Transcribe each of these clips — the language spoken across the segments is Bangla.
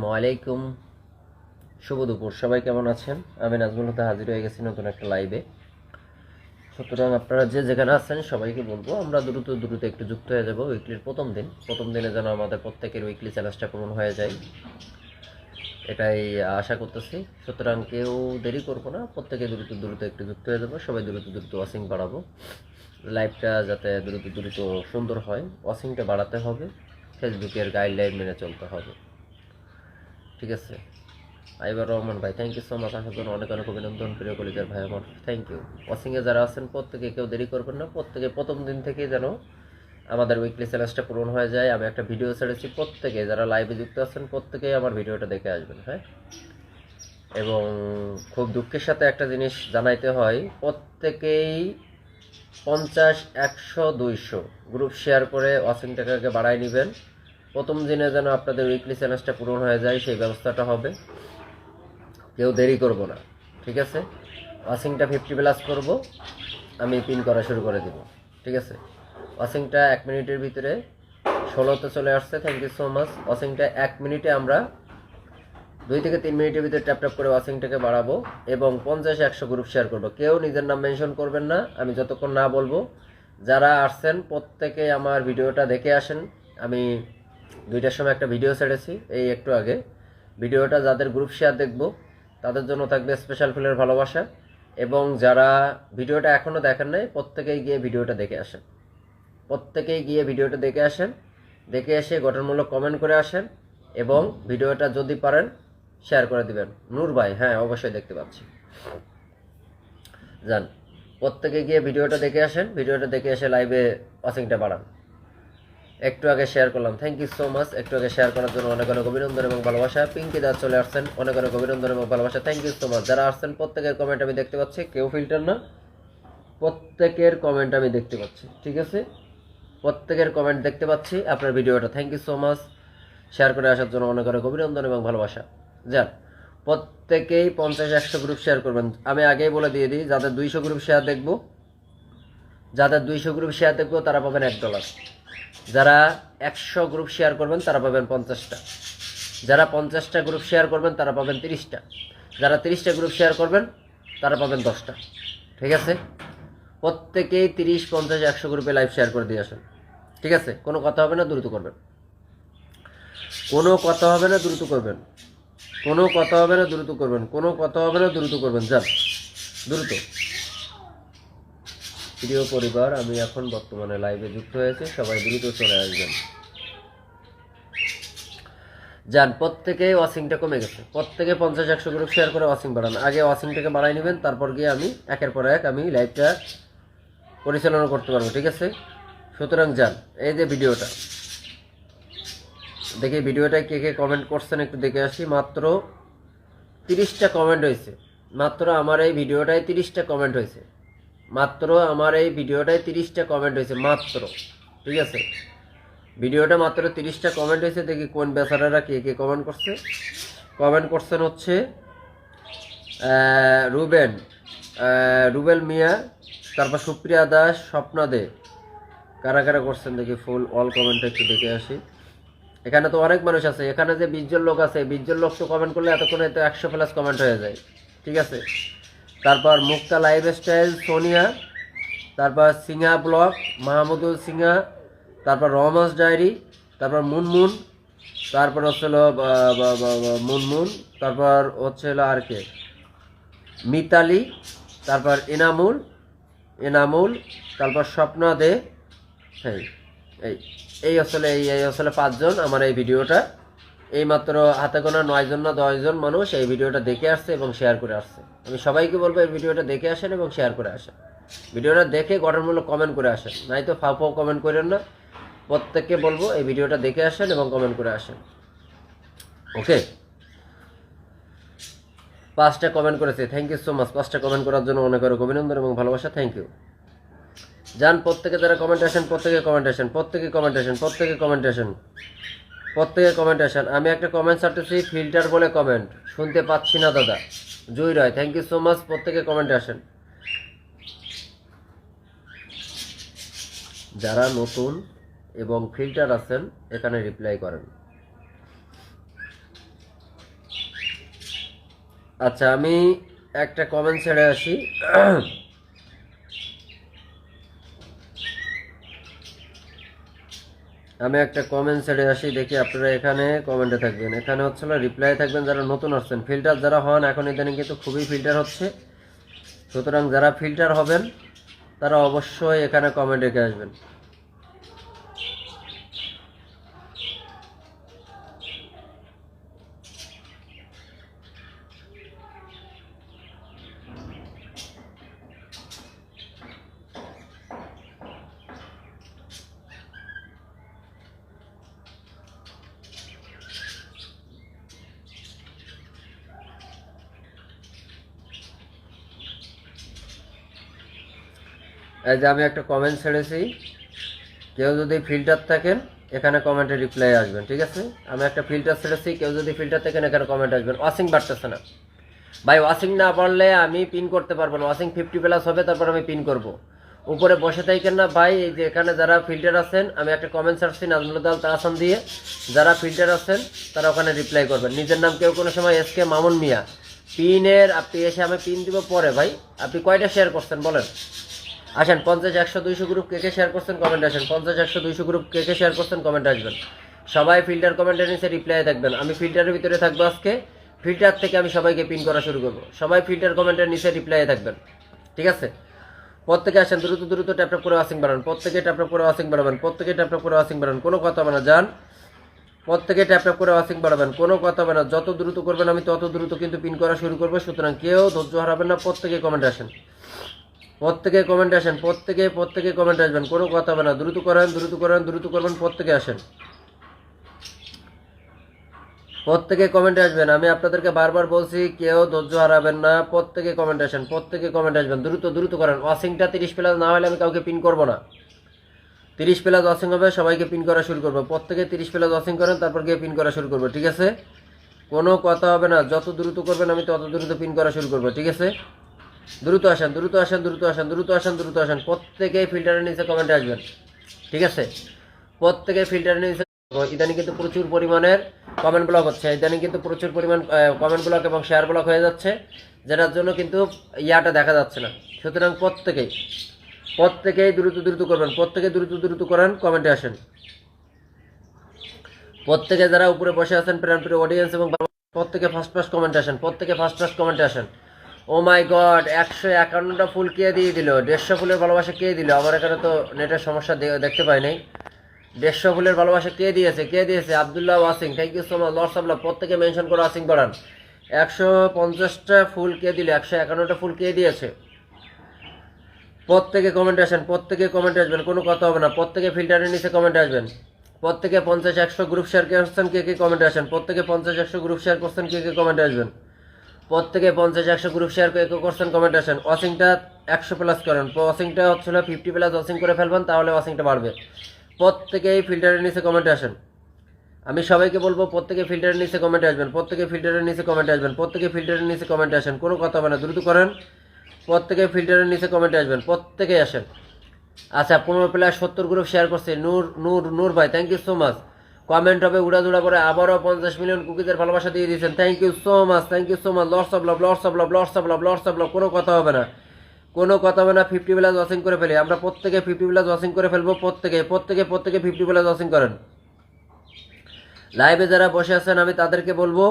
ওয়ালাইকুম, শুভ দুপুর। সবাই কেমন আছেন? আমি নাজমুল হতে হাজির হয়ে গেছি নতুন একটা লাইভে। সুতরাং আপনারা যে যেখানে আছেন সবাইকে বলবো আমরা দ্রুত দ্রুত একটু যুক্ত হয়ে যাব। উইকলির প্রথম দিনে যেন আমাদের প্রত্যেকের উইকলি চ্যালেঞ্জটা পূরণ হয়ে যায়, এটাই আশা করতেছি। সুতরাং কেউ দেরি করবো না, প্রত্যেকে দ্রুত দ্রুত একটু যুক্ত হয়ে যাবো। সবাই দ্রুত দ্রুত ওয়াচিং বাড়াবো, লাইভটা যাতে দ্রুত দ্রুত সুন্দর হয়। ওয়াচিংটা বাড়াতে হবে, ফেসবুকের গাইডলাইন মেনে চলতে হবে, ঠিক আছে? আইবার রহমান ভাই, থ্যাংক ইউ সো মাচ। আসার জন্য অনেক অনেক অভিনন্দন প্রিয় কলিজার ভাই আমার, থ্যাংক ইউ। ওয়াচিংয়ে যারা আছেন প্রত্যেকে কেউ দেরি করবেন না, প্রত্যেকে প্রথম দিন থেকেই যেন আমাদের উইকলি চ্যালেঞ্জটা পূরণ হয়ে যায়। আমি একটা ভিডিও ছেড়েছি, প্রত্যেকে যারা লাইভে যুক্ত আছেন প্রত্যেকেই আমার ভিডিওটা দেখে আসবেন, হ্যাঁ। এবং খুব দুঃখের সাথে একটা জিনিস জানাইতে হয়, প্রত্যেকেই 50, 100, 200 গ্রুপ শেয়ার করে ওয়াচিংটাকে বাড়ায় নেবেন। প্রথম দিনে যেন আপনাদের উইকলি চ্যালেঞ্জটা পূরণ হয়ে যায় সেই ব্যবস্থাটা হবে। কেউ দেরি করব না, ঠিক আছে? ওয়াচিংটা 50+ করব, আমি পিন করা শুরু করে দিব, ঠিক আছে? ওয়াচিংটা 1 মিনিটের ভিতরে 16তে চলে আসছে, থ্যাংক ইউ সো মাচ। ওয়াচিংটা 1 মিনিটে আমরা 2 থেকে 3 মিনিটের ভিতরে ট্যাপ ট্যাপ করে ওয়াচিংটাকে বাড়াবো এবং 50, 100 গ্রুপ শেয়ার করব। কেউ নিজের নাম মেনশন করবেন না আমি যতক্ষণ না বলবো। যারা আসছেন প্রত্যেকে আমার ভিডিওটা দেখে আসেন। আমি 2টার সময় একটা ভিডিও ছেড়েছি এই একটু আগে। ভিডিওটা যাদের গ্রুপ শেয়ার দেখবো তাদের জন্য থাকবে স্পেশাল ফুলের ভালোবাসা। এবং যারা ভিডিওটা এখনও দেখেন নাই প্রত্যেকেই গিয়ে ভিডিওটা দেখে আসেন, প্রত্যেকেই গিয়ে ভিডিওটা দেখে আসেন, দেখে এসে গঠনমূলক কমেন্ট করে আসেন এবং ভিডিওটা যদি পারেন শেয়ার করে দিবেন। নূর ভাই, হ্যাঁ অবশ্যই দেখতে পাচ্ছি, যান প্রত্যেকে গিয়ে ভিডিওটা দেখে আসেন, ভিডিওটা দেখে এসে লাইভে ওয়াচিংটা বাড়ান। একটু আগে শেয়ার করলাম, থ্যাংক ইউ সো মাচ। একটু আগে শেয়ার করার জন্য অনেক অনেক অভিনন্দন এবং ভালোবাসা। পিঙ্কি দাস চলে আসছেন, অনেক অনেক অভিনন্দন এবং ভালোবাসা, থ্যাংক ইউ সো মাচ। যারা আসছেন প্রত্যেকের কমেন্ট আমি দেখতে পাচ্ছি, কেউ ফিল্টার না, প্রত্যেকের কমেন্ট আমি দেখতে পাচ্ছি, ঠিক আছে? প্রত্যেকের কমেন্ট দেখতে পাচ্ছি আপনার ভিডিওটা, thank you so much. Share করে আসার জন্য অনেক অনেক অভিনন্দন এবং ভালোবাসা। যান প্রত্যেকেই 50, 100 গ্রুপ শেয়ার করবেন। আমি আগেই বলে দিয়ে দিই, যাদের 200 গ্রুপ শেয়ার দেখবো, যাদের 200 গ্রুপ শেয়ার দেখবো তারা পাবেন $1। যারা 100 গ্রুপ শেয়ার করবেন তারা পাবেন 50টা। যারা 50টা গ্রুপ শেয়ার করবেন তারা পাবেন 30টা। যারা 30টা গ্রুপ শেয়ার করবেন তারা পাবেন 10টা, ঠিক আছে? প্রত্যেকেই 30, 50, 100 গ্রুপে লাইভ শেয়ার করে দিয়ে আসেন, ঠিক আছে? কোনো কথা হবে না, দ্রুত করবেন। কোনো কথা হবে না, দ্রুত করবেন। কোনো কথা হবে না, দ্রুত করবেন। কোনো কথা হবে না, দ্রুত করবেন। যান দ্রুত। প্রিয় পরিবার, আমি এখন বর্তমানে লাইভে যুক্ত হয়েছে, সবাই দ্রুত চলে আসবেন। যান প্রত্যেকে ওয়াচিংটা কমে গেছে, প্রত্যেকে 50, 100 গ্রুপ শেয়ার করে ওয়াচিং বাড়ান। আগে ওয়াচিংটাকে বাড়াই নেবেন, তারপর গিয়ে আমি একের পর এক আমি লাইভটা পরিচালনা করতে পারবো, ঠিক আছে? সুতরাং যান, এই যে ভিডিওটা দেখে, ভিডিওটায় কে কে কমেন্ট করছেন একটু দেখে আসি। মাত্র 30টা কমেন্ট হয়েছে, মাত্র আমার এই ভিডিওটায় 30টা কমেন্ট হয়েছে, মাত্র আমার এই ভিডিওটায় 30টা কমেন্ট হয়েছে মাত্র, ঠিক আছে? ভিডিওটা মাত্র 30টা কমেন্ট হয়েছে। দেখি কোন বেচারারা কে কে কমেন্ট করছে। কমেন্ট করছেন হচ্ছে রুবেন, রুবেল মিয়া, তারপর সুপ্রিয়া দাস, স্বপ্না দে, কারা কারা করছেন দেখি ফুল অল কমেন্ট একটু দেখে আসি। এখানে তো অনেক মানুষ আছে, এখানে যে 20 জন লোক আছে, 20 জন লোক তো কমেন্ট করলে এতক্ষণে তো 100+ কমেন্ট হয়ে যায়, ঠিক আছে? তারপর মুক্তা লাইফস্টাইল, সোনিয়া, তারপর সিংহা ব্লগ, মাহমুদুল সিংহা, তারপর রহমাস ডায়েরি, তারপর মুনমুন, তারপর হচ্ছিল মুনমুন, তারপর হচ্ছিল আর কে, মিতালি, তারপর এনামুল, এনামুল, তারপর স্বপ্না দে। হ্যাঁ, এই এই আসলে এই আসলে 5 জন আমার এই ভিডিওটা এইমাত্র হাতে গোনা 9 জন না 10 জন মানুষ এই ভিডিওটা দেখে আসছে এবং শেয়ার করে আসছে। আমি সবাইকে বলবো এই ভিডিওটা দেখে আসেন এবং শেয়ার করে আসেন, ভিডিওটা দেখে গঠনমূলক কমেন্ট করে আসেন, নাই তো ফাও ফাও কমেন্ট করেন না। প্রত্যেককে বলবো এই ভিডিওটা দেখে আসেন এবং কমেন্ট করে আসেন, ওকে? 5টা কমেন্ট করেছে, থ্যাংক ইউ সো মাচ। 5টা কমেন্ট করার জন্য অনেক অনেক অভিনন্দন এবং ভালোবাসা, থ্যাংক ইউ। যান প্রত্যেকে যারা কমেন্ট আসেন, প্রত্যেকে কমেন্ট আসেন, প্রত্যেকে কমেন্ট আসেন, প্রত্যেকে কমেন্ট আসেন, প্রত্যেকে কমেন্ট আসেন। আমি একটা কমেন্ট ছাড়তেছি, ফিল্টার বলে কমেন্ট শুনতে পাচ্ছি না দাদা। জুই রয়, থ্যাংক ইউ সো মাচ। প্রত্যেকে কমেন্টে আসেন। যারা নতুন এবং ফিল্টার আছেন এখানে রিপ্লাই করেন। আচ্ছা, আমি একটা কমেন্ট ছেড়ে আসি। আমি একটা কমেন্ট ছেড়ে আসি, দেখি আপনারা এখানে কমেন্টে থাকবেন, এখানে হচ্ছে রিপ্লাই থাকবেন যারা নতুন আসছেন। ফিল্টার যারা হন এখন ইদানিং কিন্তু খুবই ফিল্টার হচ্ছে, সুতরাং যারা ফিল্টার হবেন তারা অবশ্যই এখানে কমেন্ট রেখে আসবেন। এই যে আমি একটা কমেন্ট ছেড়েছি, কেউ যদি ফিল্টার থাকেন এখানে কমেন্টে রিপ্লাই আসবেন, ঠিক আছে? আমি একটা ফিল্টার ছেড়েছি, কেউ যদি ফিল্টার থাকেন এখানে কমেন্ট আসবেন। ওয়াশিং বাড়তেছে না ভাই, ওয়াশিং না বাড়লে আমি পিন করতে পারবো না। ওয়াশিং 50+ হবে, তারপর আমি পিন করব। উপরে বসে থাকেন না ভাই, এই যে এখানে যারা ফিল্টার আছেন, আমি একটা কমেন্ট ছাড়ছি নাজমুল তাহসান দিয়ে, যারা ফিল্টার আছেন তারা ওখানে রিপ্লাই করবেন। নিজের নাম কেউ কোনো সময় এসকে মামুন মিয়া পিনের, আপনি এসে আমি পিন দিব পরে। ভাই আপনি কয়টা শেয়ার করছেন বলেন? আসেন 50, 100, 200 গ্রুপ কে কে শেয়ার করছেন কমেন্ট আসেন। 50, 100, 200 গ্রুপ কে কে শেয়ার করছেন কমেন্ট আসবেন। সবাই ফিল্টার কমেন্টের নিচে রিপ্লাই থাকবেন। আমি ফিল্টারের ভিতরে থাকবো আজকে, ফিল্টার থেকে আমি সবাইকে পিন করা শুরু করবো। সবাই ফিল্টার কমেন্টের নিচে রিপ্লাই থাকবেন, ঠিক আছে? প্রত্যেকে আসেন, দ্রুত দ্রুত ট্যাপটপ করে ওয়াশিং বাড়ান, প্রত্যেকে ট্যাপটপ করে ওয়াশিং বাড়াবেন, প্রত্যেকে ট্যাপটপ করে ওয়াশিং বাড়ান, কোনো কথা হবে না। যান, প্রত্যেকে ট্যাপটপ করে ওয়াশিং বাড়াবেন, কোনো কথা হবে না। যত দ্রুত করবেন আমি তত দ্রুত কিন্তু পিন করা শুরু করবো, সুতরাং কেউ ধৈর্য হারাবেন না। প্রত্যেকে কমেন্ট আসেন, প্রত্যেকে কমেন্ট আসেন, প্রত্যেকে কমেন্ট আসবেন, কোনো কথা হবে না। দ্রুত করেন, দ্রুত করেন, দ্রুত করবেন, প্রত্যেকে আসেন, প্রত্যেকে কমেন্টে আসবেন। আমি আপনাদেরকে বারবার বলছি কেউ ধৈর্য হারাবেন না, প্রত্যেকে কমেন্ট আসেন, প্রত্যেকে কমেন্ট আসবেন, দ্রুত দ্রুত করেন। ওয়াশিংটা 30+ না হলে আমি কাউকে পিন করবো না। 30+ ওয়াশিং হবে, সবাইকে পিন করা শুরু করবো। প্রত্যেকে 30+ ওয়াশিং করেন, তারপর গিয়ে পিন করা শুরু করবো, ঠিক আছে? কোনো কথা হবে না, যত দ্রুত করবেন আমি তত দ্রুত পিন করা শুরু করবো, ঠিক আছে? দ্রুত আসেন, দ্রুত আসেন, দ্রুত আসেন, দ্রুত আসেন, দ্রুত আসেন, প্রত্যেকেই ফিল্টারের নিচে কমেন্টে আসবেন, ঠিক আছে? প্রত্যেকে ফিল্টারের নিচে। ইদানিং কিন্তু প্রচুর পরিমাণের কমেন্ট ব্লক হচ্ছে, ইদানিং কিন্তু প্রচুর পরিমাণ কমেন্ট ব্লক এবং শেয়ার ব্লক হয়ে যাচ্ছে, যেটার জন্য কিন্তু ইয়াটা দেখা যাচ্ছে না। সুতরাং প্রত্যেকেই দ্রুত দ্রুত করবেন, প্রত্যেকে দ্রুত দ্রুত করেন, কমেন্টে আসেন। প্রত্যেকে যারা উপরে বসে আছেন প্রাণপ্রিয় অডিয়েন্স এবং প্রত্যেকে ফার্স্ট ফার্স্ট কমেন্টে আসেন, প্রত্যেকে ফার্স্ট ফার্স্ট কমেন্টে আসেন। ও মাই গড, 151টা ফুল কে দিয়ে দিল? 150 ফুলের ভালোবাসা কে দিল? আমার এখানে তো নেটের সমস্যা দেখতে পাই নাই। 150 ফুলের ভালোবাসা কে দিয়েছে? কে দিয়েছে? আবদুল্লাহ ওয়াসিং, thank you so much, lords of love. প্রত্যেকে মেনশন করে ওয়াসিং বাড়ান। 150টা ফুল কে দিল? 151টা ফুল কে দিয়েছে? প্রত্যেকে কমেন্টে আসেন, প্রত্যেকে কমেন্টে আসবেন, কোনো কথা হবে না। প্রত্যেকে ফিল্টারের নিচে কমেন্টে আসবেন। প্রত্যেকে 50, 100 গ্রুপ শেয়ার করছেন কে কে কমেন্টে আসেন। প্রত্যেকে 50, 100 গ্রুপ শেয়ার করছেন কে কে কমেন্টে আসবেন। প্রত্যেকে 50, 100 গ্রুপ শেয়ার কে কে করছেন কমেন্ট আসেন। ওয়াশিংটা 100+ করেন, ওয়াশিংটা হচ্ছিল 50+ ওয়াশিং করে ফেলবেন, তাহলে ওয়াশিংটা বাড়বে। প্রত্যেকেই ফিল্টারের নিচে কমেন্টে আসেন। আমি সবাইকে বলবো প্রত্যেকে ফিল্টারের নিচে কমেন্টে আসবেন, প্রত্যেকে ফিল্টারের নিচে কমেন্টে আসবেন, প্রত্যেকে ফিল্টারের নিচে কমেন্টে আসেন, কোনো কথা হবে না, দ্রুত করেন। প্রত্যেকে ফিল্টারের নিচে কমেন্টে আসবেন, প্রত্যেকে আসেন। আচ্ছা, 15+70 গ্রুপ শেয়ার করছে নূর নূর নূর ভাই, thank you so much. Comment হবে উড়াধুরা করে, আবারও 50 মিলিয়ন কুকিজের ভালোবাসা দিয়ে দিয়েছেন, thank you so much, thank you so much. Lords of love, lords of love, lords of love, lords of love, কোনো কথা হবে না, কোনো কথা হবে না। 50+ ওয়াশিং করে ফেলি আমরা, প্রত্যেকে 50+ ওয়াশিং করে ফেলবো। প্রত্যেকে 50+ ওয়াশিং করেন। লাইভে যারা বসে আছেন আমি তাদেরকে বলবো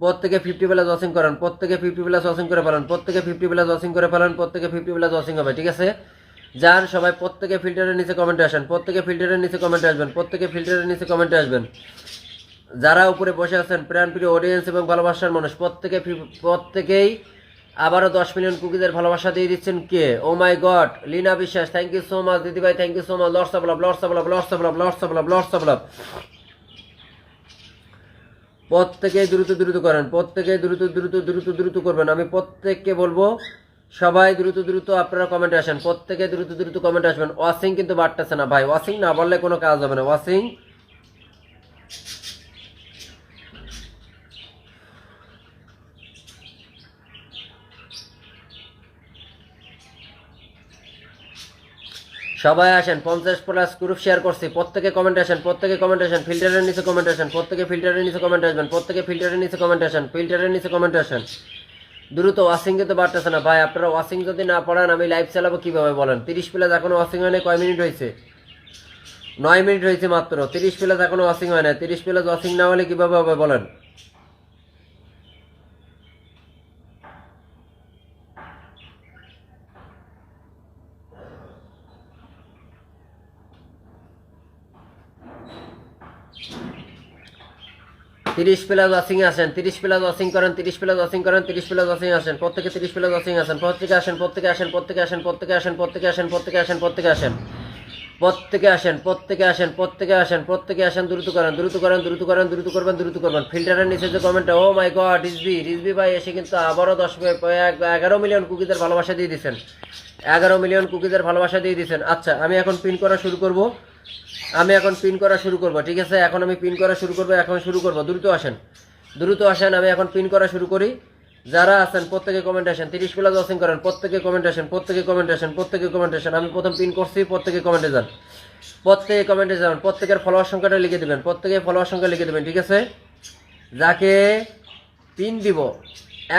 প্রত্যেকে 50+ ওয়াশিং করেন, প্রত্যেকে 50+ ওয়াশিং করে ফেলেন, প্রত্যেকে 50+ ওয়াশিং করে ফেলেন, প্রত্যেকে 50+ ওয়াশিং হবে, ঠিক আছে? যান সবাই, প্রত্যেকে ফিল্টারের নিচে কমেন্টে আসেন, প্রত্যেকে ফিল্টারের নিচে কমেন্টে আসবেন, প্রত্যেকে ফিল্টারের নিচে কমেন্টে আসবেন। যারা উপরে বসে আছেন প্রাণপ্রিয় অডিয়েন্স এবং ভালোবাসার মানুষ, প্রত্যেকেই আবারও 10 মিলিয়ন কুকিজের ভালোবাসা দিয়ে দিচ্ছেন কে? ও মাই গড, লীনা বিশ্বাস, থ্যাংক ইউ সো মাচ দিদি ভাই, thank you so much. Lords of love, lords of love, lords of love, lords of love, lords of love. প্রত্যেকেই দ্রুত দ্রুত করেন, প্রত্যেকেই দ্রুত দ্রুত দ্রুত দ্রুত করবেন। আমি প্রত্যেককে বলবো সবাই দ্রুত দ্রুত আপনারা কমেন্টে আসেন, প্রত্যেকে দ্রুত দ্রুত কমেন্টে আসবেন। ওয়াশিং কিন্তু বাড়তেছে না ভাই, ওয়াশিং না বাড়লে কোনো কাজ হবে না। ওয়াশিং সবাই আসেন, 50+ গ্রুপ শেয়ার করছি, প্রত্যেকে কমেন্ট আসেন, প্রত্যেকে কমেন্ট আসেন, ফিল্টারের নিচে কমেন্ট আসেন, প্রত্যেকে ফিল্টারের নিচে কমেন্ট আসবেন, প্রত্যেকে ফিল্টারের নিচে কমেন্ট আসেন, ফিল্টারের নিচে কমেন্ট আসেন। দ্রুত ওয়াশিং কিন্তু বাড়তেছে না ভাই, আপনারা ওয়াশিং যদি না পড়ান আমি লাইভ চালাবো কিভাবে বলেন? 30 প্লাস এখনো ওয়াশিং হয় না, কয় মিনিট হয়েছে? 9 মিনিট হয়েছে মাত্র। 30 প্লাস এখনো ওয়াশিং হয় না, 30 প্লাস ওয়াশিং না হলে কিভাবে হবে বলেন? তিরিশ প্লাস ওয়াশিং আসেন, 30 প্লাস ওয়াশিং করেন, 30 প্লাস ওয়াশিং করেন, 30 প্লাস ওয়াশিং আসেন, প্রত্যেকে 30 প্লাস ওয়াশিং আসেন, প্রত্যেকে আসেন, প্রত্যেকে আসেন, প্রত্যেকে আসেন, প্রত্যেকে আসেন, প্রত্যেকে আসেন, প্রত্যেকে আসেন, প্রত্যেকে আসেন, প্রত্যেকে আসেন, প্রত্যেকে আসেন, প্রত্যেকে আসেন, প্রত্যেকে আসেন, দ্রুত করেন, দ্রুত করেন, দ্রুত করেন, দ্রুত করবেন, দ্রুত করবেন। ফিল্টারের নিচে যে কমেন্টটা, ও মাই গড, রিজবি ভাই এসে কিন্তু আবারও 11 মিলিয়ন কুকিজের ভালোবাসা দিয়ে দিচ্ছেন, 11 মিলিয়ন কুকিজের ভালোবাসা দিয়ে দিচ্ছেন। আচ্ছা, আমি এখন পিন করা শুরু করব, আমি এখন পিন করা শুরু করব, ঠিক আছে? এখন আমি পিন করা শুরু করব, এখন শুরু করব। দ্রুত আসেন, দ্রুত আসেন, আমি এখন পিন করা শুরু করি। যারা আছেন প্রত্যেকে কমেন্ট আসেন, 30 প্লাস ওয়াশিং করেন, প্রত্যেকে কমেন্ট আসেন, প্রত্যেকে কমেন্ট আসেন, প্রত্যেকে কমেন্ট আসেন। আমি প্রথম পিন করছি, প্রত্যেকে কমেন্টে যান, প্রত্যেকে কমেন্টে যান, প্রত্যেকের ফলোয়ার সংখ্যাটা লিখে দেবেন, প্রত্যেকে ফলোয়ার সংখ্যা লিখে দেবেন, ঠিক আছে? যাকে পিন দিব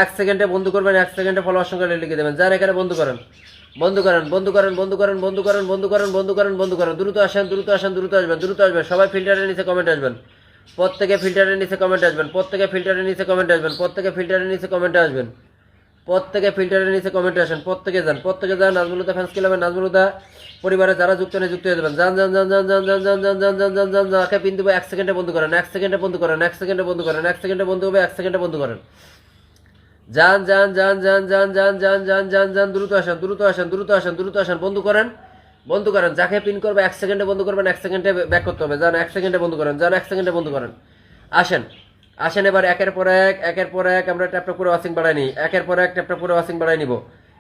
1 সেকেন্ডে বন্ধ করবেন, 1 সেকেন্ডে ফলোয়ার সংখ্যাটা লিখে দেবেন। যারা এখানে বন্ধ করেন, বন্ধ করেন, বন্ধ করেন, বন্ধ করেন, বন্ধ করেন, বন্ধ করেন, বন্ধ করেন, বন্ধ করেন। দ্রুত আসেন, দ্রুত আসেন, দ্রুত আসবেন, দ্রুত আসবেন। সবাই ফিল্টারের নিচে কমেন্ট আসবেন, প্রত্যেকে ফিল্টারের নিচে কমেন্ট আসবেন, প্রত্যেকে ফিল্টারের নিচে কমেন্ট আসবেন, প্রত্যেকে ফিল্টারের নিচে কমেন্টে আসবেন, প্রত্যেকে ফিল্টারের নিচে কমেন্টে আসেন, প্রত্যেকে যান, প্রত্যেকে যান। নাজমুলুদা ফ্যান্স ক্লাবের নাজমুলুদা পরিবারে যারা যুক্ত নেই যুক্ত হয়ে যাবেন। যান যান যান যান যান যান যান যান যান যান যান যান যাকে পিন দেবো 1 সেকেন্ডে বন্ধ করেন, 1 সেকেন্ডে বন্ধ করেন, 1 সেকেন্ডে বন্ধ করেন, 1 সেকেন্ডে বন্ধ হবে, 1 সেকেন্ডে বন্ধ করেন। যান যান যান যান যান যান যান যান যান যান, দ্রুত আসেন, দ্রুত আসেন, দ্রুত আসেন, দ্রুত আসেন, বন্ধ করেন, বন্ধ করেন। যাকে পিন করবে 1 সেকেন্ডে বন্ধ করবেন, 1 সেকেন্ডে ব্যাক করতে হবে। যান 1 সেকেন্ডে বন্ধ করেন, যান 1 সেকেন্ডে বন্ধ করেন। আসেন, আসেন এবার একের পর এক, একের পর এক আমরা ট্যাপটা করে ওয়াশিং বাড়াই নিই, একের পর এক ট্যাপটা করে ওয়াশিং বাড়াই নিব,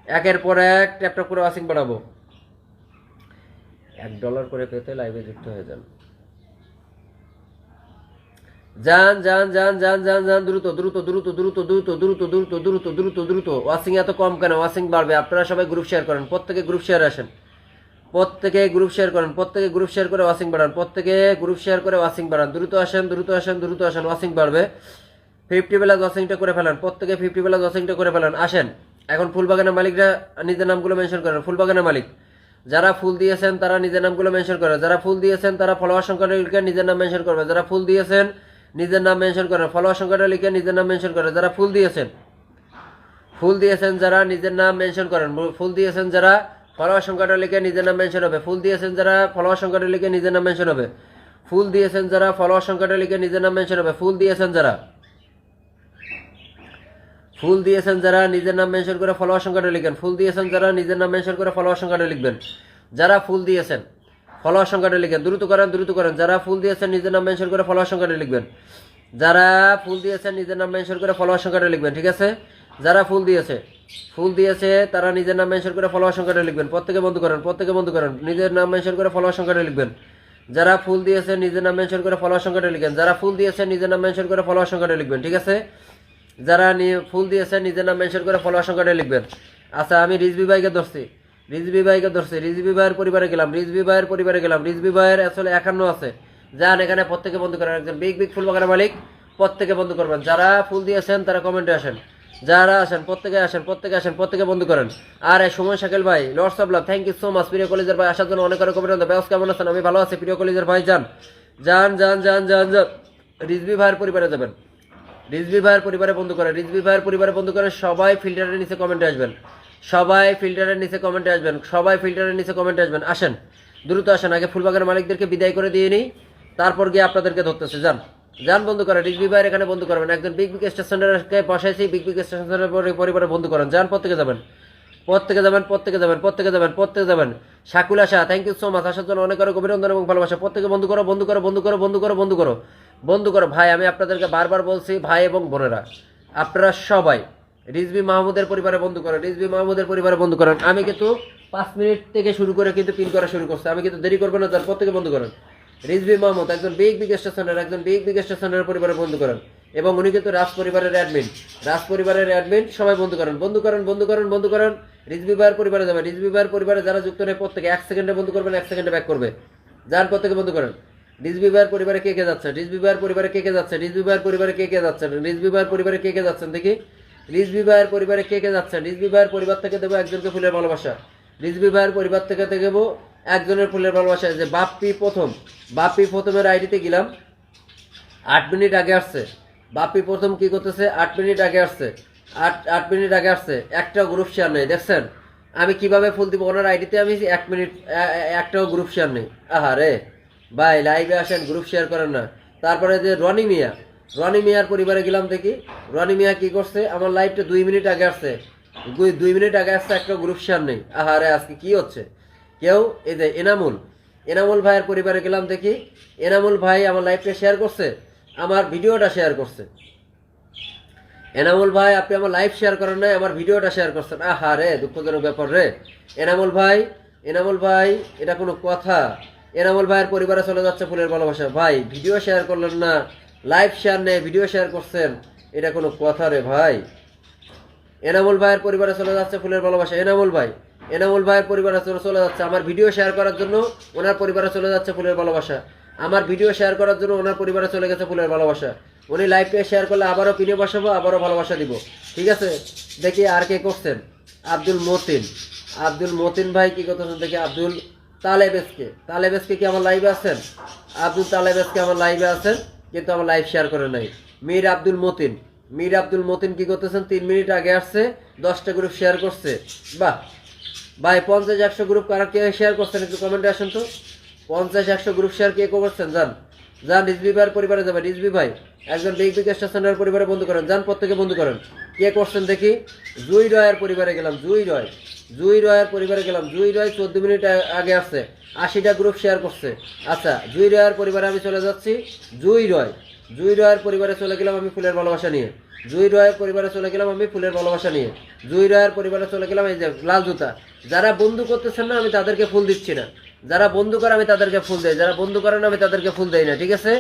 একের পর এক ট্যাপটা করে ওয়াশিং বাড়াবো। $1 করে পেতে লাইভে যুক্ত হয়ে যান। যান যান যান যান যান যান, দ্রুত দ্রুত দ্রুত দ্রুত দ্রুত দ্রুত দ্রুত দ্রুত দ্রুত দ্রুত। ওয়াশিং এত কম কেন? ওয়াশিং বাড়বে। আপনারা সবাই গ্রুপ শেয়ার করেন, প্রত্যেকে গ্রুপ শেয়ার আসেন, প্রত্যেকে গ্রুপ শেয়ার করেন, প্রত্যেকে গ্রুপ শেয়ার করে ওয়াশিং বাড়ান, প্রত্যেকে গ্রুপ শেয়ার করে ওয়াশিং বাড়ান। দ্রুত আসেন, দ্রুত আসেন, দ্রুত আসেন, ওয়াশিং বাড়বে। 50 প্লাস ওয়াশিংটা করে ফেলেন, প্রত্যেকে 50 প্লাস ওয়াশিংটা করে ফেলেন। আসেন এখন ফুলবাগানের মালিকরা নিজের নামগুলো মেনশন করেন। ফুলবাগানের মালিক যারা ফুল দিয়েছেন তারা নিজের নামগুলো মেনশন করেন, যারা ফুল দিয়েছেন তারা ফলোয়ার সংখ্যাটা লিখে নিজের নাম মেনশন করবে, যারা ফুল দিয়েছেন নিজের নাম মেনশন করেন, ফলোয়ার সংখ্যাটা লিখে নিজের নাম মেনশন করেন। যারা ফুল দিয়েছেন, ফুল দিয়েছেন যারা নিজের নাম মেনশন করেন, ফুল দিয়েছেন যারা ফলোয়ার সংখ্যাটা লিখে নিজের নাম মেনশন হবে, ফুল দিয়েছেন যারা ফলোয়ার সংখ্যাটা লিখে নিজের নাম মেনশন হবে, ফুল দিয়েছেন যারা ফলোয়ার সংখ্যাটা লিখে নিজের নাম মেনশন হবে, ফুল দিয়েছেন যারা, ফুল দিয়েছেন যারা নিজের নাম মেনশন করে ফলোয়ার সংখ্যাটা লিখবেন, ফুল দিয়েছেন যারা নিজের নাম মেনশন করে ফলোয়ার সংখ্যাটা লিখবেন। যারা ফুল দিয়েছেন ফলোয়ার সংখ্যাটা লিখেন, দ্রুত করেন, দ্রুত করেন। যারা ফুল দিয়েছেন নিজের নাম মেনশন করে ফলোয়ার সংখ্যাটা লিখবেন, যারা ফুল দিয়েছেন নিজের নাম মেনশন করে ফলোয়ার সংখ্যাটা লিখবেন, ঠিক আছে? যারা ফুল দিয়েছে, ফুল দিয়েছে তারা নিজের নাম মেনশন করে ফলোয়ার সংখ্যাটা লিখবেন, প্রত্যেকে বন্ধ করেন, প্রত্যেকে বন্ধ করেন, নিজের নাম মেনশন করে ফলোয়ার সংখ্যাটা লিখবেন। যারা ফুল দিয়েছে নিজের নাম মেনশন করে ফলোয়ার সংখ্যাটা লিখেন, যারা ফুল দিয়েছে নিজের নাম মেনশন করে ফলোয়ার সংখ্যাটা লিখবেন, ঠিক আছে? যারা ফুল দিয়েছেন নিজের নাম মেনশন করে ফলোয়ার সংখ্যাটা লিখবেন। আচ্ছা, আমি রিজবি ভাইকে ধরছি, রিজবি ভাইকে ধরছি, রিজবি ভাইয়ের পরিবারে গেলাম, রিজবি ভাইয়ের পরিবারে গেলাম, রিজবি ভাইয়ের আসলে 51 আছে। যান এখানে প্রত্যেকে বন্ধ করেন, একজন বিগ বিগ ফুল বাগানের মালিক প্রত্যেকে বন্ধ করবেন। যারা ফুল দিয়েছেন তারা কমেন্টে আসেন, যারা আসেন প্রত্যেকে আসেন, প্রত্যেকে আসেন, প্রত্যেকে বন্ধ করেন। আর সময় শাকিল ভাই, lords of love, thank you so much. প্রিয় কলেজের ভাই আসার জন্য অনেক অনেক অভিনন্দন। ব্যবস্থা কেমন আছেন? আমি ভালো আছি প্রিয় কলেজের ভাই। যান যান যান যান যান যান, রিজবি ভাইয়ের পরিবারে যাবেন, রিজবি ভাইয়ের পরিবারে বন্ধ করেন, রিজবি ভাইয়ের পরিবারে বন্ধ করেন। সবাই ফিল্টারের নিচে কমেন্টে আসবেন, সবাই ফিল্টারের নিচে কমেন্টে আসবেন, সবাই ফিল্টারের নিচে কমেন্টে আসবেন। আসেন, দ্রুত আসেন, আগে ফুলবাগানের মালিকদেরকে বিদায় করে দিয়ে নিই, তারপর গিয়ে আপনাদেরকে ধরতেছে। যান যান, বন্ধ করেন, রিজবি ভাইয়ের এখানে বন্ধ করবেন। একজন বিগ বিগ স্টেশনকে বসাইছি, বিগ বিগ স্টেশনের পরিবারে বন্ধ করেন। যান, প্রত্যেকে যাবেন, প্রত্যেকে যাবেন, প্রত্যেকে যাবেন, প্রত্যেকে যাবেন, প্রত্যেকে যাবেন। শাকুল আশা, থ্যাংক ইউ সো মাচ, আসার জন্য অনেক অনেক অভিনন্দন এবং ভালোবাসা। প্রত্যেকে বন্ধ করো, বন্ধ করো, বন্ধ করো, বন্ধ করো, বন্ধ করো, বন্ধ করো। ভাই আমি আপনাদেরকে বারবার বলছি, ভাই এবং বোনেরা আপনারা সবাই রিজবি মাহমুদের পরিবারে বন্ধ করেন, রিজবি মাহমুদের পরিবারে বন্ধ করেন। আমি কিন্তু 5 মিনিট থেকে শুরু করে কিন্তু পিন করা শুরু করছি, আমি কিন্তু দেরি করবো না। যার প্রত্যেকে বন্ধ করেন। রিজবি মাহমুদ একজন বিগ বিগ স্টেশনের, একজন বিগ বিগ স্টেশনের পরিবারে বন্ধ করেন, এবং উনি কিন্তু রাজ পরিবারের অ্যাডমিন, রাজ পরিবারের অ্যাডমিন। সবাই বন্ধ করেন, বন্ধ করেন, বন্ধ করেন, বন্ধ করেন। রিজবি ভাইয়ের পরিবারে যাবে, রিজবি ভাইয়ের পরিবারে যারা যুক্ত নেই প্রত্যেকে 1 সেকেন্ডে বন্ধ করবেন, 1 সেকেন্ডে ব্যাক করবে। যান, প্রত্যেকে বন্ধ করেন। রিজবি ভাইয়ের পরিবারে কে কে যাচ্ছে? রিজবি ভাইয়ের পরিবারে কে কে যাচ্ছে? রিজবি ভাইয়ের পরিবারে কে কে যাচ্ছেন? রিজবি ভাইয়ের পরিবারে কে কে যাচ্ছেন দেখি? রিজভি ভাইয়ের পরিবারে কে কে যাচ্ছেন? রিজভি ভাইয়ের পরিবার থেকে দেবো একজনকে ফুলের ভালোবাসা। রিজভি ভাইয়ের পরিবার থেকে দেবো একজনের ফুলের ভালোবাসা। যে বাপ্পি প্রথমের আইডিতে গেলাম, 8 মিনিট আগে আসছে। বাপ্পি প্রথম কি করতেছে? 8 মিনিট আগে আসছে, 8 মিনিট আগে আসছে। একটা গ্রুপ শেয়ার নেই, দেখছেন আমি কিভাবে ফুল দিব? ওনার আইডিতে আমি 1 মিনিট একটাও গ্রুপ শেয়ার নেই। আহারে ভাই, লাইভে আসেন, গ্রুপ শেয়ার করেন না। তারপরে যে রনি মিয়ার পরিবারে গেলাম, দেখি রনি মিয়া কি করছে। আমার লাইভটা 2 মিনিট আগে আসছে, 2 মিনিট আগে আসছে, একটা গ্রুপ শেয়ার নেই। আহারে আজকে কি হচ্ছে? কেউ এই যে এনামুল ভাইয়ের পরিবারে গেলাম, দেখি এনামুল ভাই আমার লাইভটা শেয়ার করছে, আমার ভিডিওটা শেয়ার করছে। এনামুল ভাই, আপনি আমার লাইভ শেয়ার করেন নাই, আমার ভিডিওটা শেয়ার করছেন। আহারে দুঃখজনক ব্যাপার রে। এনামুল ভাই, এটা কোনো কথা? এনামুল ভাইয়ের পরিবারে চলে যাচ্ছে ফুলের ভালোবাসা। ভাই ভিডিও শেয়ার করলেন না, লাইভ শেয়ার নেই, ভিডিও শেয়ার করছেন, এটা কোনো কথা রে ভাই? এনামুল ভাইয়ের পরিবারে চলে যাচ্ছে ফুলের ভালোবাসা। এনামুল ভাইয়ের পরিবারে চলে যাচ্ছে, আমার ভিডিও শেয়ার করার জন্য ওনার পরিবারে চলে যাচ্ছে ফুলের ভালোবাসা। আমার ভিডিও শেয়ার করার জন্য ওনার পরিবারে চলে গেছে ফুলের ভালোবাসা। উনি লাইভে শেয়ার করলে আবারও পিনে বসাবো, আবারও ভালোবাসা দিব। ঠিক আছে, দেখি আর কে করছেন। আব্দুল মতিন ভাই কি করতেছেন দেখি। আব্দুল তালেবেসকে কি আমার লাইভে আছেন? আব্দুল তালেবেসকে আমার লাইভে আছেন, কিন্তু আমার লাইভ শেয়ার করে নাই। মীর আব্দুল মতিন কি করতেছেন? 3 মিনিট আগে আসছে, 10টা গ্রুপ শেয়ার করছে। বাহ ভাই, 50-100 গ্রুপ কারা কে শেয়ার করছেন একটু কমেন্টে আসেন তো। 50-100 গ্রুপ শেয়ার কে করছেন? যান রিজভি ভাইয়ের পরিবারে যাবেন। রিজভি ভাই একজন বিগ স্টেশনের পরিবারে বন্ধু করেন, যান প্রত্যেকে বন্ধু করেন। কে করছেন দেখি। জুই রয়ের পরিবারে গেলাম, জুই রয় 14 মিনিট আগে আসছে, 80টা গ্রুপ শেয়ার করছে। আচ্ছা, জুই রয়ের পরিবারে আমি চলে যাচ্ছি। জুই রয়ের পরিবারে চলে গেলাম আমি ফুলের ভালোবাসা নিয়ে। জুই রয়ের পরিবারে চলে গেলাম এই যে লাল জুতা। যারা বন্ধু করতেছেন না, আমি তাদেরকে ফুল দিচ্ছি না। যারা বন্ধু করে আমি তাদেরকে ফুল দেই, যারা বন্ধু করেন আমি তাদেরকে ফুল দেই না। ঠিক আছে,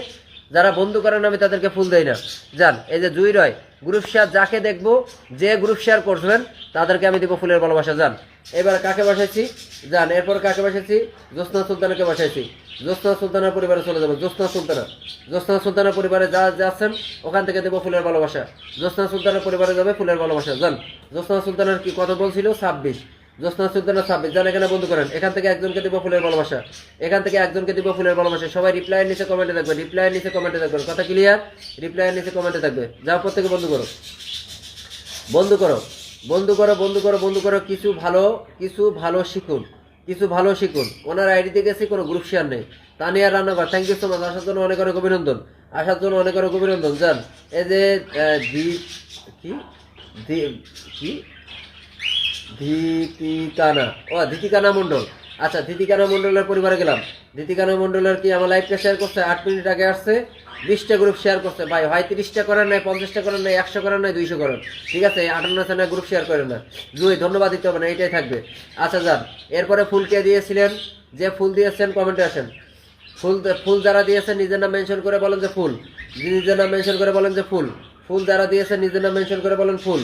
যারা বন্ধু করেন আমি তাদেরকে ফুল দেই না। যান, এই যে জুই রয় গ্রুপ শেয়ার, যাকে দেখবো যে গ্রুপ শেয়ার করবেন তাদেরকে আমি দিব ফুলের ভালোবাসা। যান, এবার কাকে বসাইছি? এরপর কাকে বসাইছি? জ্যোৎস্না সুলতানাকে বসাইছি। জ্যোৎস্না সুলতানার পরিবারে চলে যাবো। জ্যোৎস্না সুলতানার পরিবারে যা আছেন ওখান থেকে দেবো ফুলের ভালোবাসা। জ্যোৎস্না সুলতানার পরিবারে যাবে ফুলের ভালোবাসা। যান, জ্যোৎস্না সুলতানার কি কথা বলছিল? 26। জ্যোৎস্না সুলতানা 26। যান, এখানে বন্ধু করেন। এখান থেকে একজনকে দিব ফুলের ভালোবাসা। সবাই রিপ্লাইয়ের নিচে কমেন্টে থাকবে। কথা ক্লিয়ার? রিপ্লাইয়ের নিচে কমেন্টে থাকবে। যাও, প্রত্যেকে বন্ধু করো। কিছু ভালো শিখুন। ওনার আইডিতে গেছি, কোনো গ্রুপ শেয়ার নেই। তানিয়া রান্নাঘর, থ্যাংক ইউ সো মাচ। আসার জন্য অনেক অভিনন্দন। যান, এই যে ধিতিকানা মন্ডল। আচ্ছা, ধিতিকানা মন্ডলের পরিবারে গেলাম। ধিতিকানা মন্ডলের কি আমার লাইভটা শেয়ার করছে, 8 মিনিট আগে আসছে, 20টা গ্রুপ শেয়ার করছে। ভাই হয় 30টা করেন নাই, 50টা করেন নাই, 100 করেন নাই, 200 করেন। ঠিক আছে, 58 গ্রুপ শেয়ার করেন না। ধন্যবাদ দিতে হবে না, এইটাই থাকবে। আচ্ছা যান, এরপরে ফুল কে দিয়েছিলেন? যে ফুল দিয়েছেন কমেন্টে আসেন। ফুল যারা দিয়েছেন নিজের নাম মেনশন করে বলেন যে ফুল। ফুল যারা দিয়েছেন নিজের নাম মেনশন করে বলেন ফুল।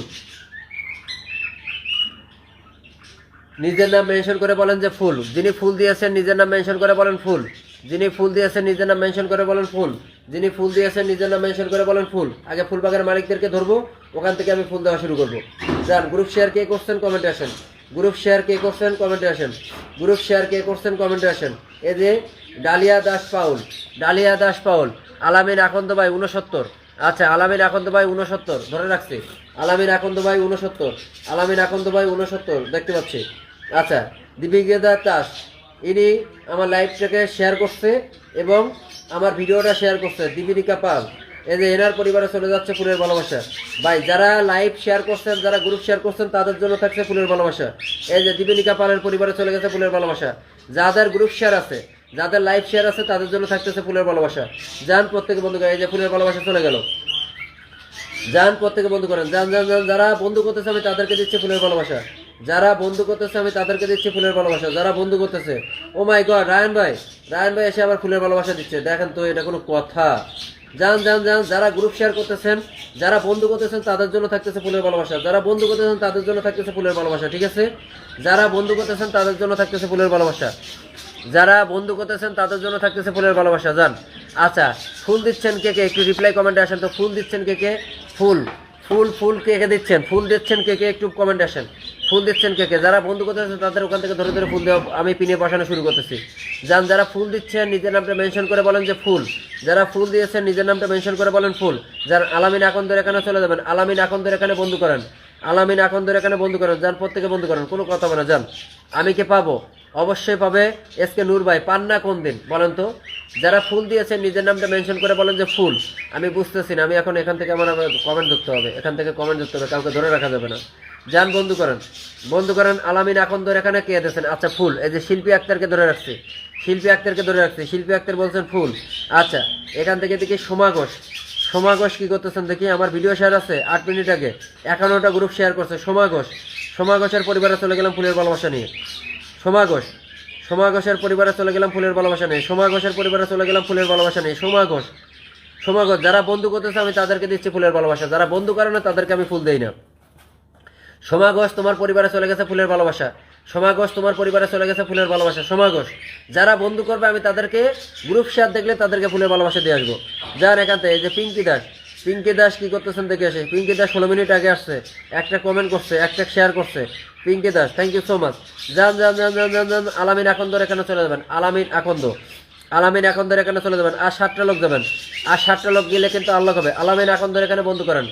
নিজের নাম মেনশন করে বলেন যে ফুল। যিনি ফুল দিয়েছেন নিজের নাম মেনশন করে বলেন ফুল। আগে ফুলবাগের মালিকদেরকে ধরবো, ওখান থেকে আমি ফুল দেওয়া শুরু করবো। যান, গ্রুপ শেয়ার কে করছেন কমেন্টে আসেন। এই যে ডালিয়া দাস পাউল, আলামিন আকন্দ ভাই 69। আচ্ছা, আলামিন আকন্দ ভাই 69 ধরে রাখছি। আলামিন আকন্দ ভাই 69 দেখতে পাচ্ছি। আচ্ছা, দীপিকা দাস, ইনি আমার লাইভটাকে শেয়ার করছে এবং আমার ভিডিওটা শেয়ার করছে। দীপিকা পাল, এই যে এনার পরিবারে চলে যাচ্ছে ফুলের ভালোবাসা। ভাই যারা লাইভ শেয়ার করছেন, যারা গ্রুপ শেয়ার করছেন, তাদের জন্য থাকছে ফুলের ভালোবাসা। এই যে দীপিকা পালের পরিবারে চলে গেছে ফুলের ভালোবাসা। যাদের গ্রুপ শেয়ার আছে, যাদের লাইভ শেয়ার আছে, তাদের জন্য থাকতেছে ফুলের ভালোবাসা। যান, প্রত্যেকে বন্ধু করেন। এই যে ফুলের ভালোবাসা চলে গেল। যান, প্রত্যেকে বন্ধু করেন। যান, যারা বন্ধু করতেছে আমি তাদেরকে দিচ্ছি ফুলের ভালোবাসা। যারা বন্ধু করতেছে ও মাই গড, রায়ন ভাই এসে আবার ফুলের ভালোবাসা দিচ্ছে। দেখেন তো, এটা কোনো কথা? যান, যারা গ্রুপ শেয়ার করতেছেন, যারা বন্ধু করতেছেন, তাদের জন্য থাকতেছে ফুলের ভালোবাসা। ঠিক আছে, যারা বন্ধু করতেছেন তাদের জন্য থাকতেছে ফুলের ভালোবাসা। যান, আচ্ছা, ফুল দিচ্ছেন কে কে একটু রিপ্লাই কমেন্টে আসেন তো। ফুল দিচ্ছেন কে কে? ফুল ফুল কে কে দিচ্ছেন, ফুল দিচ্ছেন কে কে একটু কমেন্ট আসেন, ফুল দিচ্ছেন কে কে, যারা বন্ধু করতেছে তাদের ওখান থেকে ধরে ধরে ফুল দেওয়া আমি পিনে বসানো শুরু করতেছি। যান যারা ফুল দিচ্ছেন নিজের নামটা মেনশন করে বলেন যে ফুল, যারা ফুল দিয়েছেন নিজের নামটা মেনশন করে বলেন ফুল। যারা আলামিন আকন্দর এখানে চলে যাবেন, আলামিন আকন্দর এখানে বন্ধু করেন, আলামিন আকন্দর এখানে বন্ধু করেন, যান প্রত্যেকে বন্ধু করেন, কোনো কথা বলে যান। আমি কে পাবো? অবশ্যই পাবে এসকে নূর ভাই। পান না কোন দিন বলেন তো? যারা ফুল দিয়েছেন নিজের নামটা মেনশন করে বলেন যে ফুল। আমি বুঝতেছি না, আমি এখন এখান থেকে আমার কমেন্ট ধরতে হবে, এখান থেকে কমেন্ট ধরতে হবে, কাউকে ধরে রাখা যাবে না। যান বন্ধু করেন, বন্ধু করেন। আলামিন আকন্দর এখানে কে দিয়েছেন? আচ্ছা ফুল। এই যে শিল্পী আক্তারকে ধরে রাখছি, শিল্পী আক্তারকে ধরে রাখছি, শিল্পী আক্তার বলছেন ফুল। আচ্ছা এখান থেকে দেখি সোমা ঘোষ, সোমা ঘোষ কী করতেছেন দেখি, আমার ভিডিও শেয়ার আছে 8 মিনিট আগে 51টা গ্রুপ শেয়ার করছে। সোমা ঘোষ, সোমা ঘোষের পরিবারে চলে গেলাম ফুলের ভালোবাসা নিয়ে। সোমা ঘোষ, সোমা ঘোষের পরিবারে চলে গেলাম ফুলের ভালোবাসা নিয়ে। সোমা ঘোষের পরিবারে চলে গেলাম ফুলের ভালোবাসা নিয়ে। সোমা ঘোষ, সোমা ঘোষ। যারা বন্ধু করতেছে আমি তাদেরকে দিচ্ছি ফুলের ভালোবাসা, যারা বন্ধু করে না তাদেরকে আমি ফুল দেই না। সোমা ঘোষ তোমার পরিবারে চলে গেছে ফুলের ভালোবাসা, সোমা ঘোষ তোমার পরিবারে চলে গেছে ফুলের ভালোবাসা। সোমা ঘোষ, যারা বন্ধু করবে আমি তাদেরকে গ্রুপ শেয়ার দেখলে তাদেরকে ফুলের ভালোবাসা দিয়ে আসবো। যান এখান থেকে। এই যে পিঙ্কি দাস, পিঙ্কি দাস কি করতেছেন দেখে আসে। পিঙ্কি দাস 16 মিনিট আগে আসছে, একটা কমেন্ট করছে, একটা শেয়ার করছে। Pinki Das thank you so much. যান যান যান যান যান যান। আলামিন আকন্দর এখানে চলে যাবেন, আলামিন আকন্দ, আলামিন আকন্দর এখানে চলে যাবেন। আর 7টা লোক যাবেন, আর 7টা লোক গেলে কিন্তু আল্লাহ হবে। আলামিন আকন্দর এখানে বন্ধু করেন,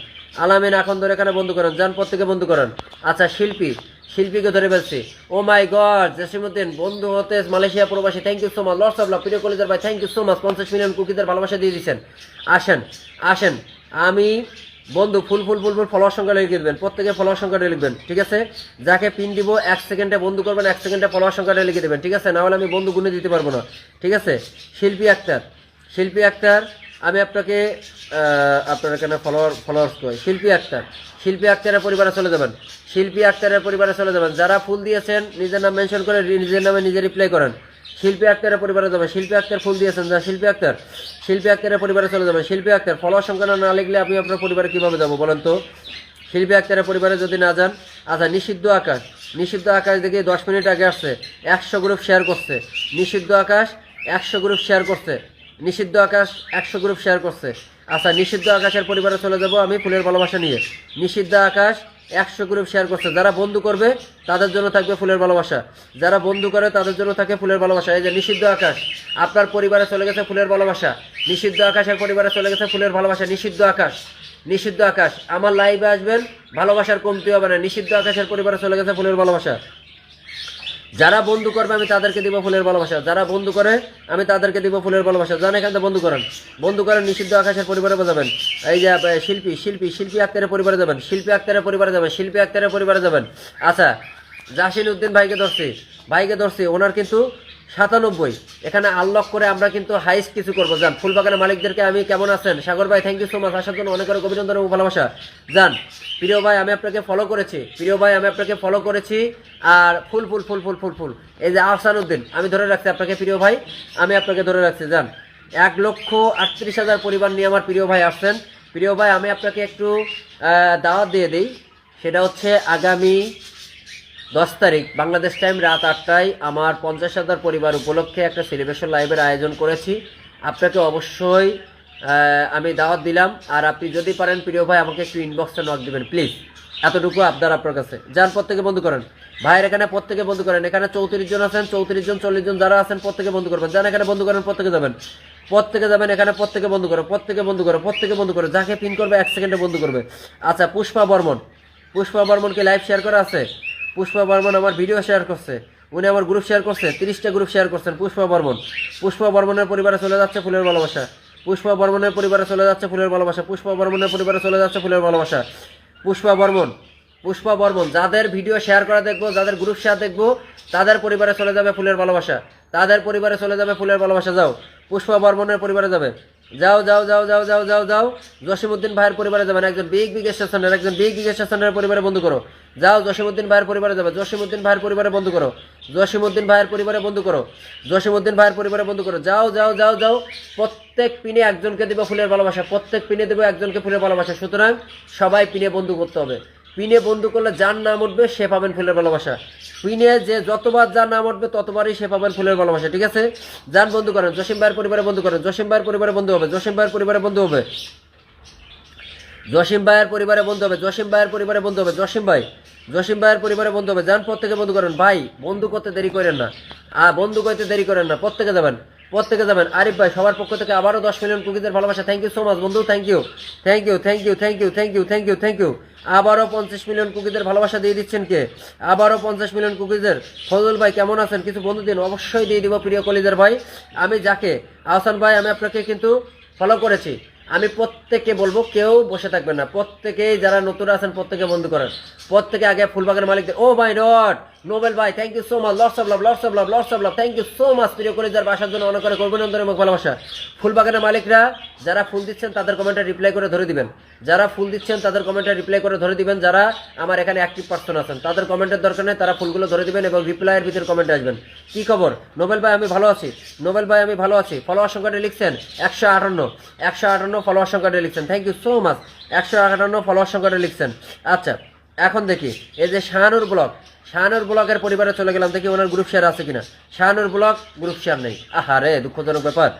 আলামিন আকন্দর এখানে বন্ধু করেন, যান প্রত্যেকে বন্ধু করেন। আচ্ছা শিল্পী, শিল্পীকে ধরে ফেলছি। ও মাই গড, জসিমউদ্দিন বন্ধু হতে মালয়েশিয়া প্রবাসী, thank you so much. Lords of love প্রিয় কলেজের ভাই thank you so much, 50 million কুকিদের ভালোবাসা দিয়ে দিচ্ছেন। আসেন আসেন, আমি বন্ধু ফুল ফুল ফুল ফুল ফলোয়ার সংখ্যা লিখে দেবেন, প্রত্যেকে ফলোয়ার সংখ্যাটা লিখবেন, ঠিক আছে? যাকে পিন দিব 1 সেকেন্ডে বন্ধু করবেন, 1 সেকেন্ডে ফলোয়ার সংখ্যাটা লিখে দেবেন, ঠিক আছে? না হলে আমি বন্ধু গুনে দিতে পারবো না, ঠিক আছে? শিল্পী আক্তার, শিল্পী আক্তার, আমি আপনাকে আপনার এখানে ফলোয়ার্স করি। শিল্পী আক্তার, শিল্পী আক্তারের পরিবারে চলে যাবেন, শিল্পী আক্তারের পরিবারে চলে যাবেন। যারা ফুল দিয়েছেন নিজের নাম মেনশন করে নিজের নামে নিজে রিপ্লাই করেন। শিল্পী আক্তারের পরিবারে যাবেন, শিল্পী আক্তার ফুল দিয়েছেন, যা শিল্পী আক্তার, শিল্পী আক্তারের পরিবারে চলে যাবেন। শিল্পী আক্তার ফলোয়ার সংখ্যা না লিখলে আমি আপনার পরিবারে কীভাবে যাবো বলেন তো? শিল্পী আক্তারের পরিবারে যদি না যান। আচ্ছা নিষিদ্ধ আকাশ, নিষিদ্ধ আকাশ দেখি 10 মিনিট আগে আসছে, 100 গ্রুপ শেয়ার করছে। নিষিদ্ধ আকাশ 100 গ্রুপ শেয়ার করছে, নিষিদ্ধ আকাশ 100 গ্রুপ শেয়ার করছে। আচ্ছা নিষিদ্ধ আকাশের পরিবারে চলে যাব আমি ফুলের ভালোবাসা নিয়ে। নিষিদ্ধ আকাশ 100 গ্রুপ শেয়ার করছে। যারা বন্ধু করবে তাদের জন্য থাকবে ফুলের ভালোবাসা, যারা বন্ধু করে তাদের জন্য থাকে ফুলের ভালোবাসা। এই যে নিষিদ্ধ আকাশ, আপনার পরিবারে চলে গেছে ফুলের ভালোবাসা। নিষিদ্ধ আকাশের পরিবারে চলে গেছে ফুলের ভালোবাসা। নিষিদ্ধ আকাশ, নিষিদ্ধ আকাশ আমার লাইভে আসবেন, ভালোবাসার কমতি হবে না। নিষিদ্ধ আকাশের পরিবারে চলে গেছে ফুলের ভালোবাসা। যারা বন্ধু করবে আমি তাদেরকে দিব ফুলের ভালোবাসা, যারা বন্ধু করে আমি তাদেরকে দিব ফুলের ভালোবাসা। যান এখান থেকে বন্ধু করেন, বন্ধু করেন। নিষিদ্ধ আকাশের পরিবারে যাবেন। এই যে শিল্পী, শিল্পী, শিল্পী আক্তারের পরিবারে যাবেন, শিল্পী আক্তারের পরিবারে যাবেন, শিল্পী আক্তারের পরিবারে যাবেন। আচ্ছা জাসিল উদ্দিন ভাইকে ধরছি, ভাইকে ধরছি, ওনার কিন্তু 97। এখানে আনলক করে আমরা কিন্তু হাইস্ট কিছু করবো। যান ফুলবাগানের মালিকদেরকে আমি কেমন আছেন সাগর ভাই থ্যাংক ইউ সো মাচ, আসার জন্য অনেক অনেক অভিনন্দন ও ভালোবাসা। যান প্রিয় ভাই আমি আপনাকে ফলো করেছি, প্রিয় ভাই আমি আপনাকে ফলো করেছি। আর ফুল ফুল ফুল ফুল ফুল ফুল এই যে আহসান উদ্দিন আমি ধরে রাখছি আপনাকে, প্রিয় ভাই আমি আপনাকে ধরে রাখছি। যান 1,38,000 পরিবার নিয়ে আমার প্রিয় ভাই আসছেন। প্রিয় ভাই আমি আপনাকে একটু দাওয়াত দিয়ে দিই, সেটা হচ্ছে আগামী 10 তারিখ বাংলাদেশ টাইম রাত 8টায় আমার 50,000 পরিবার উপলক্ষে একটা সেলিব্রেশন লাইভের আয়োজন করেছি। আপনাকে অবশ্যই আমি দাওয়াত দিলাম। আর আপনি যদি পারেন প্রিয় ভাই আমাকে একটু ইনবক্সে নক দিবেন প্লিজ, এতটুকু আবদার আপনার কাছে। যান প্রত্যেকে বন্ধু করেন, ভাইয়ের এখানে প্রত্যেকে বন্ধু করেন। এখানে 34 জন আছেন, 34 জন 40 জন যারা আছেন প্রত্যেকে বন্ধু করবেন। যান এখানে বন্ধু করেন, প্রত্যেকে যাবেন, প্রত্যেকে যাবেন। এখানে প্রত্যেকে বন্ধু করো, প্রত্যেকে বন্ধু করো, প্রত্যেকে বন্ধু করো। যাকে পিন করবে 1 সেকেন্ডে বন্ধু করবে। আচ্ছা পুষ্পা বর্মন, পুষ্পা বর্মনকে লাইভ শেয়ার করা আছে? পুষ্পা বর্মন আমার ভিডিও শেয়ার করছে, উনি আমার গ্রুপ শেয়ার করছে, 30টা গ্রুপ শেয়ার করছেন। পুষ্পা বর্মন, পুষ্পা বর্মনের পরিবারে চলে যাচ্ছে ফুলের ভালোবাসা, পুষ্পা বর্মনের পরিবারে চলে যাচ্ছে ফুলের ভালোবাসা, পুষ্পা বর্মনের পরিবারে চলে যাচ্ছে ফুলের ভালোবাসা। পুষ্পা বর্মন, পুষ্পা বর্মন যাদের ভিডিও শেয়ার করা দেখবো, যাদের গ্রুপ শেয়ার দেখবো তাদের পরিবারে চলে যাবে ফুলের ভালোবাসা, তাদের পরিবারে চলে যাবে ফুলের ভালোবাসা। যাও পুষ্পা বর্মনের পরিবারে যাবে, যাও যাও যাও যাও যাও যাও যাও। জসিমউদ্দিন ভাইয়ের পরিবারে যাবেন, একজন বিগ বিগ স্টেশনের, একজন বিগ বিগ স্টেশনের পরিবারে বন্ধু করো। যাও জসিমউদ্দিন ভাইয়ের পরিবারে যাবে, জসিমউদ্দিন ভাইয়ের পরিবারে বন্ধু করো, জসিমউদ্দিন ভাইয়ের পরিবারে বন্ধু করো, জসিমউদ্দিন ভাইয়ের পরিবারে বন্ধু করো। যাও যাও যাও যাও। প্রত্যেক পিনে একজনকে দেবো ফুলের ভালোবাসা, প্রত্যেক পিনে দেবো একজনকে ফুলের ভালোবাসা। সুতরাং সবাই পিনে বন্ধু করতে হবে। পিনে বন্ধু করলে যার নাম উঠবে সে পাবেন ফুলের ভালোবাসা। পিনে যে যতবার যার নাম উঠবে ততবারই সে পাবেন ফুলের ভালোবাসা, ঠিক আছে? যান বন্ধু করেন, জসিম ভাইয়ের পরিবারে বন্ধু করেন, জসিম ভাইয়ের পরিবারে বন্ধু হবে, জসিম ভাইয়ের পরিবারে বন্ধু হবে। জসিম ভাইয়ের পরিবারে বন্ধু হবে, জসিম ভাইয়ের পরিবারে বন্ধু হবে, জসিম ভাইয়ের পরিবারে বন্ধু হবে। যান প্রত্যেকে বন্ধু করেন ভাই, বন্ধু করতে দেরি করেন না, বন্ধু করতে দেরি করেন না, প্রত্যেকে যাবেন, প্রত্যেকে যাবেন। আরিফ ভাই সবার পক্ষ থেকে আবারও 10 মিলিয়ন কুকিজের ভালোবাসা, থ্যাংক ইউ সো মাচ বন্ধু, thank you thank you thank you thank you thank you thank you thank you. আবারও 50 মিলিয়ন কুকিজের ভালোবাসা দিয়ে দিচ্ছেন কে? আবারও 50 মিলিয়ন কুকিজের। ফজল ভাই কেমন আছেন? কিছু বন্ধু দিন, অবশ্যই দিয়ে দিব প্রিয় কলিজার ভাই। আমি যাকে আহসান ভাই, আমি আপনাকে কিন্তু ফলো করেছি, আমি প্রত্যেককে বলবো কেউ বসে থাকবেন না, প্রত্যেকেই যারা নতুন আছেন প্রত্যেকে বন্ধু করেন, প্রত্যেকে আগে ফুলবাগের মালিকদের। ও মাই গড নোবেল ভাই, thank you so much, lots of love, lots of love, lots of love, thank you so much প্রিয় কলিজার বাসার জন্য অনেক অনেক অভিনন্দন এবং ভালোবাসা। ফুলবাগানের মালিকরা যারা ফুল দিচ্ছেন তাদের কমেন্টে রিপ্লাই করে ধরে দিবেন, যারা ফুল দিচ্ছেন তাদের কমেন্টে রিপ্লাই করে ধরে দিবেন, যারা আমার এখানে অ্যাক্টিভ পার্সন আছেন তাদের কমেন্টের দরকার নেই, তারা ফুলগুলো ধরে দিবেন এবং রিপ্লাইয়ের ভিতরে কমেন্টে আসবেন। কি খবর নোবেল ভাই? আমি ভালো আছি, নোবেল ভাই আমি ভালো আছি। ফলোয়ার সংখ্যাটা লিখছেন 158 ফলোয়ার সংখ্যাটা লিখছেন, thank you so much. 158 follower সংখ্যাটা লিখছেন। আচ্ছা এখন দেখি এই যে শাহানুর ব্লগের পরিবারে চলে গেলাম, দেখি ওনার গ্রুপ শেয়ার আছে কিনা। শাহানুর ব্লগ গ্রুপ শেয়ার নেই, আহারে দুঃখজনক ব্যাপার।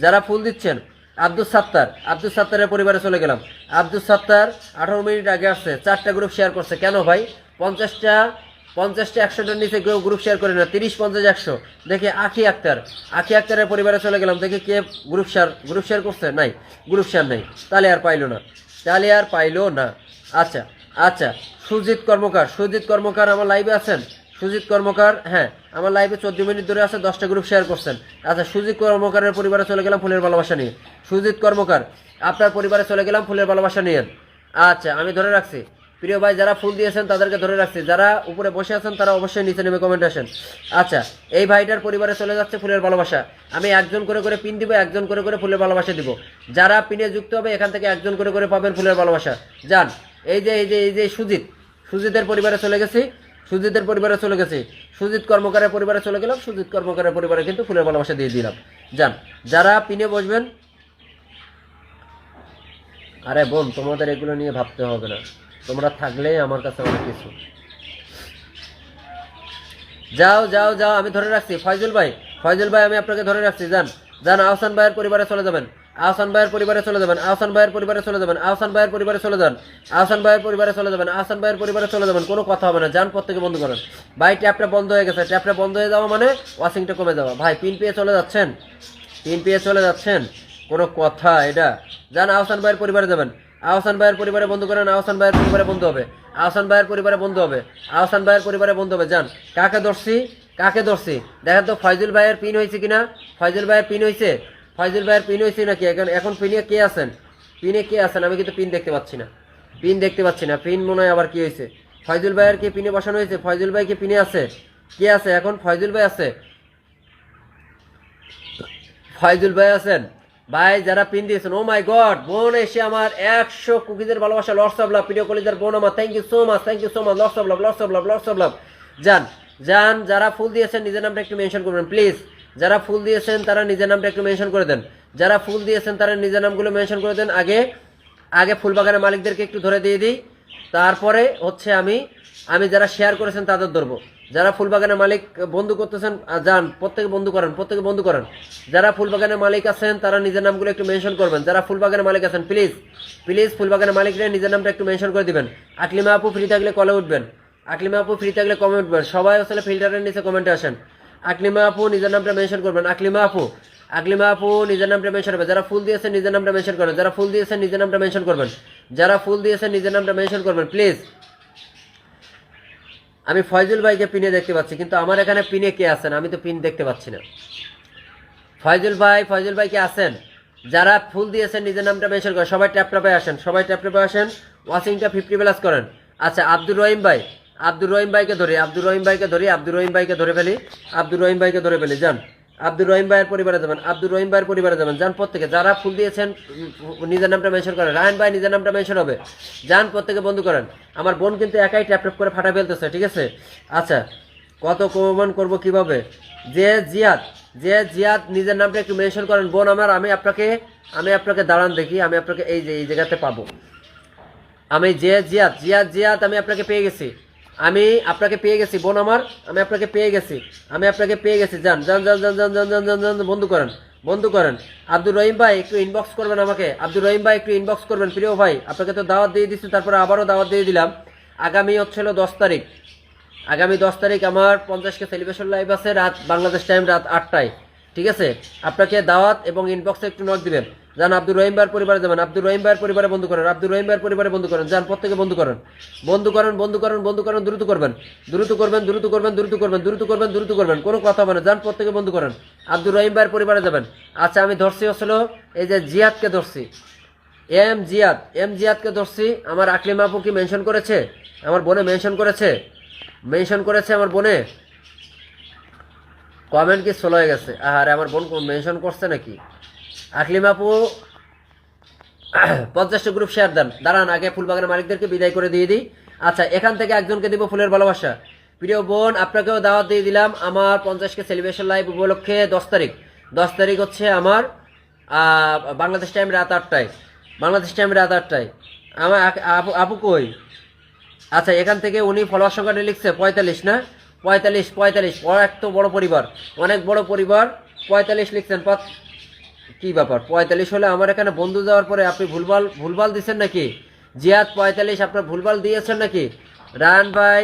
যারা ফুল দিচ্ছেন আব্দুল সাত্তারের পরিবারে চলে গেলাম। আব্দুল সাত্তার 18 মিনিট আগে আসছে, 4টা গ্রুপ শেয়ার করছে। কেন ভাই? 50টা 100টার নিচে কেউ গ্রুপ শেয়ার করে না, 30 50 100। দেখি আখি আক্তারের পরিবারে চলে গেলাম, দেখি কে গ্রুপ শেয়ার করছে। নাই, গ্রুপ শেয়ার নেই, তাহলে আর পাইলো না। আচ্ছা আচ্ছা, সুজিত কর্মকার আমার লাইভে আছেন? সুজিত কর্মকার, হ্যাঁ আমার লাইভে 14 মিনিট ধরে আছে, 10টা গ্রুপ শেয়ার করছেন। আচ্ছা সুজিত কর্মকারের পরিবারে চলে গেলাম ফুলের ভালোবাসা নিয়ে। সুজিত কর্মকার আপনার পরিবারে চলে গেলাম ফুলের ভালোবাসা নিয়ে। আচ্ছা আমি ধরে রাখছি প্রিয় ভাই, যারা ফুল দিয়েছেন তাদেরকে ধরে রাখছি, যারা উপরে বসে আছেন তারা অবশ্যই নিচে নেমে কমেন্ট আসেন। আচ্ছা এই ভাইটার পরিবারে চলে যাচ্ছে ফুলের ভালোবাসা। আমি একজন করে পিন দিব, একজন করে ফুলের ভালোবাসা দিব। যারা পিনে যুক্ত হবে এখান থেকে একজন করে পাবেন ফুলের ভালোবাসা। যান এই যে সুজিতের পরিবারে চলে গেছি, সুজিত কর্মকারের পরিবারে চলে গেলাম, সুজিত কর্মকারের পরিবারে কিন্তু ফুলের ভালোবাসা দিয়ে দিলাম। যান যারা পিনে বসবেন। আরে বোন তোমাদের এগুলো নিয়ে ভাবতে হবে না, তোমরা থাকলে আমার কাছে অনেক কিছু। যাও আমি ধরে রাখছি। ফয়জুল ভাই আমি আপনাকে ধরে রাখছি। যান আহসান ভাইয়ের পরিবারে চলে যাবেন, আহসান ভাইয়ের পরিবারে চলে যাবেন, কোনো কথা হবে না। যান প্রত্যেকে বন্ধ করেন ভাই। ট্যাপটা বন্ধ হয়ে গেছে, ট্যাপটা বন্ধ হয়ে যাওয়া মানে ওয়াশিংটা কমে যাওয়া। ভাই পিন পেয়ে চলে যাচ্ছেন, কোনো কথা এটা? যান আহসান ভাইয়ের পরিবারে যাবেন, আহসান ভাইয়ের পরিবারে বন্ধ করেন, আহসান ভাইয়ের পরিবারে বন্ধ হবে, যান কাকে ধরছি দেখেন তো। ফয়জুল ভাইয়ের পিন হয়েছে কিনা? ফয়জুল ভাইয়ের পিন হয়েছে নাকি? এখন পিনে কে আছেন? আমি কিন্তু পিন দেখতে পাচ্ছি না, পিন মনে হয় আবার কি হয়েছে। ফয়জুল ভাইয়ের কি পিনে বসানো হয়েছে? ফয়জুল ভাই কি পিনে আছে? কে আছে এখন? ফয়জুল ভাই আছে, আছেন ভাই যারা পিন দিয়েছেন। ও মাই গড, বোন এসে আমার 100 কুকিজের ভালোবাসা, লটস অফ লাভ প্রিয় কলিজার বোন আমার, thank you so much, lots of love. যান যারা ফুল দিয়েছেন নিজের নামটা একটু মেনশন করবেন প্লিজ। যারা ফুল দিয়েছেন তারা নিজের নামটা একটু মেনশন করে দেন, যারা ফুল দিয়েছেন তারা নিজের নামগুলো মেনশন করে দেন। আগে ফুলবাগানের মালিকদেরকে একটু ধরে দিয়ে দিই, তারপরে হচ্ছে আমি যারা শেয়ার করেছেন তাদের ধরবো। যারা ফুলবাগানের মালিক বন্ধু করতেছেন যান প্রত্যেকে বন্ধু করেন। যারা ফুলবাগানের মালিক আছেন তারা নিজের নামগুলো একটু মেনশন করবেন। যারা ফুলবাগানের মালিক আছেন প্লিজ ফুলবাগানের মালিকরা নিজের নামটা একটু মেনশন করে দিবেন। আকলিমা আপু ফ্রি থাকলে কলে উঠবেন, কমেন্ট উঠবেন। সবাই আসলে ফিল্টারের নিচে কমেন্টে আসেন। আকলিমা আপু নিজের নামটা মেনশন করবেন, আকলিমা আপু নিজের নামটা মেনশন করবেন। যারা ফুল দিয়েছেন নিজের নামটা মেনশন করবেন, নিজের নামটা মেনশন করবেন প্লিজ। আমি ফয়জুল ভাইকে পিনে দেখতে পাচ্ছি, কিন্তু আমার এখানে পিনে কে আছেন? আমি তো পিন দেখতে পাচ্ছি না। ফয়জুল ভাই কে আছেন? যারা ফুল দিয়েছেন নিজের নামটা মেনশন করেন। সবাই ট্যাপে আসেন, ওয়াচিংটা 50+ করেন। আচ্ছা আব্দুর রহিম ভাইকে ধরে ফেলি। যান আব্দুর রহিম ভাইয়ের পরিবারে যাবেন, যান প্রত্যেকে। যারা ফুল দিয়েছেন নিজের নামটা মেনশন করেন। রায়হান ভাই নিজের নামটা মেনশন হবে, যান প্রত্যেকে বন্ধু করেন। আমার বোন কিন্তু একাই ট্যাপ করে ফাটা ফেলতেছে, ঠিক আছে? আচ্ছা কত কমান করব কিভাবে? যে জিয়াদ নিজের নামটা একটু মেনশন করেন বোন আমার। আমি আপনাকে দাঁড়ান দেখি, আমি আপনাকে এই জায়গাতে পাবো। আমি জিয়াদ আমি আপনাকে পেয়ে গেছি, বোন আমার। আমি আপনাকে পেয়ে গেছি। যান বন্ধু করেন, বন্ধু করেন। আব্দুর রহিম ভাই একটু ইনবক্স করবেন আমাকে, আব্দুর রহিম ভাই একটু ইনবক্স করবেন। প্রিয় ভাই, আপনাকে তো দাওয়াত দিয়ে দিচ্ছি, তারপরে আবারও দাওয়াত দিয়ে দিলাম। আগামী হচ্ছিল 10 তারিখ, আগামী 10 তারিখ আমার 50কে সেলিব্রেশন লাইভ আছে, রাত বাংলাদেশ টাইম রাত 8টায়। ঠিক আছে, আপনাকে দাওয়াত এবং ইনবক্সে একটু নক দিবেন। যান আব্দুর রহিম ভাইয়ের পরিবারে যাবেন, আব্দুর রহিম ভাইয়ের পরিবারে বন্ধু করেন, আব্দুর রহিম ভাইয়ের পরিবারে বন্ধু করেন। যান প্রত্যেকে বন্ধু করেন, বন্ধু করেন, বন্ধু করেন, বন্ধু করেন, দ্রুত করবেন, দ্রুত করবেন, দ্রুত করবেন, দ্রুত করবেন, দ্রুত করবেন, দ্রুত করবেন, কোনো কথা হবে না। যান প্রত্যেকে বন্ধু করেন, আব্দুর রহিম ভাইয়ের পরিবারে যাবেন। আচ্ছা, আমি ধরছি হচ্ছিল এই যে জিয়াদকে ধরছি, এম জিয়াদকে ধরছি। আমার আকলিমা আপু কি মেনশন করেছে? আমার বোনে মেনশন করেছে, মেনশন করেছে আমার বোনে। কমেন্ট কি স্লো হয়ে গেছে? আর আমার বোন মেনশন করছে নাকি? আকলিমা আপু 50টা গ্রুপ শেয়ার দেন। দাঁড়ান, আগে ফুলবাগানের মালিকদেরকে বিদায় করে দিয়ে দিই। আচ্ছা, এখান থেকে একজনকে দিব ফুলের ভালোবাসা। প্রিয় বোন, আপনাকেও দাওয়াত দিয়ে দিলাম আমার 50কে সেলিব্রেশন লাইভ উপলক্ষে। 10 তারিখ হচ্ছে আমার বাংলাদেশ টাইম রাত 8টায়, বাংলাদেশ টাইম রাত 8টায়। আমার আপু কই? আচ্ছা, এখান থেকে উনি ফলোয়ার সংখ্যাটা লিখছে 45 না? 45 এত বড় পরিবার, অনেক বড় পরিবার। 45 লিখছেন। কি ব্যাপার? 45 হলে আমার এখানে বন্ধু যাওয়ার পরে আপনি ভুলভাল দিচ্ছেন নাকি? জিয়াদ 45 আপনার ভুলভাল দিয়েছেন নাকি? রায়ন ভাই,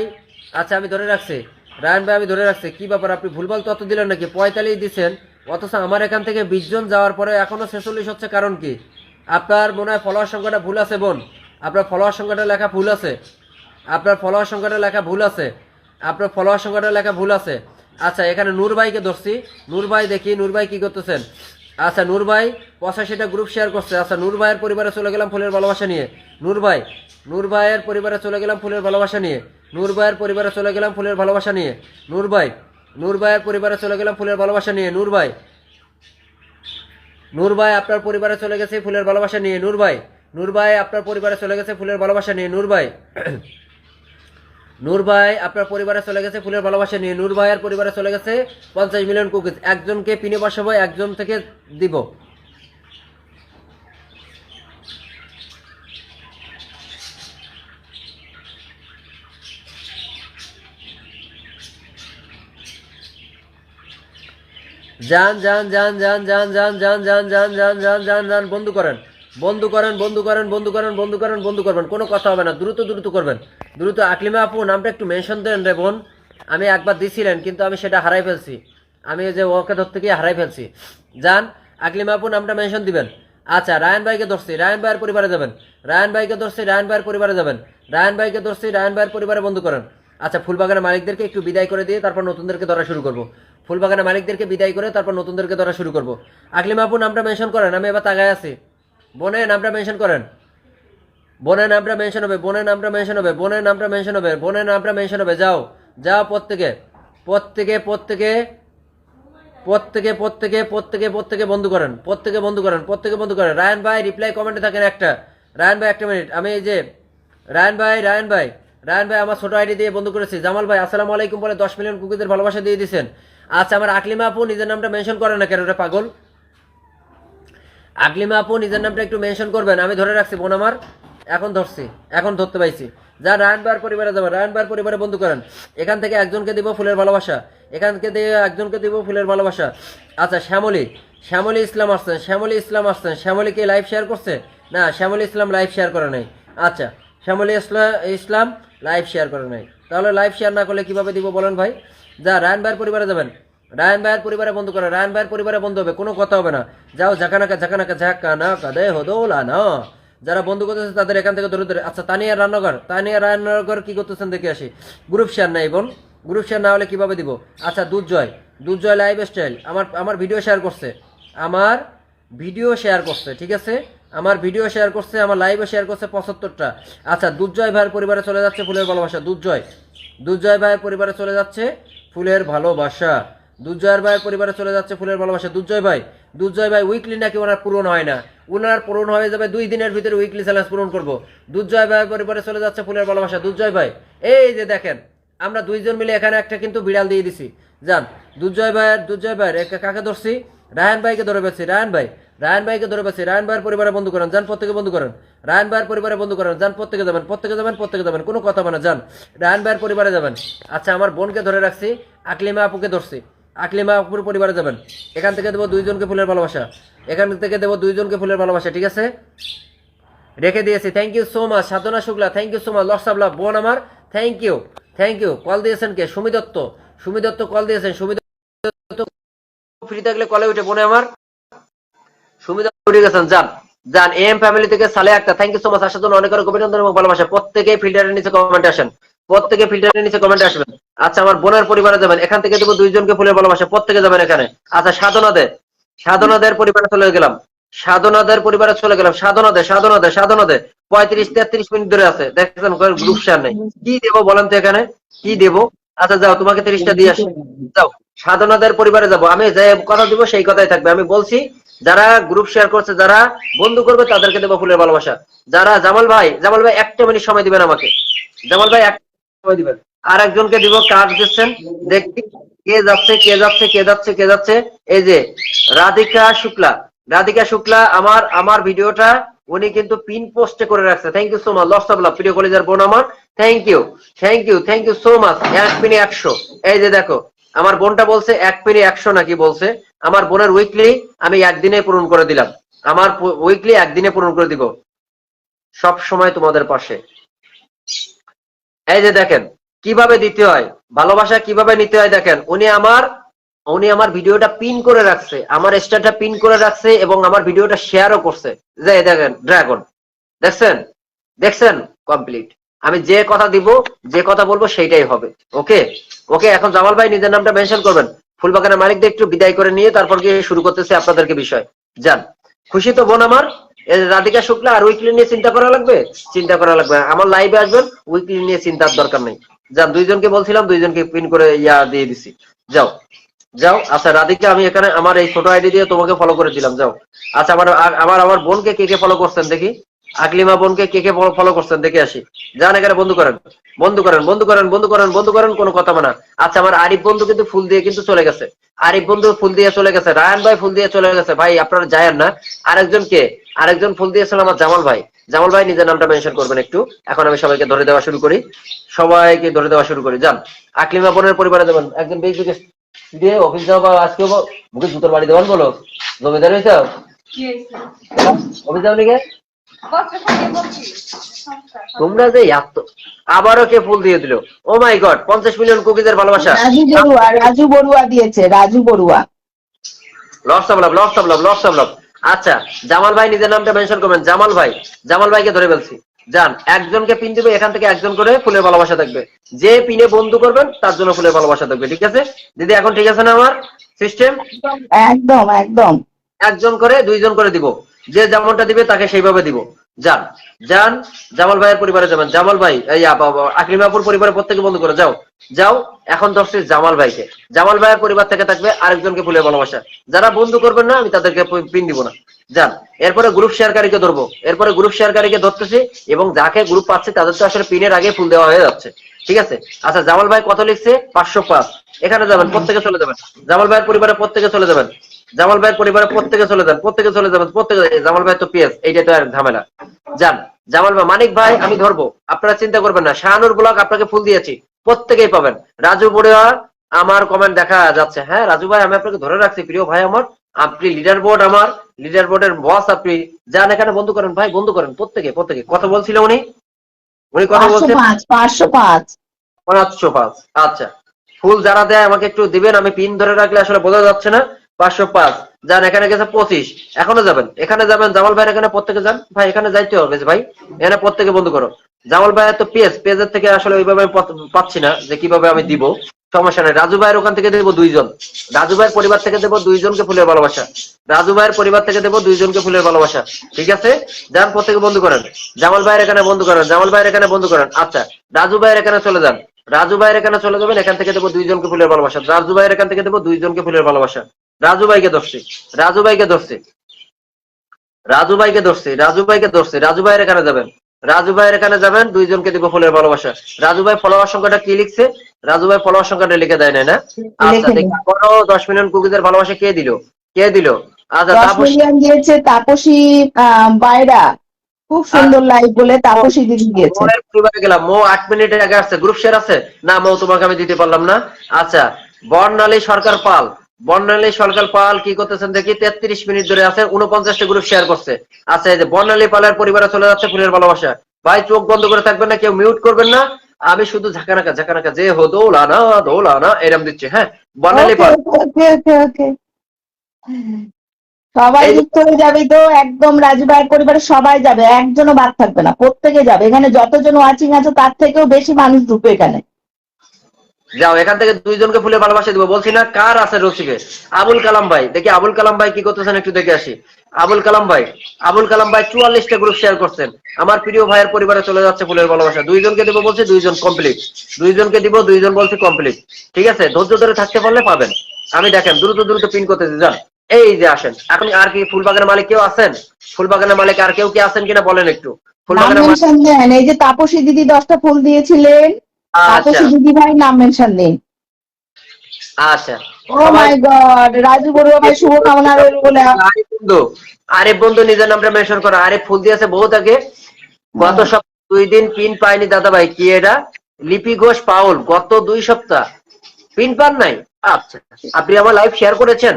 আচ্ছা আমি ধরে রাখছি, রায়ন ভাই আমি ধরে রাখছি। কি ব্যাপার, আপনি ভুলভাল তত দিলেন নাকি? 45 দিচ্ছেন, অথচ আমার এখান থেকে 20 জন যাওয়ার পরে এখনো 46 হচ্ছে, কারণ কি? আপনার মনে হয় ফলোয়ার সংখ্যাটা ভুল আছে বোন, আপনার ফলোয়ার সংখ্যাটা লেখা ভুল আছে, আপনার ফলোয়ার সংখ্যাটা লেখা ভুল আছে, আপনার ফলোয়ার সংখ্যাটা লেখা ভুল আছে। আচ্ছা, এখানে নূর ভাইকে ধরছি। নূর ভাই দেখি, নূর ভাই কি করতেছেন? আচ্ছা, নূর ভাই 85টা গ্রুপ শেয়ার করছে। আচ্ছা, নূর ভাইয়ের পরিবারে চলে গেলাম ফুলের ভালোবাসা নিয়ে। নূর ভাইয়ের পরিবারে চলে গেলাম ফুলের ভালোবাসা নিয়ে। নূর ভাইয়ের পরিবারে চলে গেলাম ফুলের ভালোবাসা নিয়ে। নূর ভাইয়ের পরিবারে চলে গেলাম ফুলের ভালোবাসা নিয়ে। নূর ভাই আপনার পরিবারে চলে গেছে ফুলের ভালোবাসা নিয়ে। নূর ভাই আপনার পরিবারে চলে গেছে ফুলের ভালোবাসা নিয়ে। নূর ভাই আপনার পরিবারে চলে গেছে ফুলের ভালোবাসা নিয়ে। নূর ভাইয়ের পরিবারে চলে গেছে 50 মিলিয়ন কুকিজ। একজনকে পিনে বসাবো, একজন থেকে দিব। যান যান যান যান যান যান যান যান যান যান যান যান যান বন্ধু করেন, বন্ধু করেন, বন্ধু করেন, বন্ধু করেন, বন্ধু করেন, বন্ধু করবেন, কোনো কথা হবে না। দ্রুত দ্রুত করবেন, দ্রুত। আকলিমা আপু নামটা একটু মেনশন দেন রে বোন। আমি একবার দিছিলেন, কিন্তু আমি সেটা হারাই ফেলছি, আমি যে ওকে ধরতে গিয়ে হারাই ফেলছি। যান, আকলিমা আপু নামটা মেনশন দিবেন। আচ্ছা, রায়ন ভাইকে ধরছি, রায়ন ভাইয়ের পরিবারে যাবেন। রায়ন ভাইকে ধরছি, রায়ন ভাইয়ের পরিবারে যাবেন। রায়ন ভাইকে ধরছি, রায়ন ভাইয়ের পরিবারে বন্ধু করেন। আচ্ছা, ফুলবাগানের মালিকদেরকে একটু বিদায় করে দিয়ে তারপর নতুনদেরকে ধরা শুরু করবো। ফুলবাগানের মালিকদেরকে বিদায় করে তারপর নতুনদেরকে ধরা শুরু করবো। আকলিমা আপু নামটা মেনশন করেন, আমি এবার তাগায় আছি। বোনের নামটা মেনশন করেন, বোনের নামটা মেনশন হবে, বোনের নামটা মেনশন হবে, বোনের নামটা মেনশন হবে, বোনের নামটা মেনশন হবে। যাও যাও, প্রত্যেকে প্রত্যেকে প্রত্যেকে প্রত্যেকে প্রত্যেকে প্রত্যেকে প্রত্যেকে বন্ধু করেন, প্রত্যেকে বন্ধু করেন, প্রত্যেকে বন্ধু করেন। রায়ন ভাই রিপ্লাই কমেন্টে থাকেন একটা। রায়ন ভাই একটা মিনিট, আমি এই যে রায়ন ভাই আমার ছোট আইডি দিয়ে বন্ধু করেছি। জামাল ভাই আসসালামু আলাইকুম বলে 10 মিলিয়ন কুকিজের ভালোবাসা দিয়ে দিয়েছেন। আচ্ছা, আমার আকলিমা আপু নিজের নামটা মেনশন করেন না কেন রে পাগল? আকলিমা আপু নিজের নামটা একটু মেনশন করবেন। আমি ধরে রাখছি বোন আমার, এখন ধরছি, এখন ধরতে পাইছি। যা রায়ন ভাইয়ের পরিবারে যাবেন, রায়ন ভাইয়ের পরিবারে বন্ধু করেন। এখান থেকে একজনকে দিব ফুলের ভালোবাসা, এখান থেকে একজনকে দিব ফুলের ভালোবাসা। আচ্ছা, শ্যামলী ইসলাম আসছেন, শ্যামলীকে লাইভ শেয়ার করছে না? শ্যামলী ইসলাম লাইভ শেয়ার করে নাই। আচ্ছা, শ্যামলী ইসলাম লাইভ শেয়ার করে নাই, তাহলে লাইভ শেয়ার না করলে কিভাবে দিব বলেন ভাই? যা রায়ন ভাইয়ের পরিবারে যাবেন, রায়ন ভাইয়ের পরিবারে বন্ধু করে, রায়ন ভাইয়ের পরিবারে বন্ধু হবে, কোনো কথা হবে না। যাও, ঝাঁকানাকা কাদে হদৌলা না। যারা বন্ধু করতেছে তাদের এখান থেকে ধরে ধরে। আচ্ছা, তানিয়া রান্নাঘর কি করতেছেন দেখে আসি। গ্রুপ শেয়ার নাই বোন, গ্রুপ শেয়ার না হলে কিভাবে দিব? আচ্ছা, দুধজয় লাইফ স্টাইল আমার ভিডিও শেয়ার করছে, আমার ভিডিও শেয়ার করছে, ঠিক আছে, আমার ভিডিও শেয়ার করছে, আমার লাইভও শেয়ার করছে 75টা। আচ্ছা, দুধজয় ভাইয়ের পরিবারে চলে যাচ্ছে ফুলের ভালোবাসা। দুধজয় ভাইয়ের পরিবারে চলে যাচ্ছে ফুলের ভালোবাসা। দুধজয়ের ভাইয়ের পরিবারে চলে যাচ্ছে ফুলের ভালোবাসা। দুধজয় ভাই উইকলি নাকি ওনার পূরণ হয় না, ওনার পূরণ হয়ে যাবে 2 দিনের ভিতরে, উইকলি চ্যালেঞ্জ পূরণ করবো। দুধজয় ভাইয়ের পরিবারে চলে যাচ্ছে ফুলের ভালোবাসা। দুধজয় ভাই, এই যে দেখেন, আমরা 2 জন মিলে এখানে একটা কিন্তু বিড়াল দিয়ে দিছি। যান, দুধজয় ভাইয়ের কাকে ধরছি? রায়ন ভাইকে ধরে পেয়েছি। রায়ন ভাইকে ধরে পেয়েছি। রায়ন ভাইয়ের পরিবারে বন্ধু করেন, যান প্রত্যেকে বন্ধু করেন। রায়ন ভাইয়ের পরিবারে বন্ধু করেন, যান প্রত্যেকে যাবেন, কোনো কথা মানে। যান, রায়ন ভাইয়ের পরিবারে যাবেন। আচ্ছা, আমার বোনকে ধরে রাখছি, আকলিমা আপুকে ধরছি। আকলিমা আপুর পরিবারে যাবেন, এখান থেকে দেবো 2 জনকে ফুলের ভালোবাসা, এখান থেকে দেবো 2 জনকে ফুলের ভালোবাসা, ঠিক আছে রেখে দিয়েছি। Thank you so much Sadhana Shukla, thank you so much lots of love বোন আমার, thank you thank you. Call দিয়েছেন কে? সুমি দত্ত, সুমি দত্ত কল দিয়েছেন। সুমি দত্ত ফ্রি থাকলে কলে উঠে বোনে আমার, সুমি দত্ত উঠে গেছেন। যান যান এম ফ্যামিলি থেকে সালে Akhtar, thank you so much আসার জন্য অনেক অনেক অভিনন্দন এবং ভালোবাসা। প্রত্যেকে ফিল্টারের নিচে কমেন্টে আসেন, প্রত্যেকে ফিল্টারের নিচে কমেন্টে আসবেন। আচ্ছা আমার বোনের পরিবারে যাবেন, এখান থেকে দেবো 2 জনকে ফুলের ভালোবাসা, প্রত্যেকে যাবেন এখানে। আচ্ছা সাধনাদের পরিবারে চলে গেলাম, সাধনাদের পরিবারে চলে গেলাম। সাধনাদের 35-33 মিনিট ধরে আছে, দেখছেন গ্রুপ শেয়ার নেই। কি দেবো বলেন তো এখানে, কি দেবো? আচ্ছা যাও তোমাকে 30টা দিয়ে আসি, যাও সাধনাদের পরিবারে যাবো। আমি যে কথা দিব সেই কথাই থাকবে। আমি বলছি যারা গ্রুপ শেয়ার করছে, যারা বন্ধু করবে তাদেরকে দেবো ফুলের ভালোবাসা। যারা জামাল ভাই 1 মিনিট সময় দিবেন আমাকে, জামাল ভাই 1 মিনিট সময় দিবেন। আর একজনকে দিব, কাজ দিচ্ছেন দেখি কে যাচ্ছে কে যাচ্ছে কে যাচ্ছে কে যাচ্ছে। এই যে রাধিকা শুক্লা, রাধিকা শুক্লা আমার ভিডিওটা উনি কিন্তু পিন পোস্টে করে রাখছে। Thank you so much lots of love প্রিয় কলেজের বোন আমার, thank you thank you so much. 1 পিনে 100, এই যে দেখো আমার বোনটা বলছে 1 পিনে 100 নাকি বলছে। আমার বোনের উইকলি আমি একদিনে পূরণ করে দিলাম, আমার উইকলি একদিনে পূরণ করে দিব, সব সময় তোমাদের পাশে। এই যে দেখেন কিভাবে দিতে হয় ভালোবাসা, কিভাবে নিতে হয় দেখেন। উনি আমার ভিডিওটা পিন করে রাখছে, আমার স্ট্যাটাসটা পিন করে রাখছে এবং আমার ভিডিওটা শেয়ারও করছে। যে দেখেন ড্রাগন, দেখছেন দেখছেন কমপ্লিট। আমি যে কথা দিব, যে কথা বলবো সেইটাই হবে। ওকে ওকে। এখন জামাল ভাই নিজের নামটা মেনশন করবেন, ফুলবাগানের মালিকদের একটু বিদায় করে নিয়ে তারপর গিয়ে শুরু করতেছে আপনাদেরকে বিষয়। যান, খুশি তো বোন আমার? রাধিকা শুক্লা আর উইকলি নিয়ে চিন্তা করা লাগবে, চিন্তা করা লাগবে। আমার লাইভে আসবেন, উইকলি নিয়ে চিন্তার দরকার নেই। যান, 2 জনকে বলছিলাম, 2 জনকে পিন করে ইয়া দিয়ে দিছি। যাও যাও। আচ্ছা রাধিকা, আমি এখানে আমার এই ছোট আইডি দিয়ে তোমাকে ফলো করে দিলাম, যাও। আচ্ছা আমার বোনকে কে কে ফলো করছেন দেখি, আকলিমা বোনকে কে কে ফলো করছেন দেখে আসি। যান এখানে বন্ধু করেন, বন্ধু করেন, বন্ধু করেন, বন্ধু করেন, বন্ধু করেন, কোনো কথা না। আচ্ছা আমার আরিফ বন্ধু কিন্তু ফুল দিয়ে কিন্তু চলে গেছে, আরিফ বন্ধু ফুল দিয়ে চলে গেছে, রায়ান ভাই ফুল দিয়ে চলে গেছে। ভাই আপনারা যায়েন না। আরেকজন কে? আরেকজন ফুল দিয়েছিল আমার জামাল ভাই। জামাল ভাই নিজের নামটা মেনশন করবেন একটু। এখন আমি সবাইকে ধরে দেওয়া শুরু করি, সবাইকে ধরে দেওয়া শুরু করি। যান, আকলিমা বোনের পরিবারে দেবেন একজন বেশ দিয়ে অফিস যাও বা আজকে মুখে জুতোর বাড়ি দেওয়ান বলো, জমিদার হয়েছে অফিস যাও নাকি? তোমরা যে এত, আবারও কে ফুল দিয়ে দিল? ও মাই গড, 50 মিলিয়ন কুকিজের ভালোবাসা। রাজু বড়ুয়া দিয়েছে, Raju Barua. Lots of love, lots of love, lots of love. আচ্ছা জামাল ভাই নিজের নামটা মেনশন করবেন, জামাল ভাই, জামাল ভাইকে ধরে ফেলছি। যান, একজনকে পিন দিবে, এখান থেকে একজন করে ফুলের ভালোবাসা থাকবে। যে পিনে বন্ধু করবেন তার জন্য ফুলের ভালোবাসা থাকবে, ঠিক আছে দিদি? এখন ঠিক আছে না আমার সিস্টেম? একদম একদম। একজন করে 2 জন করে দিব, যে যেমনটা দিবে তাকে সেইভাবে দিব। যান যান, জামাল ভাইয়ের পরিবারে যাবেন। জামাল ভাই এই আকলিমাপুর পরিবারে প্রত্যেকে বন্ধু করে যাও যাও। এখন ধরছি জামাল ভাইকে, জামাল ভাইয়ের পরিবার থেকে থাকবে আরেকজনকে ফুলের ভালোবাসা। যারা বন্ধু করবেন না আমি তাদেরকে পিন দিব না। যান, এরপরে গ্রুপ শেয়ারকারীকে ধরবো, এরপরে গ্রুপ শেয়ারকারীকে ধরতেছি এবং যাকে গ্রুপ পাচ্ছে তাদের তো আসলে পিনের আগে ফুল দেওয়া হয়ে যাচ্ছে, ঠিক আছে? আচ্ছা জামাল ভাই কত লিখছে? 505। এখানে যাবেন, প্রত্যেকে চলে যাবেন। জামাল ভাইয়ের পরিবারে প্রত্যেকে চলে যাবেন, জামাল ভাইয়ের পরিবারে প্রত্যেকে চলে যান, প্রত্যেকে চলে যাবেন, প্রত্যেকে। জামাল ভাই তো পিএস, এইটা তো আর ঝামেলা। যান জামাল ভাই, মানিক ভাই আমি ধরবো, আপনারা চিন্তা করবেন না। শাহানুর ব্লগ আপনাকে ফুল দিয়েছি, প্রত্যেকেই পাবেন। রাজু বড়ুয়া আমার কমেন্ট দেখা যাচ্ছে, হ্যাঁ রাজু ভাই আমি আপনাকে ধরে রাখছি প্রিয় ভাই আমার, আপনি লিডার বোর্ড, আমার লিডার বোর্ডের বস আপনি। যান এখানে বন্ধু করেন ভাই, বন্ধু করেন প্রত্যেকে প্রত্যেকে। কথা বলছিল উনি, উনি কথা বলছেন 505 505। আচ্ছা ফুল যারা দেয় আমাকে একটু দিবেন, আমি পিন ধরে রাখলে আসলে বোঝা যাচ্ছে না। 505। যান, এখানে গেছে 25, এখনো যাবেন, এখানে যাবেন। জামাল ভাই এখানে প্রত্যেকে যান ভাই, এখানে যাইতে হবে ভাই, এখানে প্রত্যেকে বন্ধ করো। জামাল ভাই তো পেজের থেকে আসলে ওইভাবে পাচ্ছি না যে কিভাবে আমি দিব, সমস্যা নেই। রাজু ভাইয়ের ওখান থেকে দেবো 2 জন, রাজু ভাইয়ের পরিবার থেকে দেবো 2 জনকে ফুলের ভালোবাসা, রাজু ভাইয়ের পরিবার থেকে দেবো 2 জনকে ফুলের ভালোবাসা, ঠিক আছে? যান প্রত্যেকে বন্ধু করেন, জামাল ভাইয়ের এখানে বন্ধু করেন, জামাল ভাইয়ের এখানে বন্ধু করেন। আচ্ছা রাজু ভাইয়ের এখানে চলে যান, রাজু ভাইয়ের এখানে চলে যাবেন, এখান থেকে দেবো 2 জনকে ফুলের ভালোবাসা। রাজু ভাইয়ের এখান থেকে দেবো 2 জনকে ফুলের ভালোবাসা। রাজু ভাইকে ধরছি, রাজু ভাইকে ধরছি, রাজু ভাইকে ধরছি, রাজু ভাইকে ধরছি। রাজু ভাইয়ের এখানে যাবেন, রাজু ভাইয়ের এখানে যাবেন, 2 জনকে দিব ফুলের ভালোবাসা। রাজু ভাই ফলোয়ার সংখ্যাটা কি লিখছে? রাজু ভাই ফলোয়ার সংখ্যাটা লিখে দেয় না? আচ্ছা দেখি 10 মিলিয়ন কুকিজের ভালোবাসা কে দিল, কে দিল? আচ্ছা 10 মিলিয়ন দিয়েছে তাপসী বাইরা, খুব সুন্দর লাইভ বলে তাপসী দিদি দিয়েছে। পরিবারে গেলাম, মো 8 মিনিটের আগে আসছে। গ্রুপ শেয়ার আছে না মো? তোমাকে আমি দিতে পারলাম না। আচ্ছা বর্ণালী সরকার পাল, বর্ণালী সরকার পাল কি করতেছেন দেখি, 33 মিনিট ধরে আছে, 49টা গ্রুপ শেয়ার করছে। আচ্ছা, এই যে বর্ণালী পালের পরিবারে চলে যাচ্ছে ফুলের ভালোবাসা। ভাই চোখ বন্ধ করে থাকবেন না, কেউ মিউট করবেন না, আমি শুধু ঝাঁকানাকা ঝাঁকানাকা যে হো দৌলানা দৌলানা এরম দিচ্ছি। হ্যাঁ, বর্ণালী ওকে পাল ওকে ওকে ওকে। সবাই এই যে যুক্ত হয়ে যাবে তো, একদম রাজু ভাইয়ের পরিবারের সবাই যাবে, একজনও বাদ থাকবে না, প্রত্যেকে যাবে। এখানে যতজন ওয়াচিং আছে তার থেকেও বেশি মানুষ ঢুকবে এখানে। যাও, এখান থেকে 2 জনকে ফুলের ভালোবাসা দিব। বলছি না কার আছে রসিকে? আবুল কালাম ভাই, দেখি আবুল কালাম ভাই কি করতেছেন একটু দেখে আসি। আবুল কালাম ভাই, আবুল কালাম ভাই 44টা গ্রুপ শেয়ার করছেন। আমার প্রিয় ভাইয়ের পরিবারে চলে যাচ্ছে ফুলের ভালোবাসা। 2 জনকে দিব বলছি, 2 জন কমপ্লিট। 2 জনকে দিব, 2 জন বলছি কমপ্লিট। ঠিক আছে, ধৈর্য ধরে থাকতে পারলে পাবেন। আমি দেখেন দ্রুত দ্রুত পিন করতেছি, যান। এই যে আসেন, এখন আর কি ফুলবাগানের মালিক কেউ আছেন? ফুলবাগানের মালিক আর কেউ কি আছেন কিনা বলেন একটু। নাম ফুলবাগানের মালিক, মেনশন দেন, এই যে তাপসী দিদি 10টা ফুল দিয়েছিলেন, আচ্ছা তাপসী দিদি ভাই নাম মেনশন দিন। আচ্ছা, ও সবাই মাই গড, রাজু বড়ুয়া ভাই শুভকামনা রইল বলে। আরিফ বন্ধু, আরিফ বন্ধু নিজের নামটা মেনশন করো। আরিফ ফুল দিয়েছে বহুত আগে, গত সপ্তাহ 2 দিন পিন পাইনি দাদা ভাই। কি এটা? লিপি ঘোষ পাউল, গত 2 সপ্তাহ পিন পান নাই। আচ্ছা, আপনি আমার লাইভ শেয়ার করেছেন,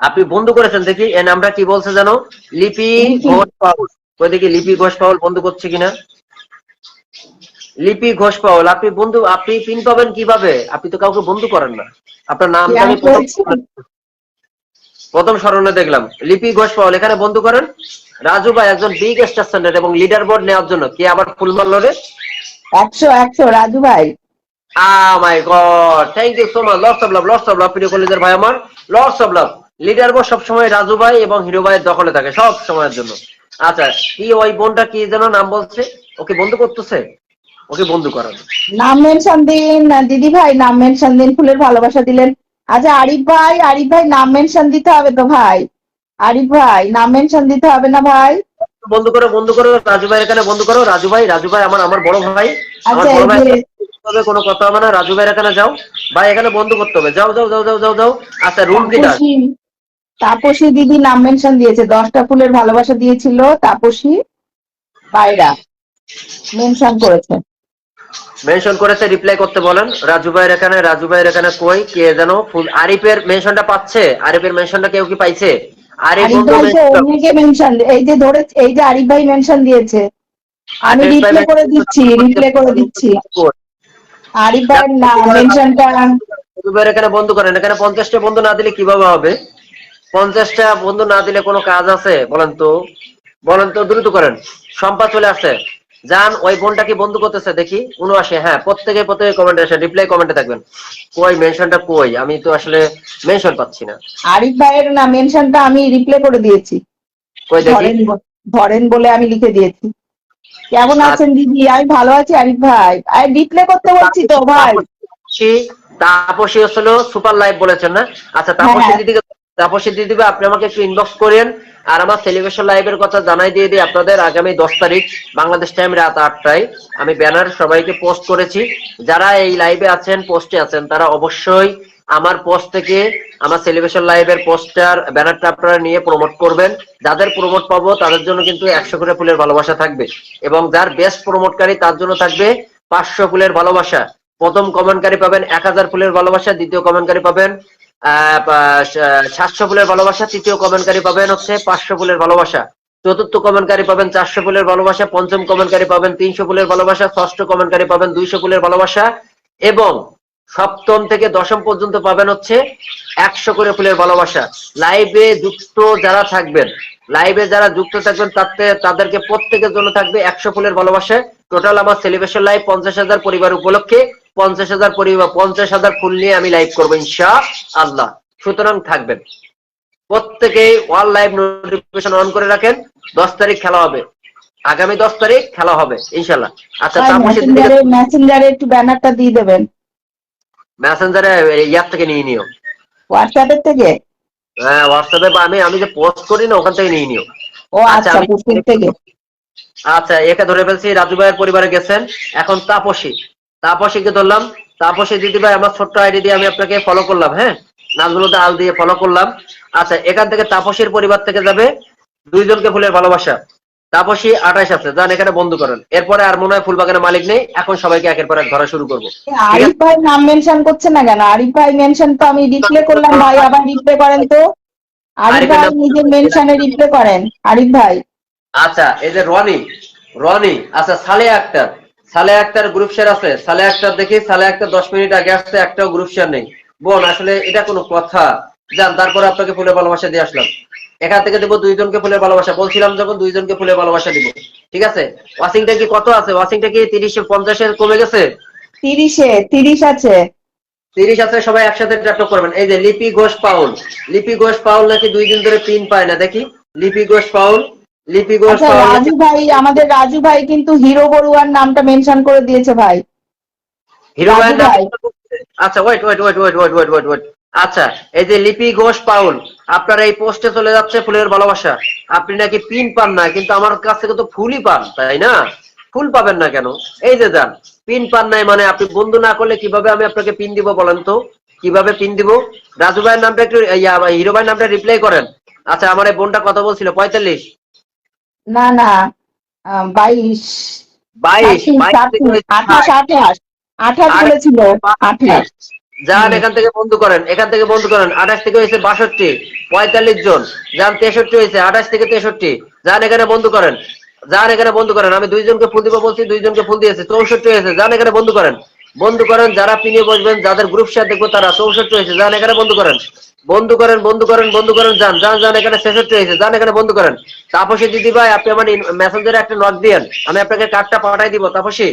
আপনি বন্ধু করেছেন দেখি। এর নামটা কি বলছে জানো? লিপি ঘোষ পাউল। কই দেখি লিপি ঘোষ পাউল বন্ধু করছে কিনা। লিপি ঘোষ পাউল, আপনি বন্ধু, আপনি পিন পাবেন কিভাবে? আপনি তো কাউকে বন্ধু করেন না। আপনার নামটা শেয়ার আমি করেছেন। প্রথম স্মরণে দেখলাম। লিপি ঘোষ পাওয়াল, এখানে বন্ধু করেন। রাজু ভাই একজন বিগ স্টার স্ট্যান্ডার্ড এবং লিডার বোর্ড নেওয়ার জন্য কে আবার ফুল মারল রে? 100 রাজু ভাই। My God, thank you so much, lots of love প্রিয় কলেজের ভাই আমার, lots of love. Leaderboard সবসময় রাজু ভাই এবং হিরো ভাইয়ের দখলে থাকে সব সময়ের জন্য। আচ্ছা, কি ওই বোনটা কি যেন নাম বলছে, ওকে বন্ধু করতেছে, ওকে বন্ধু করানো। নাম মেনশন দিন দিদি ভাই, নাম মেনশন দিন, ফুলের ভালোবাসা দিলেন। আচ্ছা আরিফ ভাই, আরিফ ভাই নাম মেনশন দিতে হবে তো ভাই, আরিফ ভাই নাম মেনশন দিতে হবে না ভাই? বন্ধু করো, বন্ধু করো, রাজু ভাই এখানে বন্ধু করো। রাজু ভাই, রাজু ভাই আমার আমার বড় ভাই, আমার আচ্ছা বড় এই ভাই। যে কোনো কথা হবে না, রাজু ভাইয়ের এখানে যাও ভাই, এখানে বন্ধু করতে হবে। যাও যাও যাও যাও যাও যাও। আচ্ছা, রুম লিডার তাপসী, তাপসী দিদি নাম মেনশন দিয়েছে, 10টা ফুলের ভালোবাসা দিয়েছিল তাপসী পায়রা, মেনশন করেছে। মেনশন করেছে, রিপ্লাই করতে বলেন। রাজু ভাইয়ের এখানে, রাজু ভাইয়ের এখানে কই কে যেন ফুল। আরিফের মেনশনটা পাচ্ছে, আরিফের মেনশনটা কেউ কি পাইছে? আরিফ আরিফ বন্ধু ভাই তো মেনশন, অন্যকে মেনশন, এই যে ধরে, এই যে আরিফ ভাই মেনশন দিয়েছে, আমি আরিফ ভাই রিপ্লে করে দিচ্ছি, রিপ্লে করে দিচ্ছি। মেনশন। আরিফ ভাইয়ের নাম মেনশনটা। রাজু ভাইয়ের এখানে বন্ধু করেন। এখানে 50টা বন্ধু না দিলে কিভাবে হবে? 50টা বন্ধু না দিলে কোনো কাজ আছে বলেন তো? বলেন তো, দ্রুত করেন। সম্পা চলে আসছে, যান। ওই বোনটা কি বন্ধু করতেছে দেখি। 79, হ্যাঁ, প্রত্যেকে প্রত্যেকে কমেন্টে আসে, রিপ্লাই কমেন্টে থাকবেন। কই মেনশনটা কই? আমি তো আসলে মেনশন পাচ্ছি না। আরিফ ভাইয়ের না মেনশনটা আমি রিপ্লে করে দিয়েছি, কই দেখি। ধরেন ধরেন বলে আমি লিখে দিয়েছি। কেমন আছেন দিদি? আমি ভালো আছি আরিফ ভাই, আমি রিপ্লে করতে বলছি তো ভাই। তাপসী, তাপসী হচ্ছিল সুপার লাইভ বলেছেন না? আচ্ছা, হ্যাঁ তাপসী হ্যাঁ, দিদিকে, তাপসী দিদি ভাই, আপনি আমাকে একটু ইনবক্স করেন। আর আমার সেলিব্রেশন লাইভের কথা জানাই দিয়ে দিই আপনাদের। আগামী 10 তারিখ বাংলাদেশ টাইম রাত 8টায় আমি ব্যানার সবাইকে পোস্ট করেছি। যারা এই লাইভে আছেন, পোস্টে আছেন, তারা অবশ্যই আমার পোস্ট থেকে আমার সেলিব্রেশন লাইভের পোস্টার ব্যানারটা আপনারা নিয়ে প্রমোট করবেন। যাদের প্রমোট পাবো তাদের জন্য কিন্তু 100 করে ফুলের ভালোবাসা থাকবে, এবং যার বেস্ট প্রমোটকারী তার জন্য থাকবে 500 ফুলের ভালোবাসা। প্রথম কমেন্টকারী পাবেন 1000 ফুলের ভালোবাসা, দ্বিতীয় কমেন্টকারী পাবেন 700 ফুলের ভালোবাসা, তৃতীয় কমেন্টকারী পাবেন হচ্ছে 500 ফুলের ভালোবাসা, চতুর্থ কমেন্টকারী পাবেন 400 ফুলের ভালোবাসা, পঞ্চম কমেন্টকারী পাবেন 300 ফুলের ভালোবাসা, ষষ্ঠ কমেন্টকারী পাবেন 200 ফুলের ভালোবাসা, এবং সপ্তম থেকে দশম পর্যন্ত পাবেন হচ্ছে 100 করে ফুলের ভালোবাসা। লাইভে যুক্ত যারা থাকবেন, লাইভে যারা যুক্ত থাকবেন তাদেরকে প্রত্যেকের জন্য থাকবে 100 ফুলের ভালোবাসা। টোটাল আমার সেলিব্রেশন লাইভ 50,000 পরিবার উপলক্ষে 50,000 পরিবার, 50,000 ফুল নিয়ে আমি লাইভ করবো ইনশাআল্লাহ। সুতরাং থাকবেন প্রত্যেকে, ওয়াল লাইভ নোটিফিকেশন অন করে রাখেন। 10 তারিখ খেলা হবে, আগামী 10 তারিখ খেলা হবে ইনশাআল্লাহ। আচ্ছা, ভাই তাপসী দিদিকে মেসেঞ্জারে, মেসেঞ্জারে একটু ব্যানারটা দিয়ে দেবেন, মেসেঞ্জারে ইয়ার থেকে নিয়ে নিও। হোয়াটসঅ্যাপের থেকে। হ্যাঁ, হোয়াটসঅ্যাপে আমি আমি যে পোস্ট করি না, ওখান থেকে নিয়ে নিও। ও আচ্ছা, আচ্ছা, আমি, পুকুর থেকে। আচ্ছা, একে ধরে ফেলছি, রাজু ভাইয়ের পরিবারে গেছেন। এখন তাপসী, তাপসীকে ধরলাম। তাপসী দিদি ভাই, আমার ছোট্ট আইডি দিয়ে আমি আপনাকে ফলো করলাম, হ্যাঁ, নাজমুলতে আল দিয়ে ফলো করলাম। আচ্ছা, এখান থেকে তাপসীর পরিবার থেকে যাবে 2 জনকে ফুলের ভালোবাসা। তাপসী 28 আছে, যান এখানে বন্ধ করেন। এরপরে আর মনে হয় ফুলবাগানের মালিক নেই, এখন সবাইকে একের পর এক ধরা শুরু করবো, ঠিক আরিফ আছে? ভাই নাম মেনশন করছে না কেন? আরিফ ভাই মেনশন তো আমি রিপ্লে করলাম ভাই, আবার রিপ্লে করেন তো। আরিফ আরিফের ভাই নাম, নিজের মেনশনে রিপ্লে করেন আরিফ ভাই। আচ্ছা এই যে রনি, রনি, আচ্ছা সালে আক্তার, সালে আক্তার গ্রুপ শেয়ার আছে, সালে আক্তার দেখি, সালে আক্তার 10 মিনিট আগে আসছে, একটাও গ্রুপ শেয়ার নেই। বোন আসলে এটা কোনো কথা? যান তারপরে আপনাকে ফুলের ভালোবাসা দিয়ে আসলাম। এখান থেকে দেবো 2 জনকে ফুলের ভালোবাসা, বলছিলাম যখন 2 জনকে ফুলের ভালোবাসা দিব, ঠিক আছে? ওয়াশিংটা কি কত আছে? ওয়াশিংটা কি 30-50 কমে গেছে? 30 আছে। 30 আছে, সবাই একসাথে ট্যাপ করবেন। এই যে লিপি ঘোষ পাউল, লিপি ঘোষ পাউল নাকি 2 দিন ধরে পিন পায় না, দেখি। লিপি ঘোষ পাউল, লিপি ঘোষ আচ্ছা পাউল নাকি। রাজু ভাই, আমাদের রাজু ভাই কিন্তু হিরো বড়ুয়ার নামটা মেনশন করে দিয়েছে ভাই। হিরো রাজু ভাইয়ের নাম। ভাই, আচ্ছা wait wait wait wait wait wait wait wait আচ্ছা এই যে লিপি ঘোষ পাউল, আপনার এই পোস্টে চলে যাচ্ছে ফুলের ভালোবাসা। আপনি নাকি পিন পান না, কিন্তু আমার কাছ থেকে তো ফুলই পান, তাই না? ফুল পাবেন না কেন? এই যে যান, পিন পান নাই মানে আপনি বন্ধু না করলে কিভাবে আমি আপনাকে পিন দিব বলেন তো? কিভাবে পিন দিব? রাজু ভাইয়ের নামটা একটু হিরো ভাইয়ের নামটা রিপ্লাই করেন। আচ্ছা আমার এই বোনটা কত বলছিল? 45? না না, 22, 22? 37, 28, 28, 28 বলেছিল। 28। যান এখান থেকে বন্ধ করেন, এখান থেকে বন্ধ করেন। 28 থেকে হয়েছে 62, 45 জন। যান 63 হয়েছে, 28 থেকে 63। যান এখানে বন্ধ করেন, যান এখানে বন্ধ করেন। আমি 2 জনকে ফুল দিব বলছি, 2 জনকে ফুল দিয়েছে, 64 হয়েছে। যান এখানে বন্ধ করেন, বন্ধ করেন। যারা পিনে বসবেন, যাদের গ্রুপ শেয়ার দেখবো তারা 64 হয়েছে। যান এখানে বন্ধ করেন, বন্ধ করেন, বন্ধ করেন, বন্ধ করেন। যান যান যান এখানে 66 হয়েছে। যান এখানে বন্ধ করেন। তাপসী দিদি ভাই আপনি আমার মেসেঞ্জারে একটা নক দিয়েন, আমি আপনাকে কার্ডটা পাঠাই দিব। তাপসী,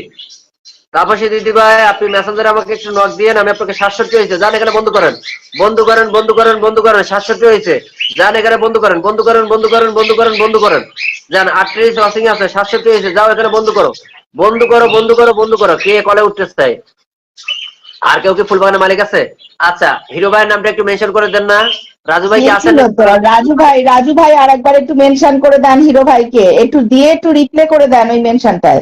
তাপসী দিদি ভাই আপনি মেসেঞ্জারে আমাকে একটু নক দিয়েন, আমি আপনাকে 67 হয়েছে। যান এখানে বন্ধ করেন, বন্ধ করেন, বন্ধ করেন, বন্ধ করেন। 67 হয়েছে। যান এখানে বন্ধ করেন, বন্ধ করেন, বন্ধ করেন, বন্ধ করেন, বন্ধ করেন। যান 38 ওয়াশিং আছে, 67 হয়েছে। যাও এখানে বন্ধ করো, বন্ধ করো, বন্ধ করো, বন্ধ করো। কে কলে উঠতেছে তাই? আর কেউ কি ফুলবাগানের মালিক আছে? আচ্ছা হিরো ভাইয়ের নামটা একটু মেনশন করে দেন না। রাজু ভাই কি আছেন? দিয়েছিল তো রাজু ভাই। রাজু ভাই আর একবার একটু মেনশন করে দেন হিরো ভাইকে, একটু দিয়ে একটু রিপ্লে করে দেন ওই মেনশনটায়।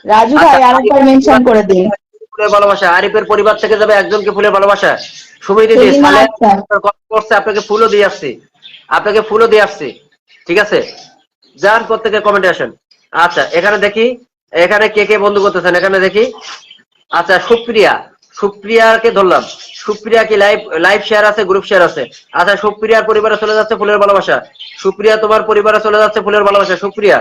রাজু আচ্ছা ভাই আর একবার মেনশন করে দিন। ফুলের ভালোবাসা, আরিফের পরিবার থেকে যাবে একজনকে ফুলের ভালোবাসা। সুমি দিদি সেলিনা সালে আক্তার। করছে, আপনাকে ফুলও দিয়ে আসছি, আপনাকে ফুলও দিয়ে আসছি, ঠিক আছে? যান প্রত্যেকে কমেন্টে আসেন। আচ্ছা এখানে দেখি, এখানে কে কে বন্ধু করতেছেন এখানে দেখি। আচ্ছা সুপ্রিয়া, সুপ্রিয়াকে ধরলাম। সুপ্রিয়া কি লাইভ লাইভ শেয়ার আছে, গ্রুপ শেয়ার আছে? আচ্ছা সুপ্রিয়ার পরিবারে চলে যাচ্ছে ফুলের ভালোবাসা। সুপ্রিয়া তোমার পরিবারে চলে যাচ্ছে ফুলের ভালোবাসা। সুপ্রিয়া,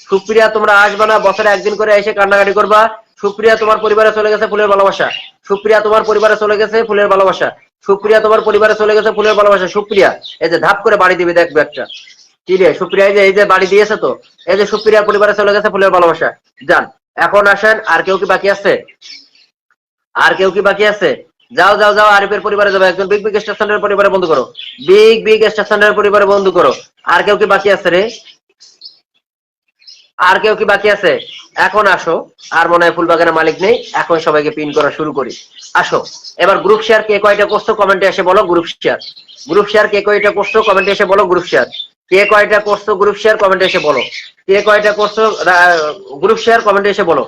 সুপ্রিয়া তোমরা আসবে না, বছরে একদিন করে এসে কান্নাকাটি করবা। সুপ্রিয়া তোমার পরিবারে চলে গেছে ফুলের ভালোবাসা। সুপ্রিয়া তোমার পরিবারে চলে গেছে ফুলের ভালোবাসা। সুপ্রিয়া তোমার পরিবারে চলে গেছে ফুলের ভালোবাসা। সুপ্রিয়া এই যে ধাপ করে বাড়ি দিবি দেখবে একটা। কি রে সুপ্রিয়া, এই যে বাড়ি দিয়েছে তো, এই যে সুপ্রিয়ার পরিবারে চলে গেছে ফুলের ভালোবাসা। যান এখন আসেন, আর কেউ কি বাকি আছে? আর কেউ কি বাকি আছে? যাও যাও যাও, আরিফের পরিবারে যাবে একজন। বিগ বিগ স্টেশনের পরিবারে বন্ধু করো, বিগ বিগ স্টেশনের পরিবারে বন্ধু করো। আর কেউ কি বাকি আছে রে? আর কেউ কি বাকি আছে? এখন আসো। আর মনে হয় ফুলবাগানের মালিক নেই, এখন সবাইকে পিন করা শুরু করি। আসো এবার গ্রুপ শেয়ার কে কয়টা করছো কমেন্টে এসে বলো। গ্রুপ শেয়ার, গ্রুপ শেয়ার কে কয়টা করছো কমেন্টে এসে বলো। গ্রুপ শেয়ার কে কয়টা করছো, গ্রুপ শেয়ার কমেন্টে এসে বলো। কে কয়টা করছো গ্রুপ শেয়ার কমেন্টে এসে বলো।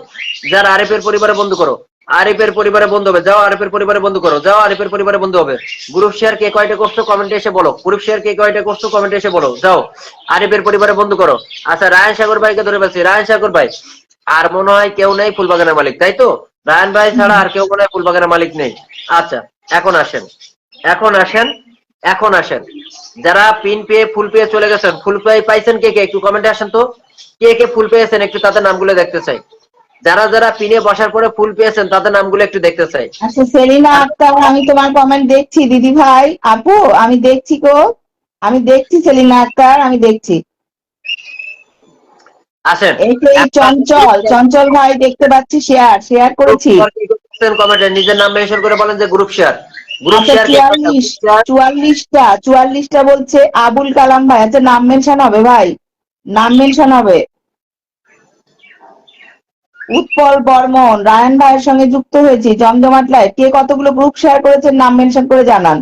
যারা আরিফের পরিবারে বন্ধু করো, আরিফের পরিবারে বন্ধু হবে। যাও আরিফের পরিবারে বন্ধু করো, যাও আরিফের পরিবারে বন্ধু হবে। গ্রুপ শেয়ার কে কয়টা করছো কমেন্টে এসে বলো। গ্রুপ শেয়ার কে কয়টা করছো কমেন্টে এসে বলো। যাও আরিফের পরিবারে বন্ধু করো। আচ্ছা রায়ন সাগর ভাইকে ধরে পেয়েছি, রায়ন সাগর ভাই। আর মনে হয় কেউ নেই ফুলবাগানের মালিক, তাই তো? রায়ন ভাই ছাড়া আর কেউ মনে হয় ফুলবাগানের মালিক নেই। আচ্ছা এখন আসেন, এখন আসেন, এখন আসেন। যারা পিন পেয়ে ফুল পেয়ে চলে গেছেন, ফুল পেয়ে পাইছেন কে কে একটু কমেন্টে আসেন তো। কে কে ফুল পেয়েছেন একটু তাদের নামগুলো দেখতে চাই। যারা যারা পিনে বসার পরে ফুল পেয়েছেন তাদের নামগুলো একটু দেখতে চাই। আচ্ছা সেলিনা আক্তার, আমি তোমার কমেন্ট দেখছি দিদি ভাই। আপু আমি দেখছি গো, আমি দেখছি সেলিনা আক্তার, আমি দেখছি। আসেন এই সেই চঞ্চল, চঞ্চল ভাই দেখতে পাচ্ছি, শেয়ার শেয়ার করেছি। কমেন্টে নিজের নাম মেনশন করে বলেন যে গ্রুপ শেয়ার। গ্রুপ আচ্ছা শেয়ার কে কয়টা? 44, গ্রুপ শেয়ার 44টা বলছে আবুল কালাম ভাই। আচ্ছা নাম মেনশন হবে ভাই, নাম মেনশন হবে। উৎপল বর্মন, রায়ন ভাইয়ের সঙ্গে যুক্ত হয়েছি জমজমাট লাইভ। কে কতগুলো গ্রুপ শেয়ার করেছেন নাম মেনশন করে জানান।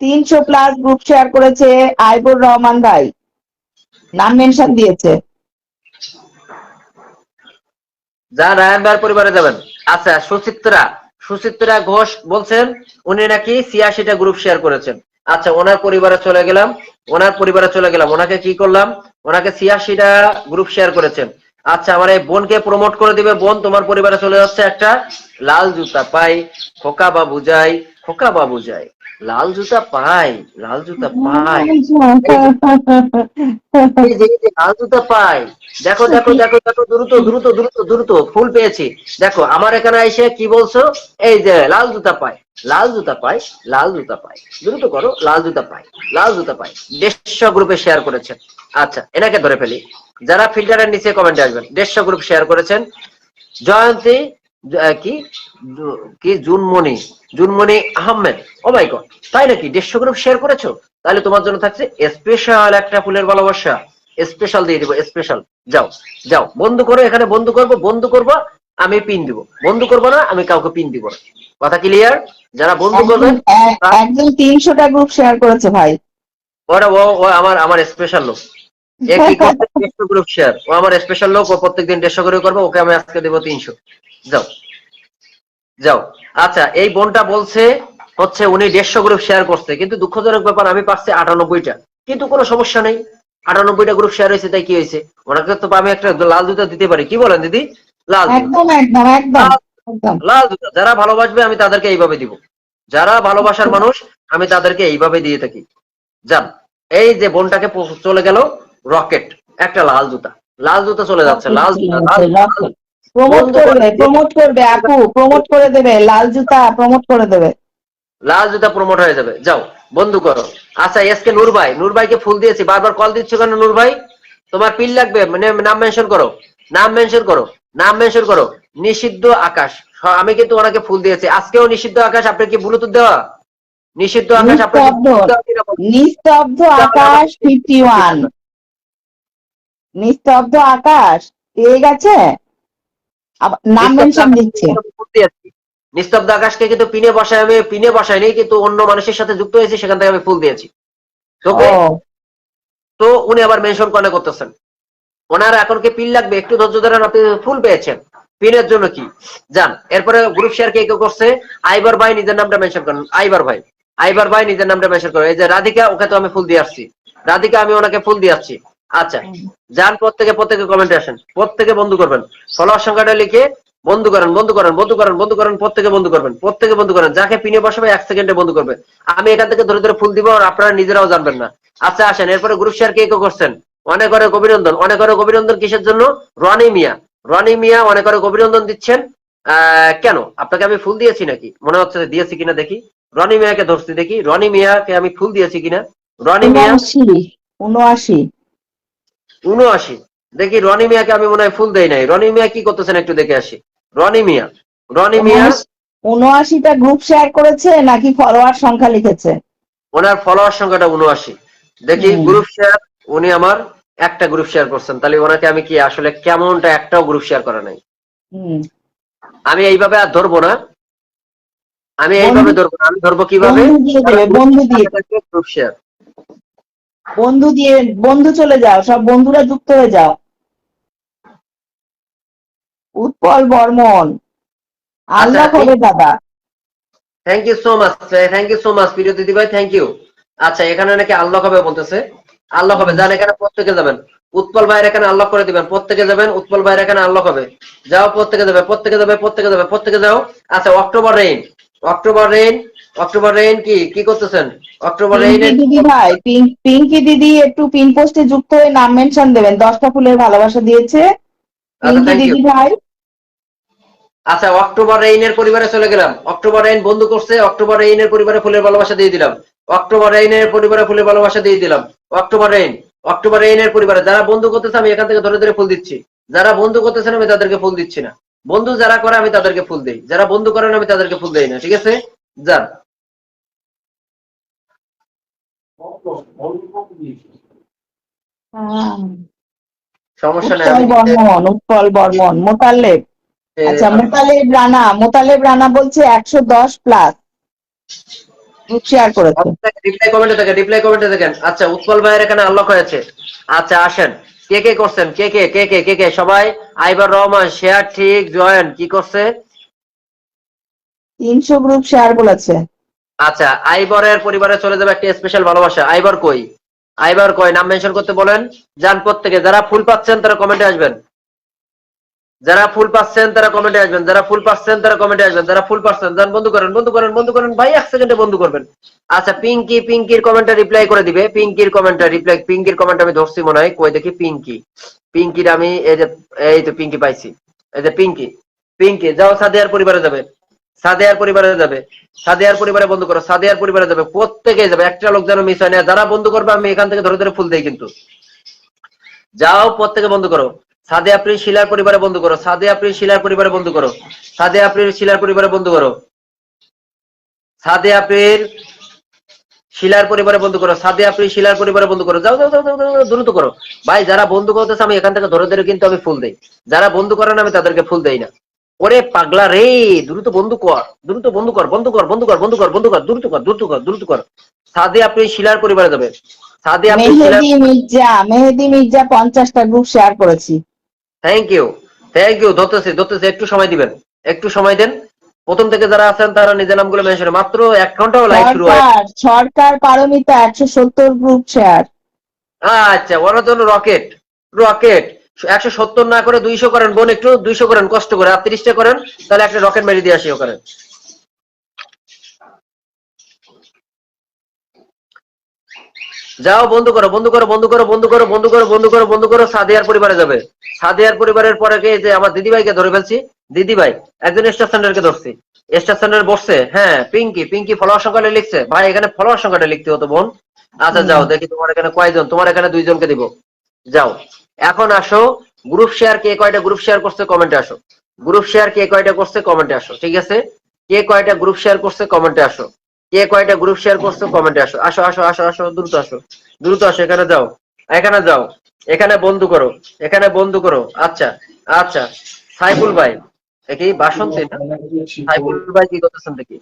300+ গ্রুপ শেয়ার করেছে আইবুর রহমান ভাই, নাম মেনশন দিয়েছে। যা রায়ন ভাইয়ের পরিবারে যাবেন। আচ্ছা সুচিত্রা, সুচিত্রা ঘোষ বলছেন উনি নাকি 86টা গ্রুপ শেয়ার করেছেন। আচ্ছা, ওনার পরিবারে চলে গেলাম, ওনাকে কি করলাম, ওনাকে 86টা গ্রুপ শেয়ার করেছেন। আচ্ছা, আমার এই বোনকে প্রমোট করে দিবে। বোন, তোমার পরিবারে চলে যাচ্ছে একটা লাল জুতা পাই, খোকা বাবু যাই, খোকা বাবু যাই, লাল জুতা পাই, লাল জুতা পাই, এই যে লাল জুতা পাই। দেখো দেখো দেখো দেখো, দ্রুত দ্রুত দ্রুত দ্রুত ফুল পেয়েছি। দেখো আমার এখানে এসে কি বলছো, এই যে লাল জুতা পাই, লাল জুতা পাই, লাল জুতা পাই, দ্রুত করো, লাল জুতা পাই, লাল জুতা পাই। 150 গ্রুপে শেয়ার করেছেন। আচ্ছা, এনাকে ধরে ফেলি। যারা ফিল্টারের নিচে কমেন্টে আসবেন, 150 গ্রুপ শেয়ার করেছেন। জয়ন্তী কি কি জুনমণি, জুনমণি আহমেদ, ও মাই গড, তাই নাকি? 150 গ্রুপ শেয়ার করেছো? তাহলে তোমার জন্য থাকছে স্পেশাল একটা ফুলের ভালোবাসা, স্পেশাল দিয়ে দিব, স্পেশাল। যাও যাও, বন্ধু করো, এখানে বন্ধু করবো, বন্ধু করবো, আমি পিন দিব, বন্ধু করবো না, আমি কাউকে পিন দিব না। কথা ক্লিয়ার? যারা বন্ধু করবেন একজন 300টা গ্রুপ শেয়ার করেছে ভাই। ওরা ও আমার আমার স্পেশাল লোক। এ কি করতে, 150 গ্রুপ শেয়ার, ও আমার স্পেশাল লোক, ও প্রত্যেকদিন 150 করে করবে, ওকে আমি আজকে দেবো 300। যাও যাও। আচ্ছা, এই বোনটা বলছে হচ্ছে উনি 150 গ্রুপ শেয়ার করছে, কিন্তু দুঃখজনক ব্যাপার আমি পাচ্ছি 98টা, কিন্তু কোনো সমস্যা নেই। 98টা গ্রুপ শেয়ার হয়েছে, তাই কি হয়েছে? ওনাকে তো আমি একটা লাল জুতা দিতে পারি, কি বলেন দিদি? লাল জুতা, একদম একদম একদম একদম। লাল জুতা। যারা ভালোবাসবে আমি তাদেরকে এইভাবে দিব, যারা ভালোবাসার মানুষ আমি তাদেরকে এইভাবে দিয়ে থাকি। যান, এই যে বোনটাকে চলে গেল রকেট, একটা লাল জুতা, লাল জুতা চলে যাচ্ছে, লাল জুতা, লাল জুতা। প্রমোট বন্ধু করবে, করে, প্রমোট করবে আপু, প্রমোট করে দেবে, লাল জুতা প্রমোট করে দেবে। লাল জুতা প্রমোট হয়ে যাবে। যাও, বন্ধু করো। আচ্ছা, এসকে নূর ভাই, নূর ভাইকে ফুল দিয়েছি, বারবার কল দিচ্ছ কেন নূর ভাই? তোমার পিন লাগবে, মানে নাম মেনশন করো, নাম মেনশন করো, নাম মেনশন করো। নিষিদ্ধ আকাশ, আমি কিন্তু ওনাকে ফুল দিয়েছি। আজকেও নিষিদ্ধ আকাশ, আপনার কি ব্লুটুথ দেওয়া? নিষিদ্ধ আকাশ, আপনার কি নিস্তব্ধ, Bluetooth দেওয়া কিনা বলুন? নিস্তব্ধ আকাশ 51, নিস্তব্ধ আকাশ পেয়ে গেছে, নাম নিস্তব্ধ মেনশন আকাশকে দিচ্ছে। কিন্তু আমি ফুল দিয়েছি। নিস্তব্ধ আকাশকে কিন্তু পিনে বসায়, আমি পিনে বসাইনি, কিন্তু অন্য মানুষের সাথে যুক্ত হয়েছি, সেখান থেকে আমি ফুল দিয়েছি তোকে। ও তো উনি আবার মেনশন কনে করতেছেন, ওনার এখন কি পিন লাগবে? একটু ধৈর্য ধরেন, আপনি ফুল পেয়েছেন, পিনের জন্য কি যান। এরপরে গ্রুপ শেয়ার কে কে করছে? আইবার ভাই নিজের নামটা মেনশন করেন, আইবার ভাই, আইবার ভাই নিজের নামটা মেনশন করেন। এই যে রাধিকা, ওকে তো আমি ফুল দিয়ে আসছি, রাধিকা আমি ওনাকে ফুল দিয়ে আসছি। আচ্ছা, যান, প্রত্যেকে প্রত্যেকে কমেন্টে আসেন, প্রত্যেকে বন্ধু করবেন, ফলোয়ার সংখ্যাটা লিখে বন্ধু করেন, বন্ধু করেন, বন্ধু করেন, বন্ধু করেন, প্রত্যেকে বন্ধু করবেন, প্রত্যেকে বন্ধু করেন। যাকে পিনে বসাবে 1 সেকেন্ডে বন্ধু করবে, আমি এখান থেকে ধরে ধরে ফুল দিব, আর আপনারা নিজেরাও জানবেন না। আচ্ছা আসেন, এরপরে গ্রুপ শেয়ার কে কে করছেন? অনেক অনেক অভিনন্দন, অনেক অনেক অভিনন্দন। কিসের জন্য? রনি মিয়া, রনি মিয়া অনেক অনেক অভিনন্দন দিচ্ছেন। কেন, আপনাকে আমি ফুল দিয়েছি নাকি? মনে হচ্ছে যে দিয়েছি কিনা দেখি, রনি মিয়াকে ধরছি, দেখি রনি মিয়াকে আমি ফুল দিয়েছি কিনা। রনি মিয়া 79, 79, 79, দেখি রনি মিয়াকে আমি মনে হয় ফুল দেই নাই। রনি মিয়া কি করতেছেন একটু দেখে আসি। রনি মিয়া, রনি মিয়া 79টা গ্রুপ শেয়ার করেছে নাকি ফলোয়ার সংখ্যা লিখেছে? ওনার ফলোয়ার সংখ্যাটা 79। দেখি গ্রুপ শেয়ার, উনি আমার একটা গ্রুপ শেয়ার করছেন, তাহলে ওনাকে আমি কি আসলে কেমনটা একটাও গ্রুপ শেয়ার করা নাই। আমি এইভাবে আর ধরবো না, আমি এইভাবে ধরবো না, আমি ধরবো কিভাবে? বন্ধু দিয়ে দেবে, বন্ধু দিয়ে, গ্রুপ শেয়ার। বন্ধু দিয়ে, বন্ধু চলে যাও, সব বন্ধুরা যুক্ত হয়ে যাও। উৎপল বর্মন, আচ্ছা, আল্লাহ হবে দাদা। Thank you so much, thank you so much প্রিয় দিদি ভাই, থ্যাংক ইউ। আচ্ছা, এখানে নাকি আল্লাহ হবে বলতেছে, আল্লাহ হবে, যান এখানে প্রত্যেকে যাবেন, উৎপল ভাইয়ের এখানে আল্লাহ করে দিবেন, প্রত্যেকে যাবেন, উৎপল ভাইয়ের এখানে আল্লাহ হবে। যাও, প্রত্যেকে যাবে, প্রত্যেকে যাবে, প্রত্যেকে যাবে, প্রত্যেকে যাও। আচ্ছা, October rain, October rain, October rain কি কি করতেছেন? অক্টোবর পিঙ্কি রেইনের দিদি ভাই, পিঙ্কি দিদি একটু পিন পোস্টে যুক্ত হয়ে নাম মেনশন দেবেন, 10টা ফুলের ভালোবাসা দিয়েছে আচ্ছা, পিঙ্কি থ্যাংক ইউ। দিদি ভাই। আচ্ছা, অক্টোবর রেইনের পরিবারে চলে গেলাম, অক্টোবর রেইন বন্ধু করছে, অক্টোবর রেইনের পরিবারে ফুলের ভালোবাসা দিয়ে দিলাম, অক্টোবর রেইনের পরিবারে ফুলের ভালোবাসা দিয়ে দিলাম। অক্টোবর রেইন, অক্টোবর রেইনের পরিবারে যারা বন্ধু করতেছে আমি এখান থেকে ধরে ধরে ফুল দিচ্ছি, যারা বন্ধু করতেছেন আমি তাদেরকে ফুল দিচ্ছি না, বন্ধু যারা করে আমি তাদেরকে ফুল দেই, যারা বন্ধু করেন আমি তাদেরকে ফুল দেই না, ঠিক আছে? যান, সমস্যা নেই, উৎপল আমি বর্মন, উৎপল বর্মন, মোতালেব। আচ্ছা, মোতালেব রানা, মোতালেব রানা বলছে 110 প্লাস গ্রুপ শেয়ার করেছে। রিপ্লাই কমেন্টে দেখেন, রিপ্লাই কমেন্টে দেখেন। আচ্ছা, উৎপল ভাইয়ের এখানে আনলক হয়েছে। আচ্ছা, আসেন, কে কে করছেন, কে কে কে কে কে কে সবাই? আইবার রহমান শেয়ার ঠিক, জয়েন কি করছে? 300 গ্রুপ শেয়ার বলেছে। আচ্ছা, আইবরের পরিবারে চলে যাবে একটা স্পেশাল ভালোবাসা। আইবর কই? আইবর কই? নাম মেনশন করতে বলেন। যান প্রত্যেকে, যারা ফুল পাচ্ছেন তারা কমেন্টে আসবেন। যারা ফুল পাচ্ছেন তারা কমেন্টে আসবেন। যারা ফুল পাচ্ছেন তারা কমেন্টে আসবেন। যারা ফুল পাচ্ছেন যান বন্ধু করেন, বন্ধু করেন, বন্ধু করেন ভাই, 1 সেকেন্ডে বন্ধু করবেন। আচ্ছা, পিঙ্কির কমেন্টে রিপ্লাই করে দিবে। পিঙ্কির কমেন্টে রিপ্লাই, পিঙ্কির কমেন্ট আমি ধরছি মনে হয়, কই দেখি পিঙ্কির আমি এই তো পিঙ্কি পাইছি। এই যে পিঙ্কি যাও সাদিয়ার পরিবারে যাবে। সাদিয়ার পরিবারে যাবে। সাদিয়ার পরিবারে বন্ধু করো। সাদিয়ার পরিবারে যাবে, প্রত্যেকে যাবে, একটা লোক যেন মিস হয় না। যারা বন্ধু করবে আমি এখান থেকে ধরে ধরে ফুল দেই কিন্তু। যাও প্রত্যেকে বন্ধু করো। সাদে আপ্রিল শিলার পরিবারে বন্ধু করো। সাদে আপ্রিল শিলার পরিবারে বন্ধু করো। সাদে আপ্রিল শিলার পরিবারে বন্ধু করো। সাদে আপ্রিল শিলার পরিবারে বন্ধু করো। সাদে আপ্রিল শিলার পরিবারে বন্ধু করো। যাও যাও যাও যাও, যাও, দ্রুত করো ভাই। যারা বন্ধু করতেছে আমি এখান থেকে ধরে ধরে কিন্তু আমি ফুল দেই। যারা বন্ধু করে না আমি তাদেরকে ফুল দেই না। ওরে পাগলা রে, দ্রুত বন্ধু কর, দ্রুত বন্ধু কর, বন্ধু কর, বন্ধু কর, বন্ধু কর, বন্ধু কর, দ্রুত কর, দ্রুত কর, দ্রুত কর। সাদে আপ্রিল শিলার পরিবারে যাবে। সাদে আপ্রিল শিলার। মেহেদি মির্জা 50টা গ্রুপ শেয়ার করেছি। Thank you, thank you. ধরতেছি ধরতেছি, একটু সময় দিবেন, একটু সময় দেন। প্রথম থেকে যারা আছেন তারা নিজের নামগুলো মেনশন, মাত্র 1 ঘন্টাও লাইভ শুরু হয়। সরকার পারমিতা 170 গ্রুপ শেয়ার। আচ্ছা, ওনার জন্য রকেট, রকেট 170 না করে 200 করেন বোন, একটু 200 করেন, কষ্ট করে 30টা করেন, তাহলে একটা রকেট মেরে দিয়ে আসি ওখানে। যাও বন্ধু করো, বন্ধু করো, বন্ধু করো, বন্ধু করো, বন্ধু করো, বন্ধু করো, বন্ধু করো। সাদিয়ার পরিবারে যাবে। সাদিয়ার পরিবারের পরে কে? যে আমার দিদিভাইকে ধরে ফেলছি। দিদিভাই একজন স্টার সেন্টারকে ধরছি। স্টার সেন্টার বসছে। হ্যাঁ, পিঙ্কি ফলোয়ার সংখ্যাটা লিখছে ভাই, এখানে ফলোয়ার সংখ্যাটা লিখতে হতো বোন। আচ্ছা যাও দেখি তোমার এখানে কয়জন। তোমার এখানে 2 জনকে দিব। যাও এখন আসো। গ্রুপ শেয়ার কে কয়টা গ্রুপ শেয়ার করছে কমেন্টে আসো। গ্রুপ শেয়ার কে কয়টা করছে কমেন্টে আসো। ঠিক আছে, কে কয়টা গ্রুপ শেয়ার করছে কমেন্টে আসো। কে কয়টা গ্রুপ শেয়ার করছে কমেন্টে আসো। আসো আসো আসো আসো, দ্রুত আসো, দ্রুত আসো। এখানে যাও, এখানে যাও, এখানে বন্ধু করো, এখানে বন্ধু করো। আচ্ছা আচ্ছা, সাইফুল ভাই, কি বাসন্তী না? সাইফুল ভাই কি করতেছেন দেখি।